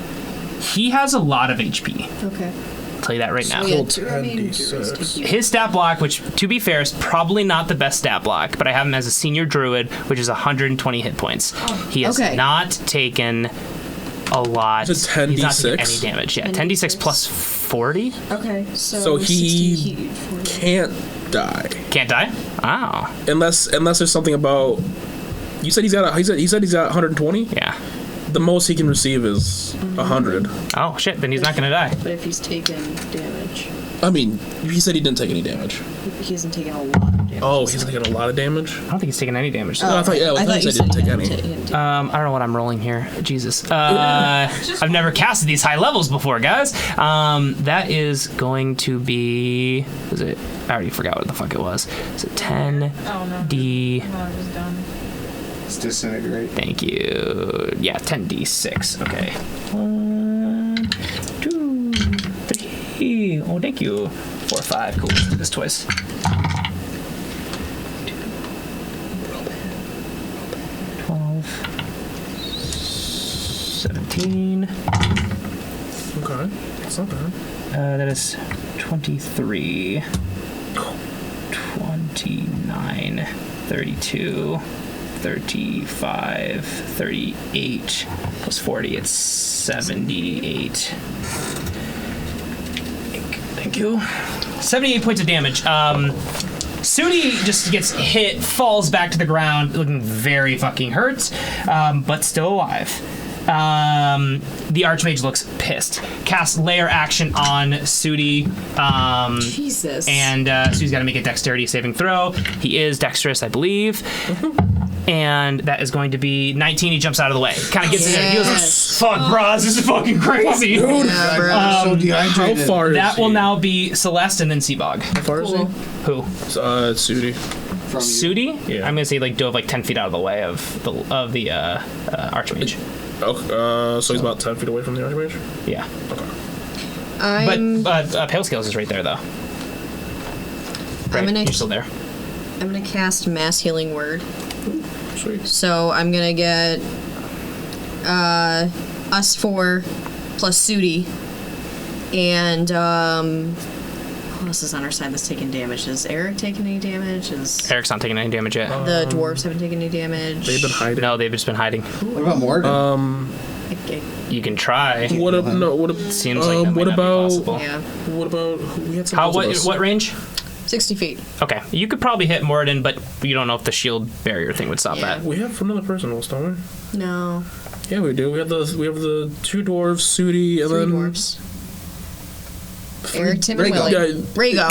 He has a lot of HP. Okay. I'll tell you that right now. Yeah, Full two, I mean, 10d6. His stat block, which to be fair is probably not the best stat block, but I have him as a senior druid, which is 120 hit points. He has Okay. not taken a lot. Is it He's not taken 10d6? any damage. Yeah, 10d6 plus 40. Okay, So 60 he heat, 40. can't die Can't die. Oh, unless there's something about. You said he's got 120. yeah. The most he can receive is 100. Oh shit. Then he's not gonna die. But if he's taken damage, I mean, he said he didn't take any damage. he hasn't taken a lot of damage. Oh, he's taking a lot of damage. I don't think he's taken any damage. I thought I thought he you said he said didn't he take any. didn't take- I don't know what I'm rolling here. Jesus. I've never casted these high levels before, guys. That is going to be. Was it? I already forgot what the fuck it was. Is it 10 Oh no. d? I thought it was done. It's disintegrate. Thank you. Yeah, 10d6. Okay. 1, 2, 3. Oh, thank you. 4, 5. Cool. Let's do this twice. 12, 17. Okay, that's not bad. That is 23, 29, 32, 35, 38, plus 40, it's 78. Thank you. 78 points of damage. Sudi just gets hit, falls back to the ground, looking very fucking hurt, but still alive. The Archmage looks pissed. Casts layer action on Sudi. Jesus. And Sudi's got to make a dexterity saving throw. He is dexterous, I believe. And that is going to be 19. He jumps out of the way. Kind of gets in there. He goes, fuck, bros, this is fucking crazy. Yeah, bro. I'm so How dehydrated. far is That he? will now be Celeste and then Seabog. How far is he? Who? Sudi. From you. Sudi? Yeah. I'm gonna say like dove like 10 feet out of the way of the Archmage. Oh, so he's about 10 feet away from the Archmage? Yeah. I'm But Pale Scales is right there though. Right, gonna- you're still there. I'm gonna cast Mass Healing Word. Sweet. So I'm gonna get us 4 plus Sudi, and who else is on our side that's taking damage? Is Eric taking any damage? Is Eric's not taking any damage yet. the dwarves haven't taken any damage? They've been hiding. No, they've just been hiding. What about Morgan? Okay. You can try. What ab- no, what ab- Seems like that might what not be about possible. Yeah. what about we had some How? of us. What range? 60 feet. Okay, you could probably hit Moradin, but you don't know if the shield barrier thing would stop Yeah. that. We have another person else, don't we? No. Yeah, we do. We have the 2 dwarves, Sudi, and 3 then dwarves. Eric, Tim, and Rhaego. Willie. Yeah,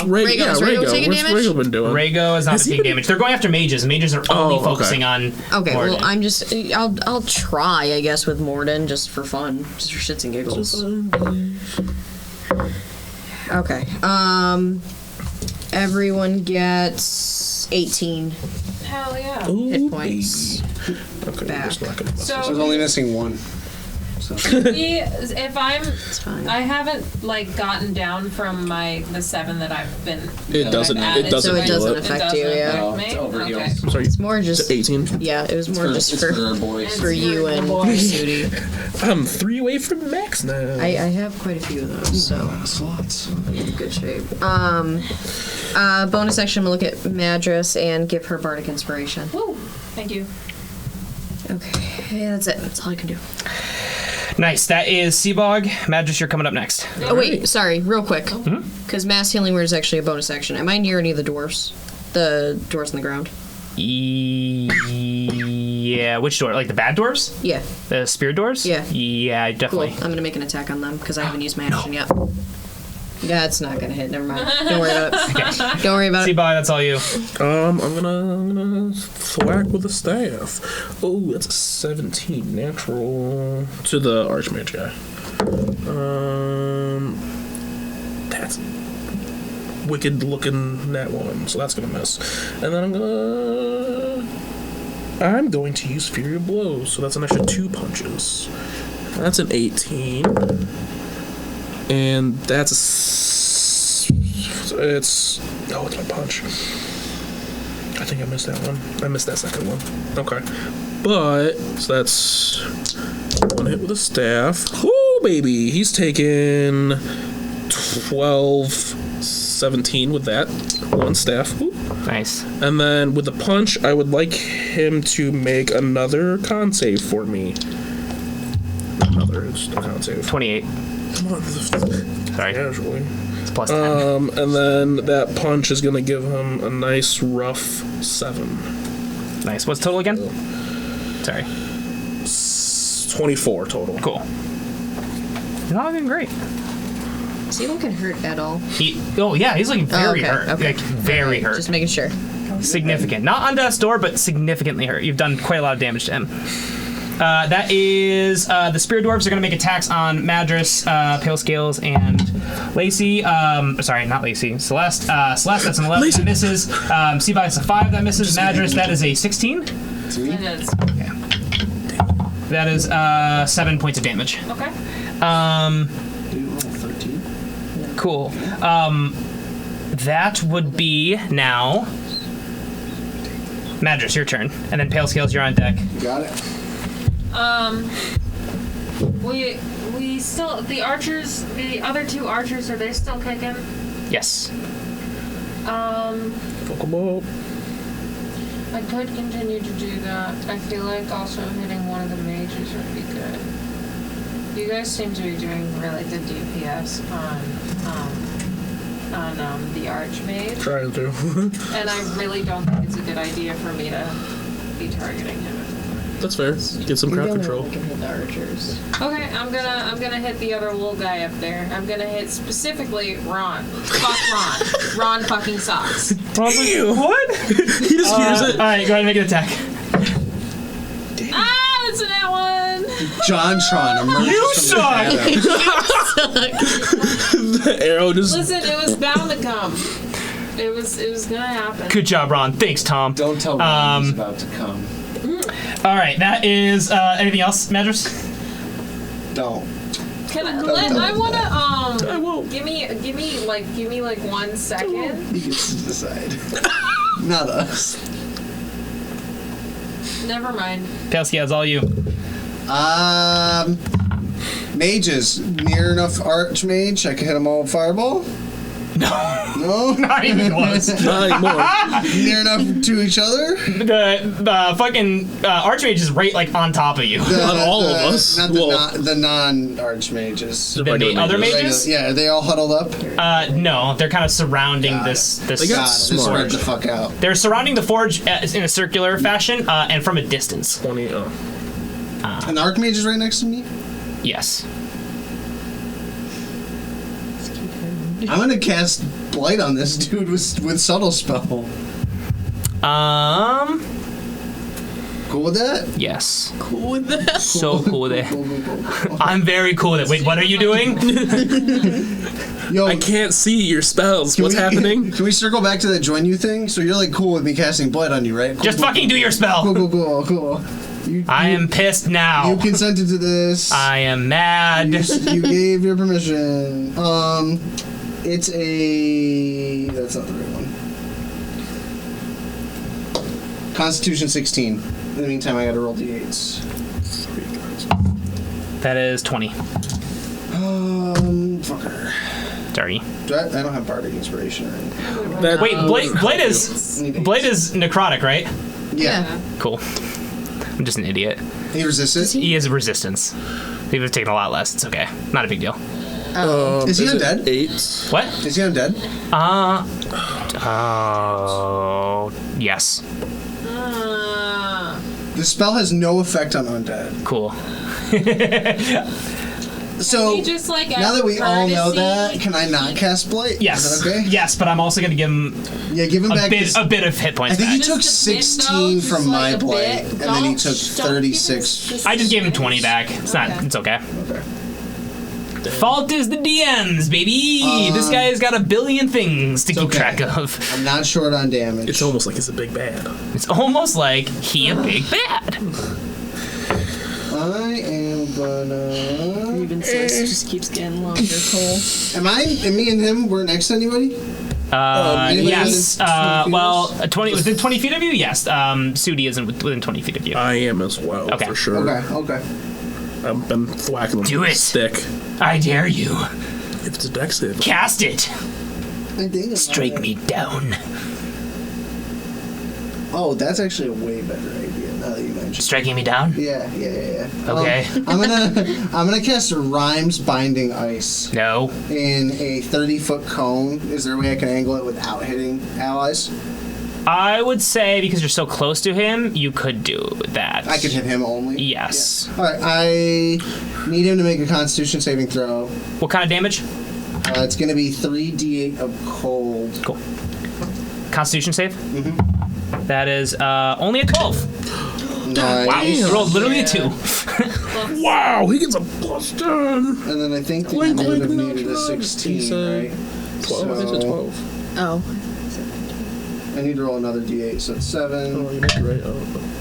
Rhaego. Rhaego. Is Rhaego taking What's damage? Rhaego been doing? Rhaego is not taking damage. They're going after mages. Mages are only okay. focusing on Okay, Moradin. well, I'm just. I'll try, I guess, with Morden just for fun. Just for shits and giggles. Okay. Everyone gets 18 Hell yeah. Ooh, hit points. baby. Okay, Back. just not gonna mess So I was only missing 1. So. if I'm, It's fine. I haven't like gotten down from the 7 that I've been. It doesn't. I've It added doesn't to So it my- doesn't do it. affect you, yeah. affect No, me? it's over Okay. heals. I'm sorry. It's more just. 18. Yeah, it was more just It's for for our boys. for you and Sudi. I'm 3 away from max now. I have quite a few of those, so Slots. I'm in good shape. Bonus action, I'm gonna look at Madras and give her bardic inspiration. Woo! Thank you. Okay, that's it. That's all I can do. Nice. That is Seabog. Madras, you're coming up next. Oh wait, sorry, real quick. Mm-hmm. Because mass healing word is actually a bonus action. Am I near any of the dwarves? The dwarves on the ground? Yeah, which door? Like the bad doors? Yeah. The spirit doors? Yeah. Yeah, Cool. definitely. I'm gonna make an attack on them because I haven't used my action yet. That's not gonna hit. Never mind. Don't worry about it. Don't worry about it. Seabog, that's all you. I'm gonna thwack with a staff. Oh, that's a 17 natural to the Archmage guy. That's wicked looking nat 1, so that's gonna miss. And then I'm going to use Fury of Blows, so that's an extra 2 punches. That's an 18. And that's it's my punch. I think I missed that one. I missed that second one. Okay. But, so that's 1 hit with a staff. Ooh, baby. He's taken 12, 17 with that. 1 staff. Ooh. Nice. And then with the punch, I would like him to make another con save for me. Another con save. 28. Come on. Sorry. Casually. It's plus 10. And then that punch is gonna give him a nice rough 7. Nice. What's total again? Sorry. 24 total. Cool. You're not looking great. Is he looking hurt at all? Yeah, he's looking very hurt. Okay. Like, very hurt. Just making sure. Significant. Not on death's door, but significantly hurt. You've done quite a lot of damage to him. That is the Spirit Dwarves are going to make attacks on Madras, Pale Scales, and Lacey. Sorry, not Lacey. Celeste. Celeste, that's an 11. Lacey. That misses. Seabog, that's a 5. That misses. Madras, that is a 16. It is. Okay. That is 7 points of damage. Okay. Cool. That would be now Madras, your turn. And then Pale Scales, you're on deck. Got it. We still, the archers, the other 2 archers, are they still kicking? Yes. Fuck 'em up. I could continue to do that. I feel like also hitting one of the mages would be good. You guys seem to be doing really good DPS on the Archmage. Trying to. And I really don't think it's a good idea for me to be targeting him. That's fair. Get some crowd control. Can hit the archers. Okay, I'm gonna hit the other little guy up there. I'm gonna hit specifically Ron. Fuck Ron. Ron fucking sucks. What? He just hears it. Alright, go ahead and make an attack. Ah, that's an that one. JonTron emerges You from suck! the shadows. The arrow just. Listen, it was bound to come. It was gonna happen. Good job, Ron. Thanks, Tom. Don't tell Ron he's about to come. Alright, that is anything else, Madras? Don't. Can I I wanna I won't. give me like 1 second. He gets to decide. Not us. Never mind. Pale Scales, all you. Mages. Near enough Archmage, I can hit them all with Fireball? No. No? Not even close. Not anymore. Near enough to each other? The fucking Archmage is right like on top of you. Not all of us. Not Well- the non-Archmages. Then the other mages? Yeah, are they all huddled up? No, they're kind of surrounding Got this. They got God, smart. spread the fuck out. They're surrounding the forge in a circular fashion and from a distance. 20. Oh. An Archmage is right next to me? Yes. I'm gonna cast Blight on this dude with Subtle Spell. Cool with that? Yes. Cool with that. So cool with it. Cool. I'm very cool with it. Wait, what are you doing? Yo, I can't see your spells. What's happening? Can we circle back to that join you thing? So you're like cool with me casting Blight on you, right? Cool, Just fucking do your spell. Cool. I am pissed now. You consented to this. I am mad. You gave your permission. It's a... That's not the right one. Constitution 16. In the meantime, I gotta roll d8s. That is 20. Fucker. Sorry. I don't have Bardic Inspiration or anything. Wait, Blade is necrotic, right? Yeah. Cool. I'm just an idiot. He resisted? He has resistance. He would have taken a lot less. It's okay. Not a big deal. Is he it undead? 8? What? Is he undead? Yes. The spell has no effect on undead. Cool. So we just, like, now that we all know courtesy- that, can I not cast Blight? Yes. Is that okay? Yes, but I'm also going to give him Yeah, give him back his... a bit of hit points I think he back. took Just a bit, 16 though, from just my like a Blight, bit. and then he Don't- took don't 36. give I just gave him him 20 back. It's not. Okay. It's okay. Okay. Fault is the DM's, baby. This guy's got a billion things to keep okay. track of. I'm not short on damage. It's almost like he's a big bad. It's almost like he a big bad. I am gonna... Grievance list just keeps getting longer, Cole. Am me and him, we're next to anybody? Anybody Yes. within 20 feet Well, of us? 20 within 20 feet of you. Yes. Sudi isn't within 20 feet of you. I am as well, Okay. for sure. Okay. I've been thwacking him Do with a it. stick. I dare you. If it's a dex save. Cast it. I think about Strike it. me down. Oh, that's actually a way better idea now that you mention. Striking me down. Yeah. Okay. I'm gonna cast Rhymes Binding Ice No. in a 30-foot cone. Is there a way I can angle it without hitting allies? I would say because you're so close to him, you could do that. I could hit him only. Yes. Yeah. All right. I need him to make a Constitution saving throw. What kind of damage? It's gonna be 3d8 of cold. Cool. Constitution save. Mm-hmm. That is only a 12. Nice. Wow. You rolled literally a 2. Wow, he gets a +10. And then I think that Clink, you would clink, have knock, needed a knock. 16, He's, right? 12. I think it's 12. Oh. I need to roll another d8, so it's 7. Oh, you might be right. Oh.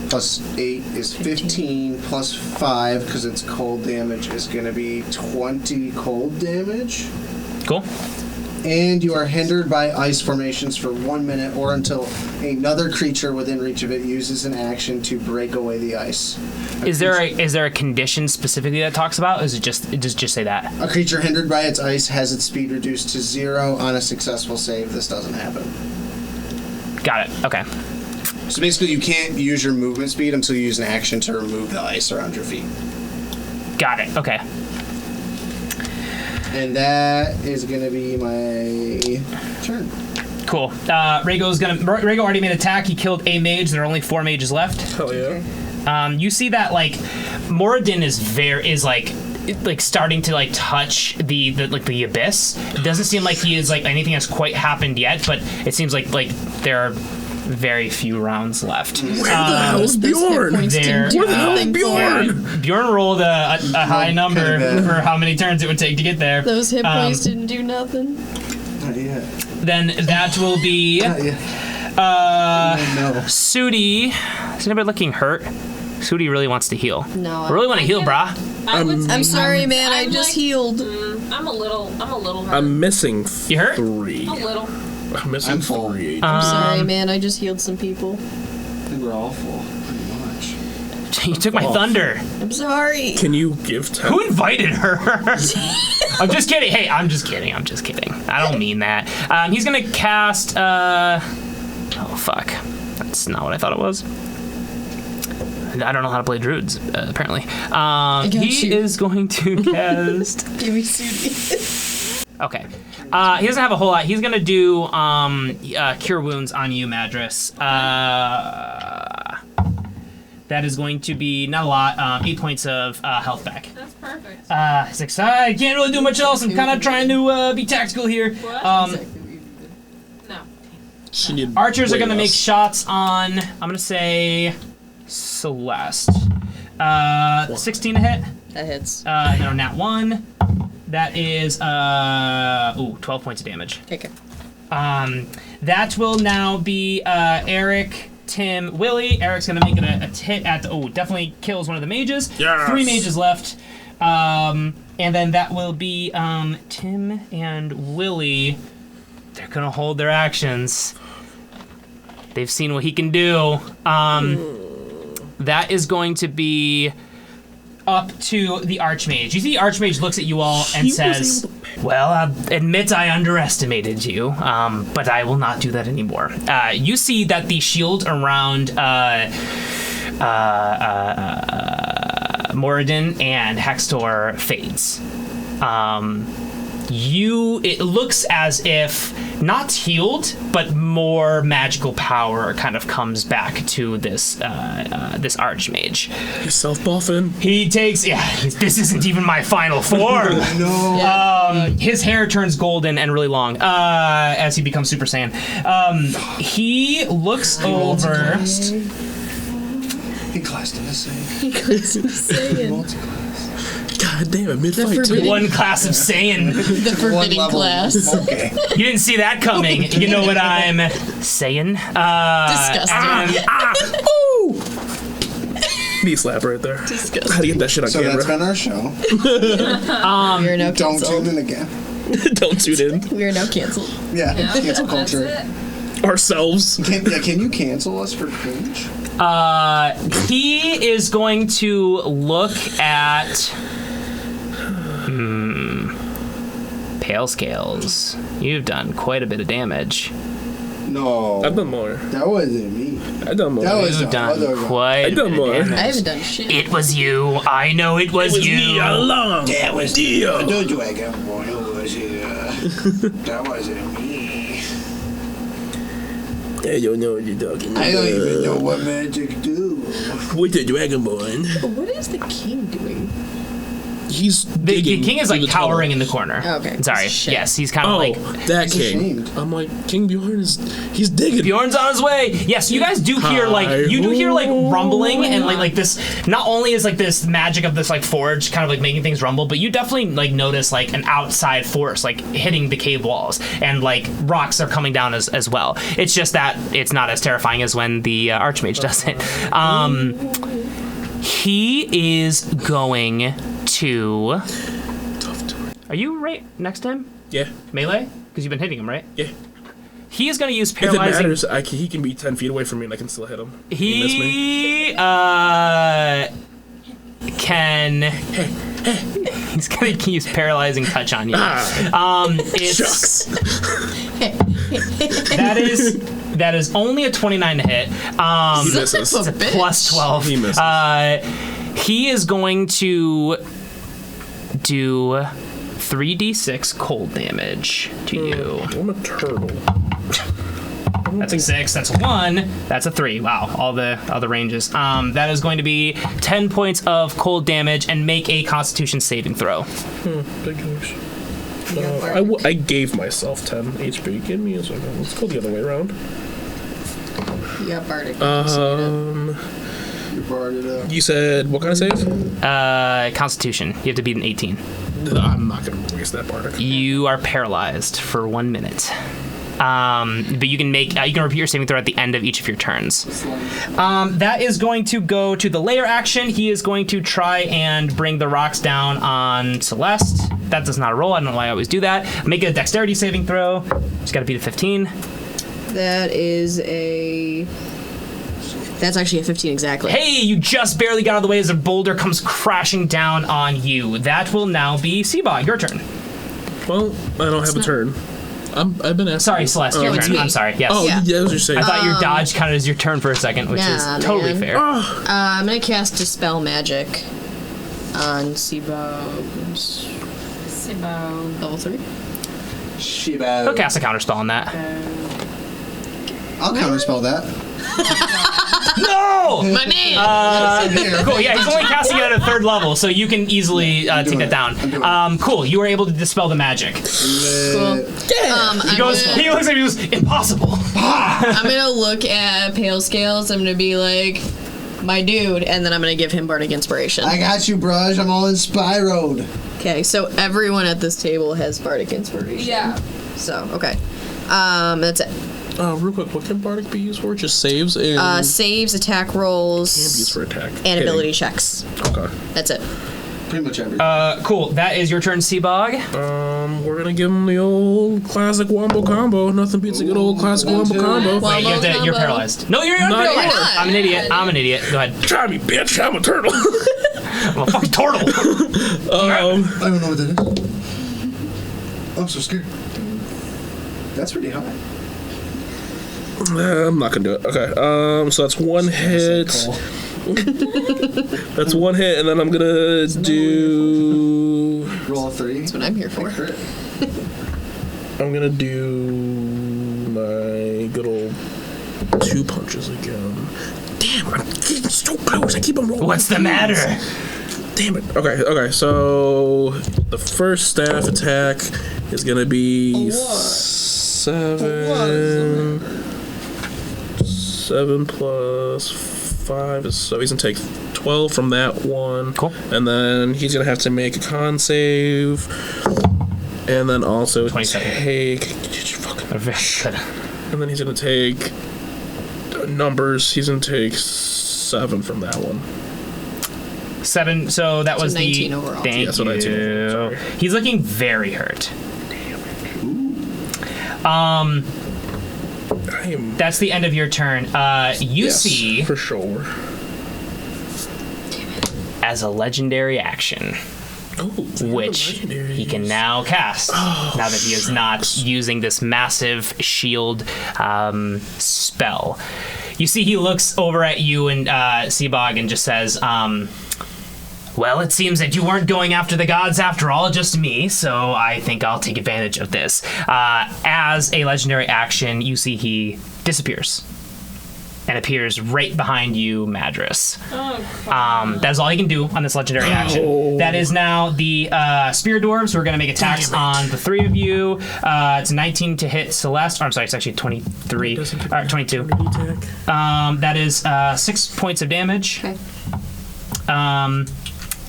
Plus 8 is 15, plus 5, because it's cold damage, is going to be 20 cold damage. Cool. And you are hindered by ice formations for 1 minute or until another creature within reach of it uses an action to break away the ice. Is there a condition specifically that talks about? Or is it just say that? A creature hindered by its ice has its speed reduced to 0 on a successful save. This doesn't happen. Got it. Okay. So basically, you can't use your movement speed until you use an action to remove the ice around your feet. Got it. Okay. And that is going to be my turn. Cool. Rhaego already made an attack. He killed a mage. There are only 4 mages left. Hell yeah. You see that like Moradin is like starting to like touch the abyss. It doesn't seem like he is like anything has quite happened yet, but it seems like there are very few rounds left. Where the hell is Those hit Bjorn? points didn't There- do Where the hell is anything for Bjorn? him. Bjorn rolled a high number for how many turns it would take to get there. Those hit points didn't do nothing. Not yet. Then that will be Not yet. No. Sudi. Is anybody looking hurt? Sudi really wants to heal. No. I really want to heal, brah. I would say I'm sorry, man. I I'm just like- healed. I'm a little hurt. I'm missing You hurt? 3. a little. I'm missing I'm full. 3. I'm sorry, man. I just healed some people. I think we're all full, pretty much. You took my thunder. I'm sorry. Can you give 10? Who invited her? I'm just kidding. Hey, I'm just kidding. I don't mean that. He's gonna cast. Oh fuck. That's not what I thought it was. I don't know how to play druids. Apparently, he you. is going to cast. Give me Sudi. Okay. He doesn't have a whole lot. He's gonna do cure wounds on you, Madras. That is going to be not a lot. 8 points of health back. That's perfect. He's like, "Sorry, I can't really do much else. I'm kind of trying to be tactical here." What? No. She need Archers are way going to make less. shots on, I'm going to say, Celeste. 16 to hit. That hits. No, nat 1. That is, 12 points of damage. Take it. That will now be Eric, Tim, Willie. Eric's going to make it a hit at the, definitely kills one of the mages. Yes. 3 mages left. And then that will be Tim and Willie. They're going to hold their actions. They've seen what he can do. That is going to be up to the Archmage. You see the Archmage looks at you all and says, "Well, I admit I underestimated you, but I will not do that anymore." You see that the shield around Moradin and Hextor fades. It looks as if not healed, but more magical power kind of comes back to this this Archmage. He's self-buffing. He takes, this isn't even my final form. No. His hair turns golden and really long as he becomes Super Saiyan. He looks over. He classed in the same. He couldn't say it. Multi-class. God damn it, mid-fight forbidden- too. One class of Saiyan. The One forbidden level. class. Okay. You didn't see that coming. You know what I'm saying? Disgusting. Ooh! Knee slap right there. Disgusting. How to get that shit on So that's camera. been our show. We are now Don't canceled. tune in again. Don't tune in. We are now canceled. Yeah, Yeah, cancel that's culture. it. Ourselves. Can you cancel us for cringe? He is going to look at Pale Scales. You've done quite a bit of damage. No. I've done more. That wasn't me. I've done more. That was You've the done other guy. quite a I've bit done of more. damage. I haven't done shit. It was you. I know it was, you. along. That was Dio. the dragon boy. It was that wasn't me. I don't know what you're talking about. I don't even know what magic do. With the Dragonborn. What is the king doing? He's The digging king is through like the cowering tunnel. in the corner. Okay. Sorry. Shit. Yes, he's kind of Oh, like that He's king. ashamed. I'm like, King Bjorn he's digging. Bjorn's on his way. Yes, you guys do hear like rumbling and like this. Not only is like this magic of this like forge kind of like making things rumble, but you definitely like notice like an outside force like hitting the cave walls and like rocks are coming down as well. It's just that it's not as terrifying as when the Archmage does it. He is going to. Are you right next to him? Yeah, Melee? Because you've been hitting him, right? yeah. He is going to use If it paralyzing. matters, he can be 10 feet away from me and I can still hit him. He missed me. He can. He's going to use paralyzing touch on you. It's Shucks. that is only a 29 to hit. He misses. Son of a bitch. Plus 12. He misses. He is going to do 3d6 cold damage to you. I'm a turtle. That's a 6. That's a 1. That's a 3. Wow, all the ranges. That is going to be 10 points of cold damage and make a Constitution saving throw. Big gosh. I gave myself 10 HP. Give me a second. Let's go the other way around. You got Bardic. You barred it up. You said what kind of save? Constitution. You have to beat an 18. I'm not gonna waste that Bardic. You are paralyzed for 1 minute. But you can repeat your saving throw at the end of each of your turns. That is going to go to the layer action. He is going to try and bring the rocks down on Celeste. That does not roll. I don't know why I always do that. Make a dexterity saving throw. He's got to beat a 15. That's actually a 15 exactly. Hey, you just barely got out of the way as a boulder comes crashing down on you. That will now be Seabog. Your turn. Well, I don't have a turn. I've been asking. Sorry, Celeste. Your it's turn. me. I'm sorry. Yes. Oh, Yeah. yeah, that was your saying. I thought your dodge counted as your turn for a second, which is Nah, totally man. fair. I'm gonna cast Dispel Magic on Seabog's Simo. level 3. Shiba. He'll cast a counterspell on that. I'll counterspell that. No! My man! Cool, yeah, he's only casting it at a 3rd level, so you can easily take doing that it. I'm doing down. Cool, you were able to dispel the magic. Cool. He looks at me, he goes, impossible. I'm gonna look at Pale Scales. I'm gonna be like, my dude, and then I'm gonna give him Bardic Inspiration. I got you, brush. I'm all inspired. Okay, so everyone at this table has Bardic Inspiration. Yeah. So, okay. That's it. Real quick, what can Bardic be used for? Just saves and Saves, attack can be rolls, used for attack. and ability checks. Okay. That's it. Pretty much everything. Cool, that is your turn, Seabog. We're gonna give him the old classic wombo combo. Nothing beats a good old classic wombo combo. Wait, you're combo. paralyzed. No, you're not Not paralyzed. yet. I'm an idiot. Go ahead. Try me, bitch. I'm a turtle. I'm a fucking turtle. I don't know what that is. I'm so scared. That's pretty high. I'm not gonna do it. Okay. So that's one hit. That's one hit, and then I'm gonna do. Roll a 3. That's what I'm here for. I'm gonna do my good old 2 punches again. Damn, I'm getting so close. I keep on rolling. What's the matter? Damn it. Okay, so the first staff attack is gonna be 7. 7 plus 5 is, so he's gonna take 12 from that one. Cool. And then he's gonna have to make a con save. And then also 27. take. And then he's gonna take numbers. He's gonna take 7 from that one. 7. So that was 19 the. overall. Thank Yeah, so 19. you. Sorry. He's looking very hurt. That's the end of your turn. You Yes, see, for sure. as a legendary action, which he can now cast now that he is not using this massive shield spell. You see, he looks over at you and Seabog and just says, well, it seems that you weren't going after the gods after all, just me, so I think I'll take advantage of this. As a legendary action, you see he disappears and appears right behind you, Madras. That is all he can do on this legendary action. That is now the spear dwarves who are going to make attacks on the 3 of you. It's 19 to hit Celeste. I'm sorry, it's actually 23. 22. That is 6 points of damage. Okay.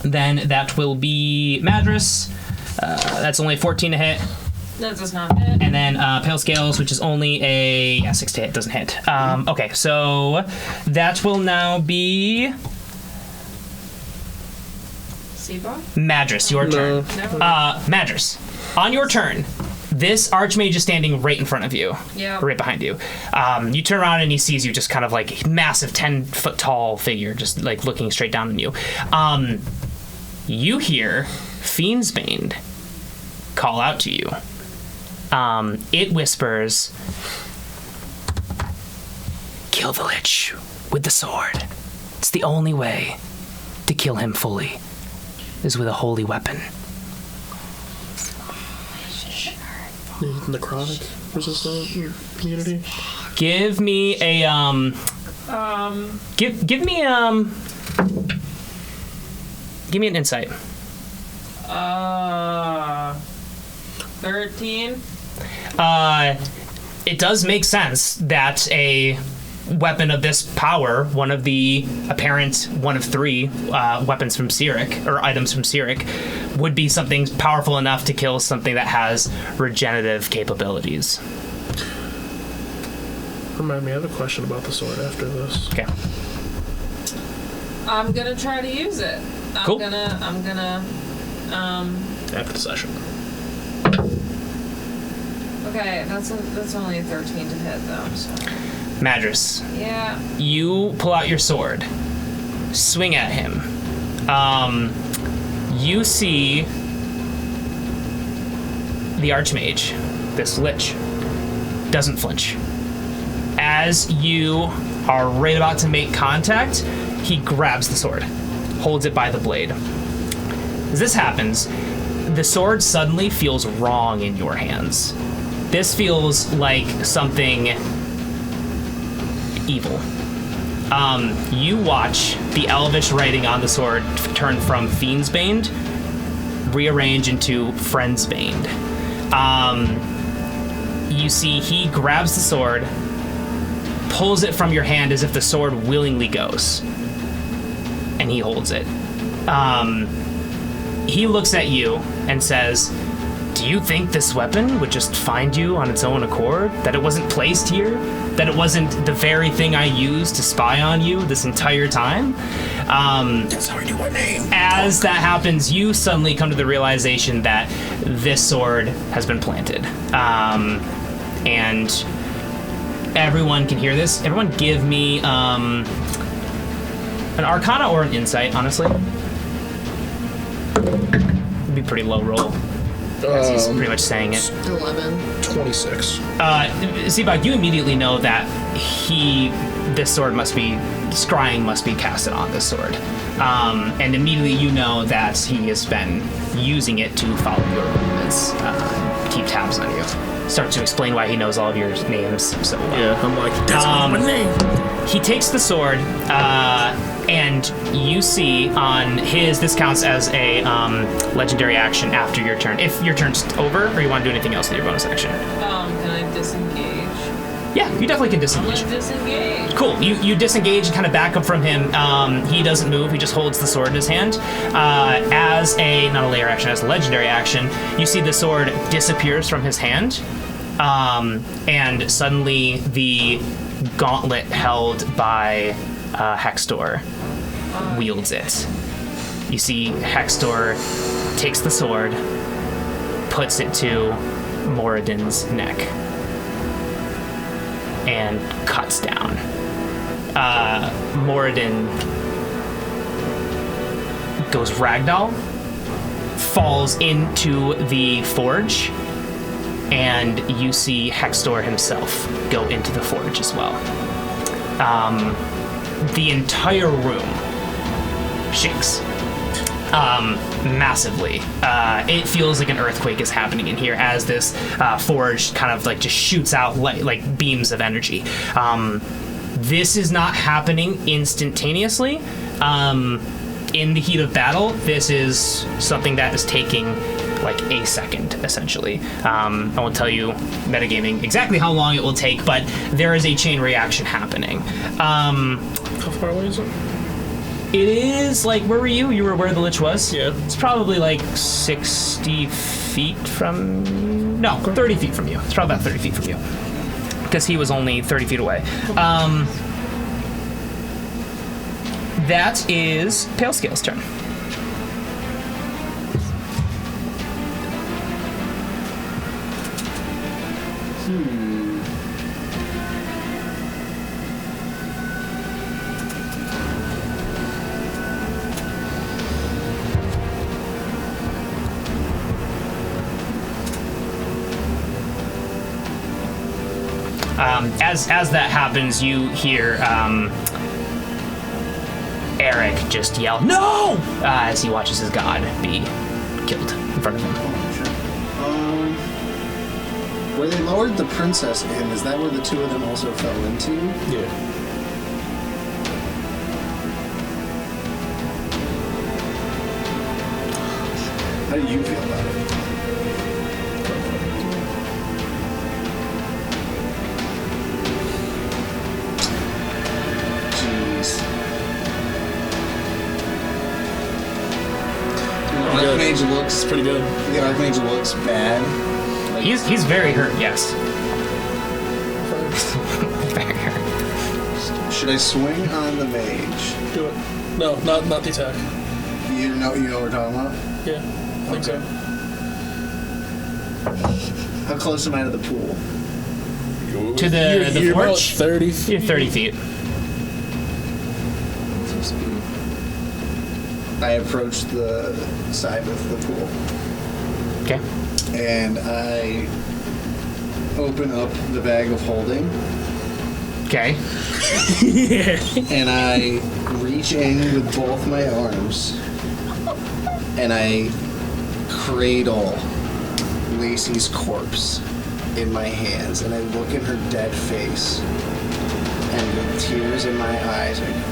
Then that will be Madras. That's only 14 to hit. That does not hit. And then Pale Scales, which is only a 6 to hit, doesn't hit. Okay, so that will now be Seabog? Madras, your turn. Never mind. Madras, on your turn, this Archmage is standing right in front of you. Yeah. Right behind you. You turn around and he sees you, just kind of like massive 10-foot tall figure, just like looking straight down on you. You hear Fiendsbane call out to you. It whispers, kill the Lich with the sword. It's the only way to kill him fully, is with a holy weapon. Necrotic resistant community. Give me a give me an insight. 13. It does make sense that a weapon of this power, one of 3 weapons from Cyric, or items from Cyric, would be something powerful enough to kill something that has regenerative capabilities. Remind me, I have a question about the sword after this. Okay. I'm gonna try to use it. Cool. I'm gonna After the session. okay, that's only a 13 to hit though, so. Madras, Yeah. you pull out your sword, swing at him. You see the Archmage, this Lich, doesn't flinch. As you are right about to make contact, he grabs the sword, holds it by the blade. As this happens, the sword suddenly feels wrong in your hands. This feels like something evil. You watch the elvish writing on the sword turn from Fiendsbane, rearrange into Friendsbane. You see he grabs the sword, pulls it from your hand as if the sword willingly goes, and he holds it. He looks at you and says, do you think this weapon would just find you on its own accord? That it wasn't placed here? That it wasn't the very thing I used to spy on you this entire time? That's how I do my name. As that happens, you suddenly come to the realization that this sword has been planted. And everyone can hear this. Everyone give me an Arcana or an Insight, honestly. It'd be a pretty low roll. as he's pretty much saying it. 11. 26. Seabog, you immediately know that this sword scrying must be casted on this sword. And immediately you know that he has been using it to follow your movements, keep tabs on you. Start to explain why he knows all of your names so well. Yeah, I'm like, that's my name. He takes the sword, and you see on his, this counts as a legendary action after your turn. If your turn's over, or you want to do anything else with your bonus action. Can I disengage? Yeah, you definitely can I'm disengage. gonna disengage. Cool. You disengage and kind of back up from him. He doesn't move. He just holds the sword in his hand. As not a layer action, as a legendary action, you see the sword disappears from his hand, and suddenly the gauntlet held by Hextor wields it. You see Hextor takes the sword, puts it to Moradin's neck, and cuts down. Moradin goes ragdoll, falls into the forge, and you see Hextor himself go into the forge as well. The entire room shakes massively. It feels like an earthquake is happening in here as this forge kind of like just shoots out like beams of energy. This is not happening instantaneously. In the heat of battle, this is something that is taking like a second, essentially. I won't tell you, metagaming, exactly how long it will take, but there is a chain reaction happening. How far away is it? It is, like, where were you? You were where the Lich was? Yeah. It's probably like 60 feet from... No, 30 feet from you. It's probably about 30 feet from you. Because he was only 30 feet away. That is Pale Scale's turn. As that happens, you hear Eric just yell, "No!" As he watches his god be killed in front of him. Where they lowered the princess in, is that where the two of them also fell into? Yeah. How do you feel about it? The Archmage looks pretty good. The Archmage looks bad. Like, He's very hurt, yes. Very hurt. should I swing on the mage? Do it. No, not the attack. You know what we're talking about? Yeah, I think so. How close am I to the pool? To the You're about forge? 30 feet. You're 30 feet. I approach the side of the pool. Okay. And I open up the bag of holding. Okay. And I reach in with both my arms. And I cradle Lacey's corpse in my hands. And I look in her dead face. And with tears in my eyes, I go,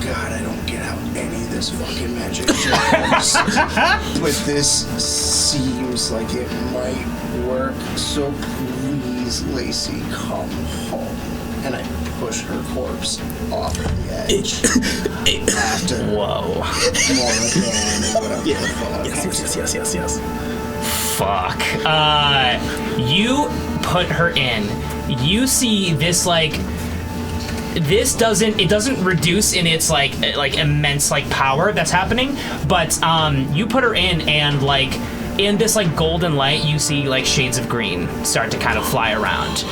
God, I don't get how any of this fucking magic works. But this seems like it might work. So please, Lacey, come home. And I push her corpse off the edge. After Whoa. Morrigan and whatever the fuck. Yes. Fuck. You put her in. You see this, like... This doesn't reduce in its like immense like power that's happening, but you put her in, and like in this like golden light you see like shades of green start to kind of fly around.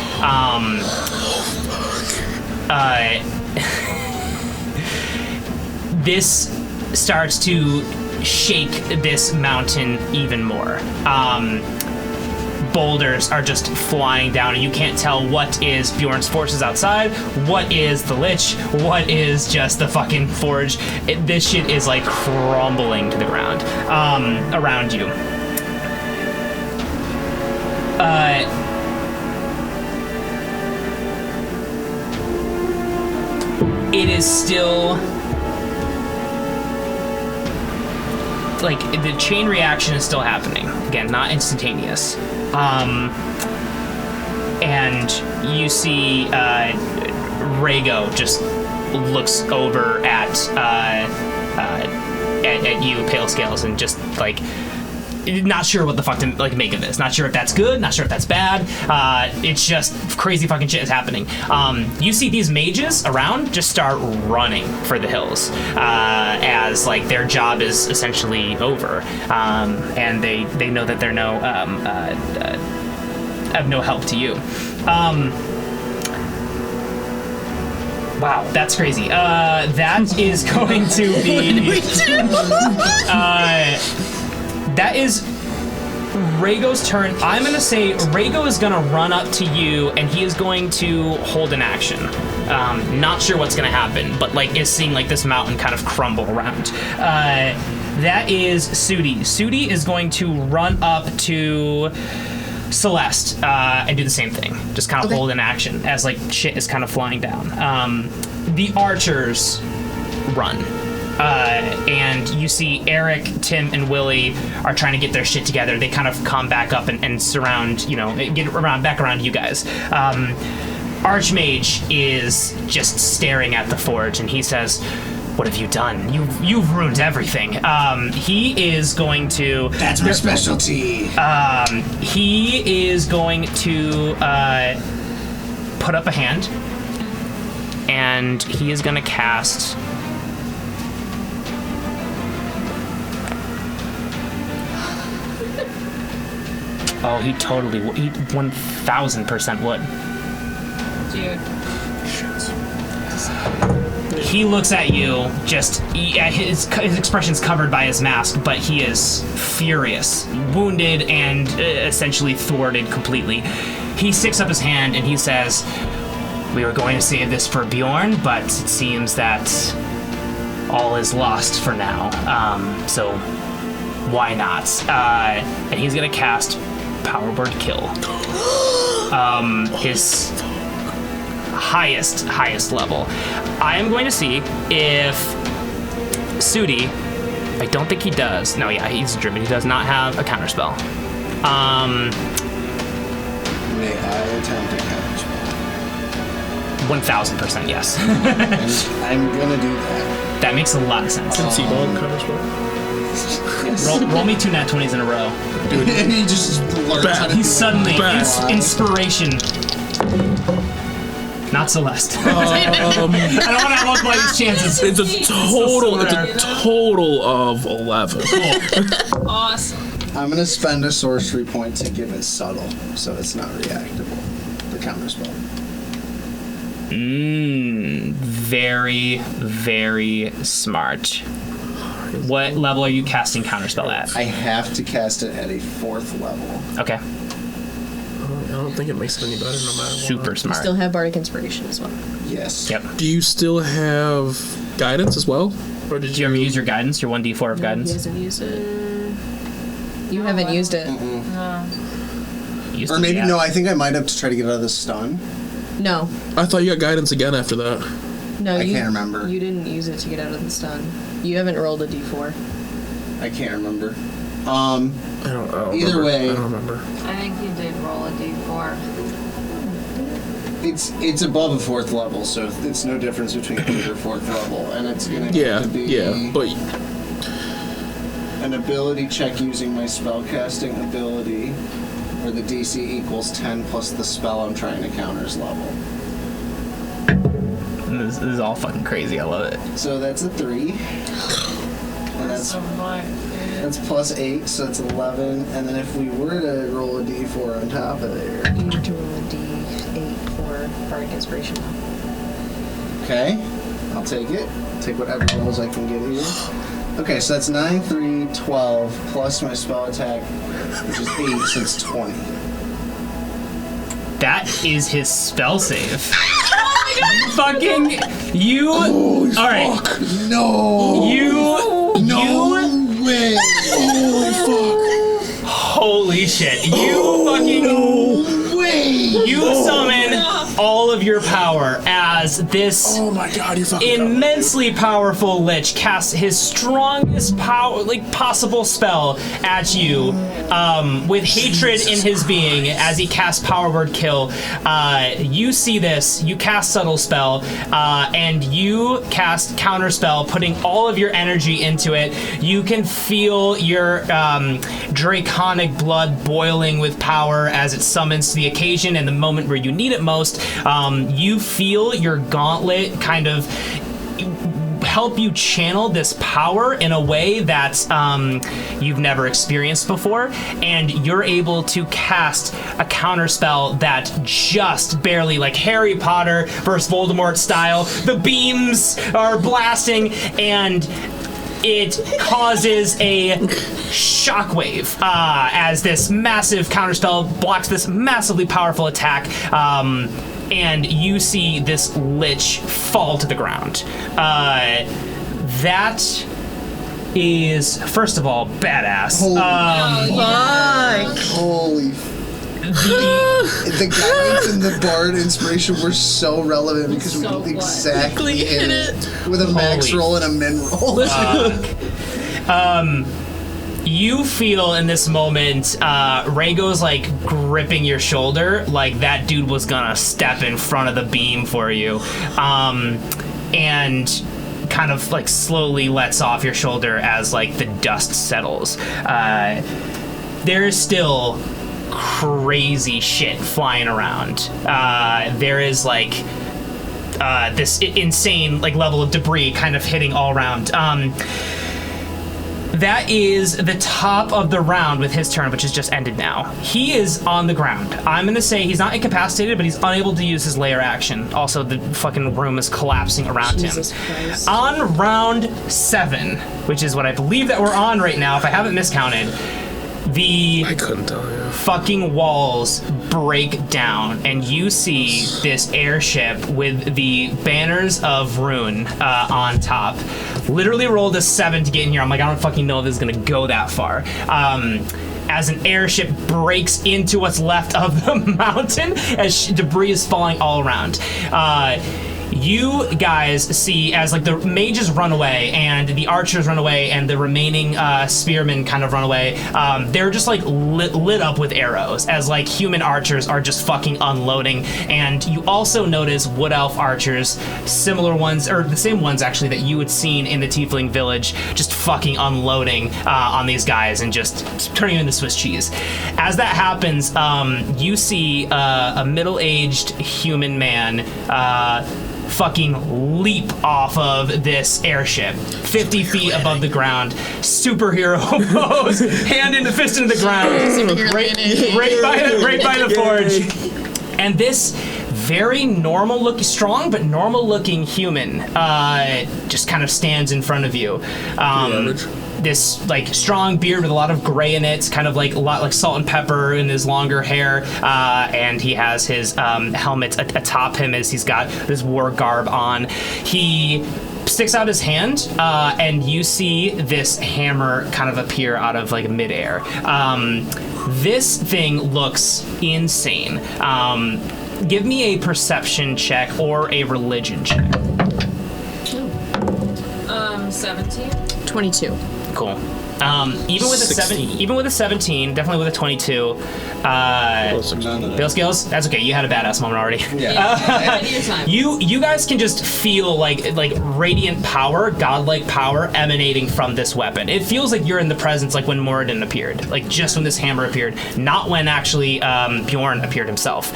This starts to shake this mountain even more. Boulders are just flying down, and you can't tell what is Bjorn's forces outside, what is the Lich, what is just the fucking forge. This shit is like crumbling to the ground around you. It is still like the chain reaction is still happening. Again, not instantaneous. And you see Rhaego just looks over at you, Pale Scales, and just like not sure what the fuck to like make of this. Not sure if that's good, not sure if that's bad. It's just crazy fucking shit is happening. You see these mages around just start running for the hills as like their job is essentially over, and they know that they're of no help to you. Wow, that's crazy. That is going to be. That is Rhaego's turn. I'm going to say Rhaego is going to run up to you, and he is going to hold an action. Not sure what's going to happen, but like is seeing like this mountain kind of crumble around. That is Sudi. Sudi is going to run up to Celeste and do the same thing. Just kind of hold an action as like shit is kind of flying down. The archers run. And you see Eric, Tim, and Willie are trying to get their shit together. They kind of come back up and surround, get back around you guys. Archmage is just staring at the forge, and he says, "What have you done? You've ruined everything." He is going to... That's my specialty. He is going to put up a hand, and he is going to cast... Oh, he 1000% would. Dude. He looks at you, his expression's covered by his mask, but he is furious, wounded, and essentially thwarted completely. He sticks up his hand and he says, "We were going to save this for Bjorn, but it seems that all is lost for now. So why not?" And he's gonna cast Power Word Kill. His highest level. I am going to see if Sudi, I don't think he does. No, yeah, he's a druid. He does not have a counterspell. May I attempt a counterspell? 1000% yes. I'm gonna do that. That makes a lot of sense. Seabog counterspell. Roll me 2 nat 20s in a row. Dude, and he just blurts out of He's suddenly inspiration. Not Celeste. I don't want to look like his chances. It's a total of 11. Cool. Awesome. I'm gonna spend a sorcery point to give it subtle, so it's not reactable. The counterspell. Very, very smart. What level are you casting counterspell at? I have to cast it at a 4th level. Okay. I don't think it makes it any better no matter what. Super smart. Still have Bardic Inspiration as well. Yes. Yep. Do you still have guidance as well? Or did Did you ever use your guidance, your 1d4 of He guidance? hasn't used it. You haven't used it. No. Used Or it, maybe, yeah. no, I think I might have to try to get out of the stun. No. I thought you got guidance again after that. No, I you can't remember. You didn't use it to get out of the stun. You haven't rolled a d4. I can't remember. I don't know. Either way. I don't remember. I think you did roll a d4. It's above a 4th level, so it's no difference between 3rd or 4th level, and it's gonna have to be but an ability check using my spellcasting ability, where the DC equals 10 plus the spell I'm trying to counter's level. This is all fucking crazy. I love it. So that's a 3. And that's plus 8, so it's 11. And then if we were to roll a d4 on top of there. You need to roll a d8 for Bardic Inspiration. Okay, I'll take it. Take whatever rolls I can get here. Okay, so that's 9, 3, 12, plus my spell attack, which is 8, so it's 20. That is his spell save. Fucking you. Holy all right. fuck. No. No way. Holy fuck. Holy shit. You fucking. No way. You summon all of your power as this Oh my god, you fucking immensely powerful lich casts his strongest power, like possible spell at you, with hatred in his being as he casts Power Word Kill. You see this, you cast Subtle Spell, and you cast Counter Spell, putting all of your energy into it. You can feel your draconic blood boiling with power as it summons to the occasion and the moment where you need it most. You feel your gauntlet kind of help you channel this power in a way that you've never experienced before, and you're able to cast a counter spell that just barely, like Harry Potter versus Voldemort style, the beams are blasting and it causes a shockwave as this massive counterspell blocks this massively powerful attack, and you see this lich fall to the ground. That is, first of all, badass. Holy the guidance and the bard inspiration were so relevant because we exactly hit it with a max roll and a min roll. You feel in this moment, Rhaego's like gripping your shoulder, like that dude was gonna step in front of the beam for you, and kind of like slowly lets off your shoulder as like the dust settles. There is still crazy shit flying around. There is like this insane like level of debris kind of hitting all around. That is the top of the round with his turn, which has just ended now. He is on the ground. I'm going to say he's not incapacitated, but he's unable to use his lair action. Also, the fucking room is collapsing around Jesus him. Christ. On round 7, which is what I believe that we're on right now, if I haven't miscounted, the I couldn't tell you. fucking walls break down, and you see this airship with the banners of Rune on top. Literally rolled a 7 to get in here. I'm like, I don't fucking know if this is gonna go that far. As an airship breaks into what's left of the mountain as debris is falling all around. You guys see as like the mages run away and the archers run away and the remaining spearmen kind of run away. They're just like lit up with arrows as like human archers are just fucking unloading. And you also notice wood elf archers, similar ones, or the same ones actually that you had seen in the Tiefling village, just fucking unloading on these guys and just turning them into Swiss cheese. As that happens, you see a middle-aged human man fucking leap off of this airship 50 feet above the ground, superhero pose, hand in the fist into the ground, right by the forge. And this very normal looking, strong but normal looking human just kind of stands in front of you. This like strong beard with a lot of gray in it, kind of like a lot like salt and pepper in his longer hair, and he has his helmet atop him as he's got this war garb on. He sticks out his hand, and you see this hammer kind of appear out of like midair. This thing looks insane. Give me a perception check or a religion check. 17. 22. Cool. Even with a 17, definitely with a 22. Bill skills. That's okay. You had a badass moment already. You guys can just feel like radiant power, godlike power emanating from this weapon. It feels like you're in the presence, like when Moradin appeared, like just when this hammer appeared, not when actually Bjorn appeared himself.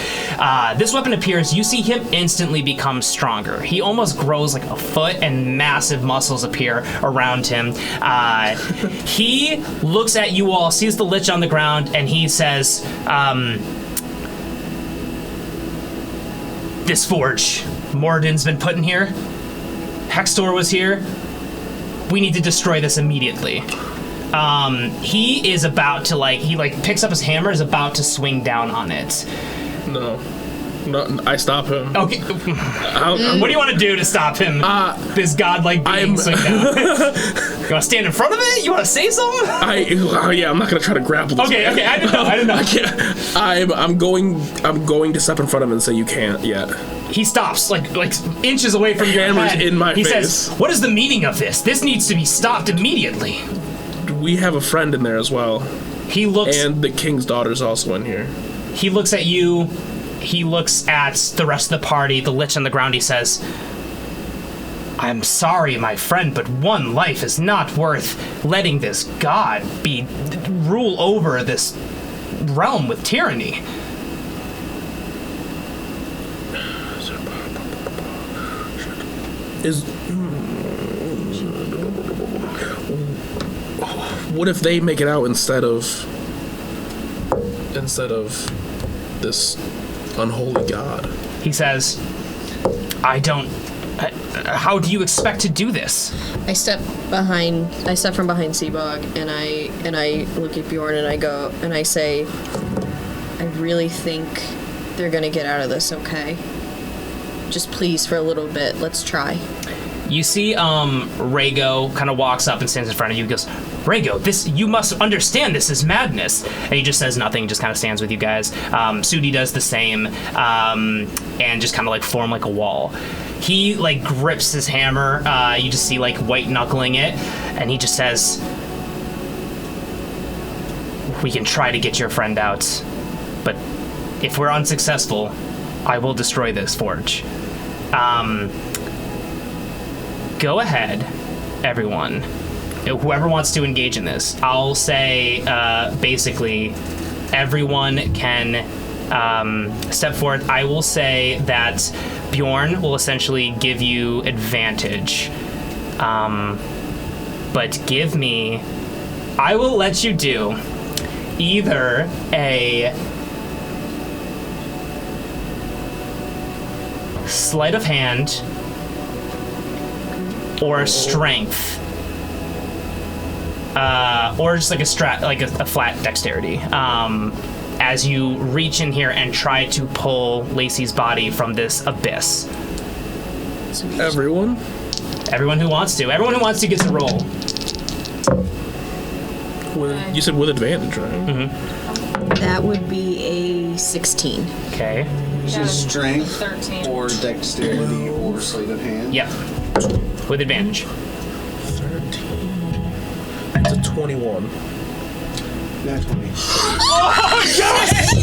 This weapon appears. You see him instantly become stronger. He almost grows like a foot, and massive muscles appear around him. He looks at you all, sees the lich on the ground, and he says, this forge Moradin's been put in here. Hextor was here. we need to destroy this immediately. He is about to he picks up his hammer, is about to swing down on it. No, I stop him. Okay. What do you want to do to stop him? This godlike being swing down. You want to stand in front of it? You want to say something? I'm not gonna try to grapple this. Okay, I didn't know. I can't. I'm going to step in front of him and say you can't yet. He stops, like inches away from your Hammer's head. in my he face. says, "What is the meaning of this? This needs to be stopped immediately." We have a friend in there as well. He looks, and the king's daughter's also in here. He looks at you. He looks at the rest of the party, the lich on the ground. He says, "I'm sorry, my friend, but one life is not worth letting this god rule over this realm with tyranny." What if they make it out instead of this unholy god? He says, how do you expect to do this? I step from behind Seabog and I look at Bjorn and I say, I really think they're gonna get out of this okay. Just please, for a little bit, let's try. You see Rhaego kind of walks up and stands in front of you and goes, "Rhaego, you must understand this is madness." And he just says nothing, just kind of stands with you guys. Sudi does the same, and just kind of form a wall. He grips his hammer, you just see white knuckling it, and he just says, "We can try to get your friend out, but if we're unsuccessful, I will destroy this forge." Go ahead, everyone. Whoever wants to engage in this. I'll say, basically, everyone can step forward. I will say that Bjorn will essentially give you advantage. But I will let you do either a sleight of hand or a strength, or just a flat dexterity, as you reach in here and try to pull Lacey's body from this abyss. Everyone who wants to gets a roll. You said with advantage, right? Mm-hmm. That would be a 16. Okay. Strength 13. or dexterity or sleight of hand. Yep. With advantage. 13. That's a 21. Not 20. Oh, yes!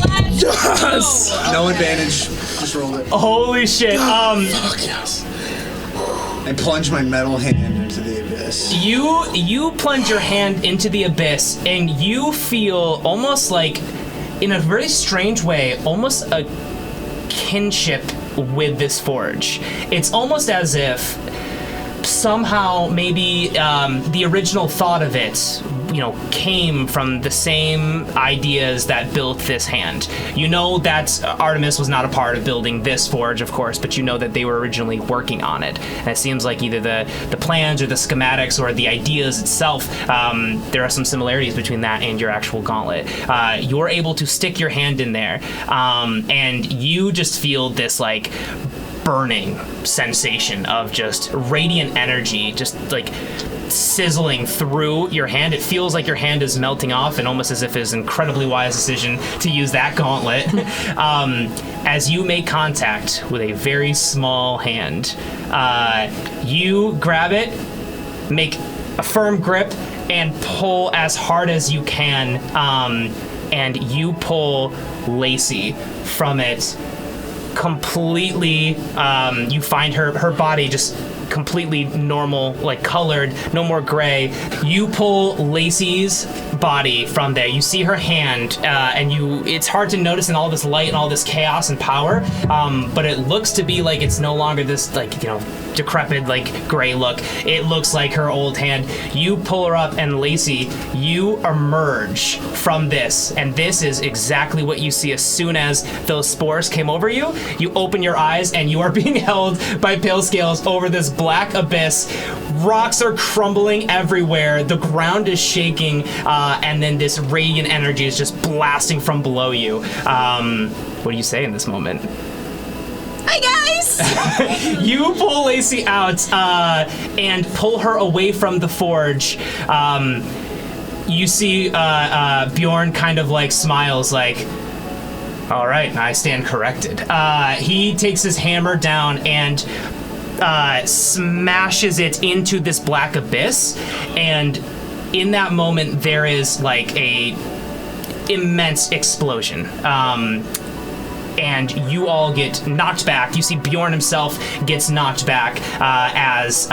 Yes! No advantage. Just rolled it. Holy shit. Fuck yes. I plunge my metal hand into the abyss. You plunge your hand into the abyss, and you feel almost in a very strange way, almost a kinship with this forge. It's almost as if somehow maybe the original thought of it, came from the same ideas that built this hand. You know that Artemis was not a part of building this forge, of course, but you know that they were originally working on it. And it seems like either the plans or the schematics or the ideas itself, there are some similarities between that and your actual gauntlet. You're able to stick your hand in there, and you just feel this burning sensation of just radiant energy, just sizzling through your hand. It feels like your hand is melting off, and almost as if it's an incredibly wise decision to use that gauntlet. As you make contact with a very small hand, you grab it, make a firm grip, and pull as hard as you can, and you pull Lacey from it completely. You find her body just completely normal, colored, no more gray. You pull Lacey's body from there. You see her hand, and it's hard to notice in all this light and all this chaos and power, but it looks to be it's no longer this decrepit gray look. It looks like her old hand. You pull her up, and Lacey, you emerge from this, and this is exactly what you see as soon as those spores came over you. You open your eyes, and you are being held by Pale Scales over this black abyss. Rocks are crumbling everywhere. The ground is shaking, and then this radiant energy is just blasting from below you. What do you say in this moment? Hi guys! You pull Lacey out and pull her away from the forge. You see Bjorn kind of like smiles like, all right, I stand corrected. He takes his hammer down and smashes it into this black abyss, and in that moment there is like a immense explosion. And you all get knocked back. You see Bjorn himself gets knocked back as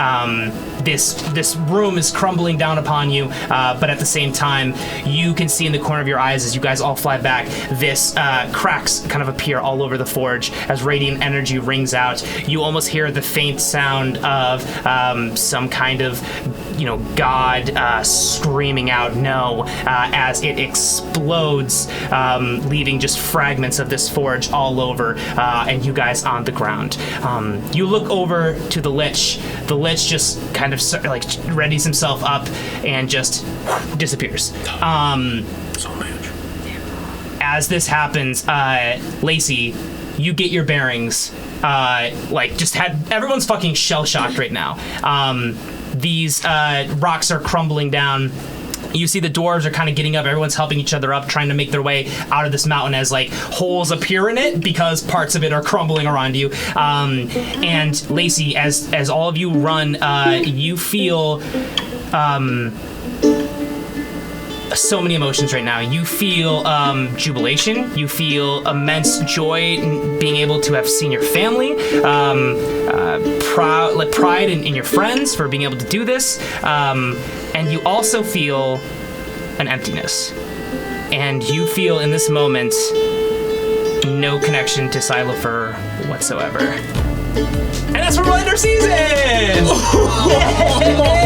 this room is crumbling down upon you, but at the same time, you can see in the corner of your eyes as you guys all fly back, this cracks kind of appear all over the forge as radiant energy rings out. You almost hear the faint sound of some kind of, god screaming out no as it explodes, leaving just fragments of this forge all over, and you guys on the ground. You look over to the Lich. The Lich just kind of readies himself up and just disappears. As this happens, Lacey, you get your bearings. Everyone's fucking shell-shocked right now. These rocks are crumbling down. You see the dwarves are kind of getting up. Everyone's helping each other up, trying to make their way out of this mountain as holes appear in it because parts of it are crumbling around you. And Lacey, as all of you run, you feel so many emotions right now. You feel jubilation. You feel immense joy in being able to have seen your family. Pride in your friends for being able to do this. And you also feel an emptiness. And you feel in this moment no connection to Silofer whatsoever. And that's where we'll end our season! Yay!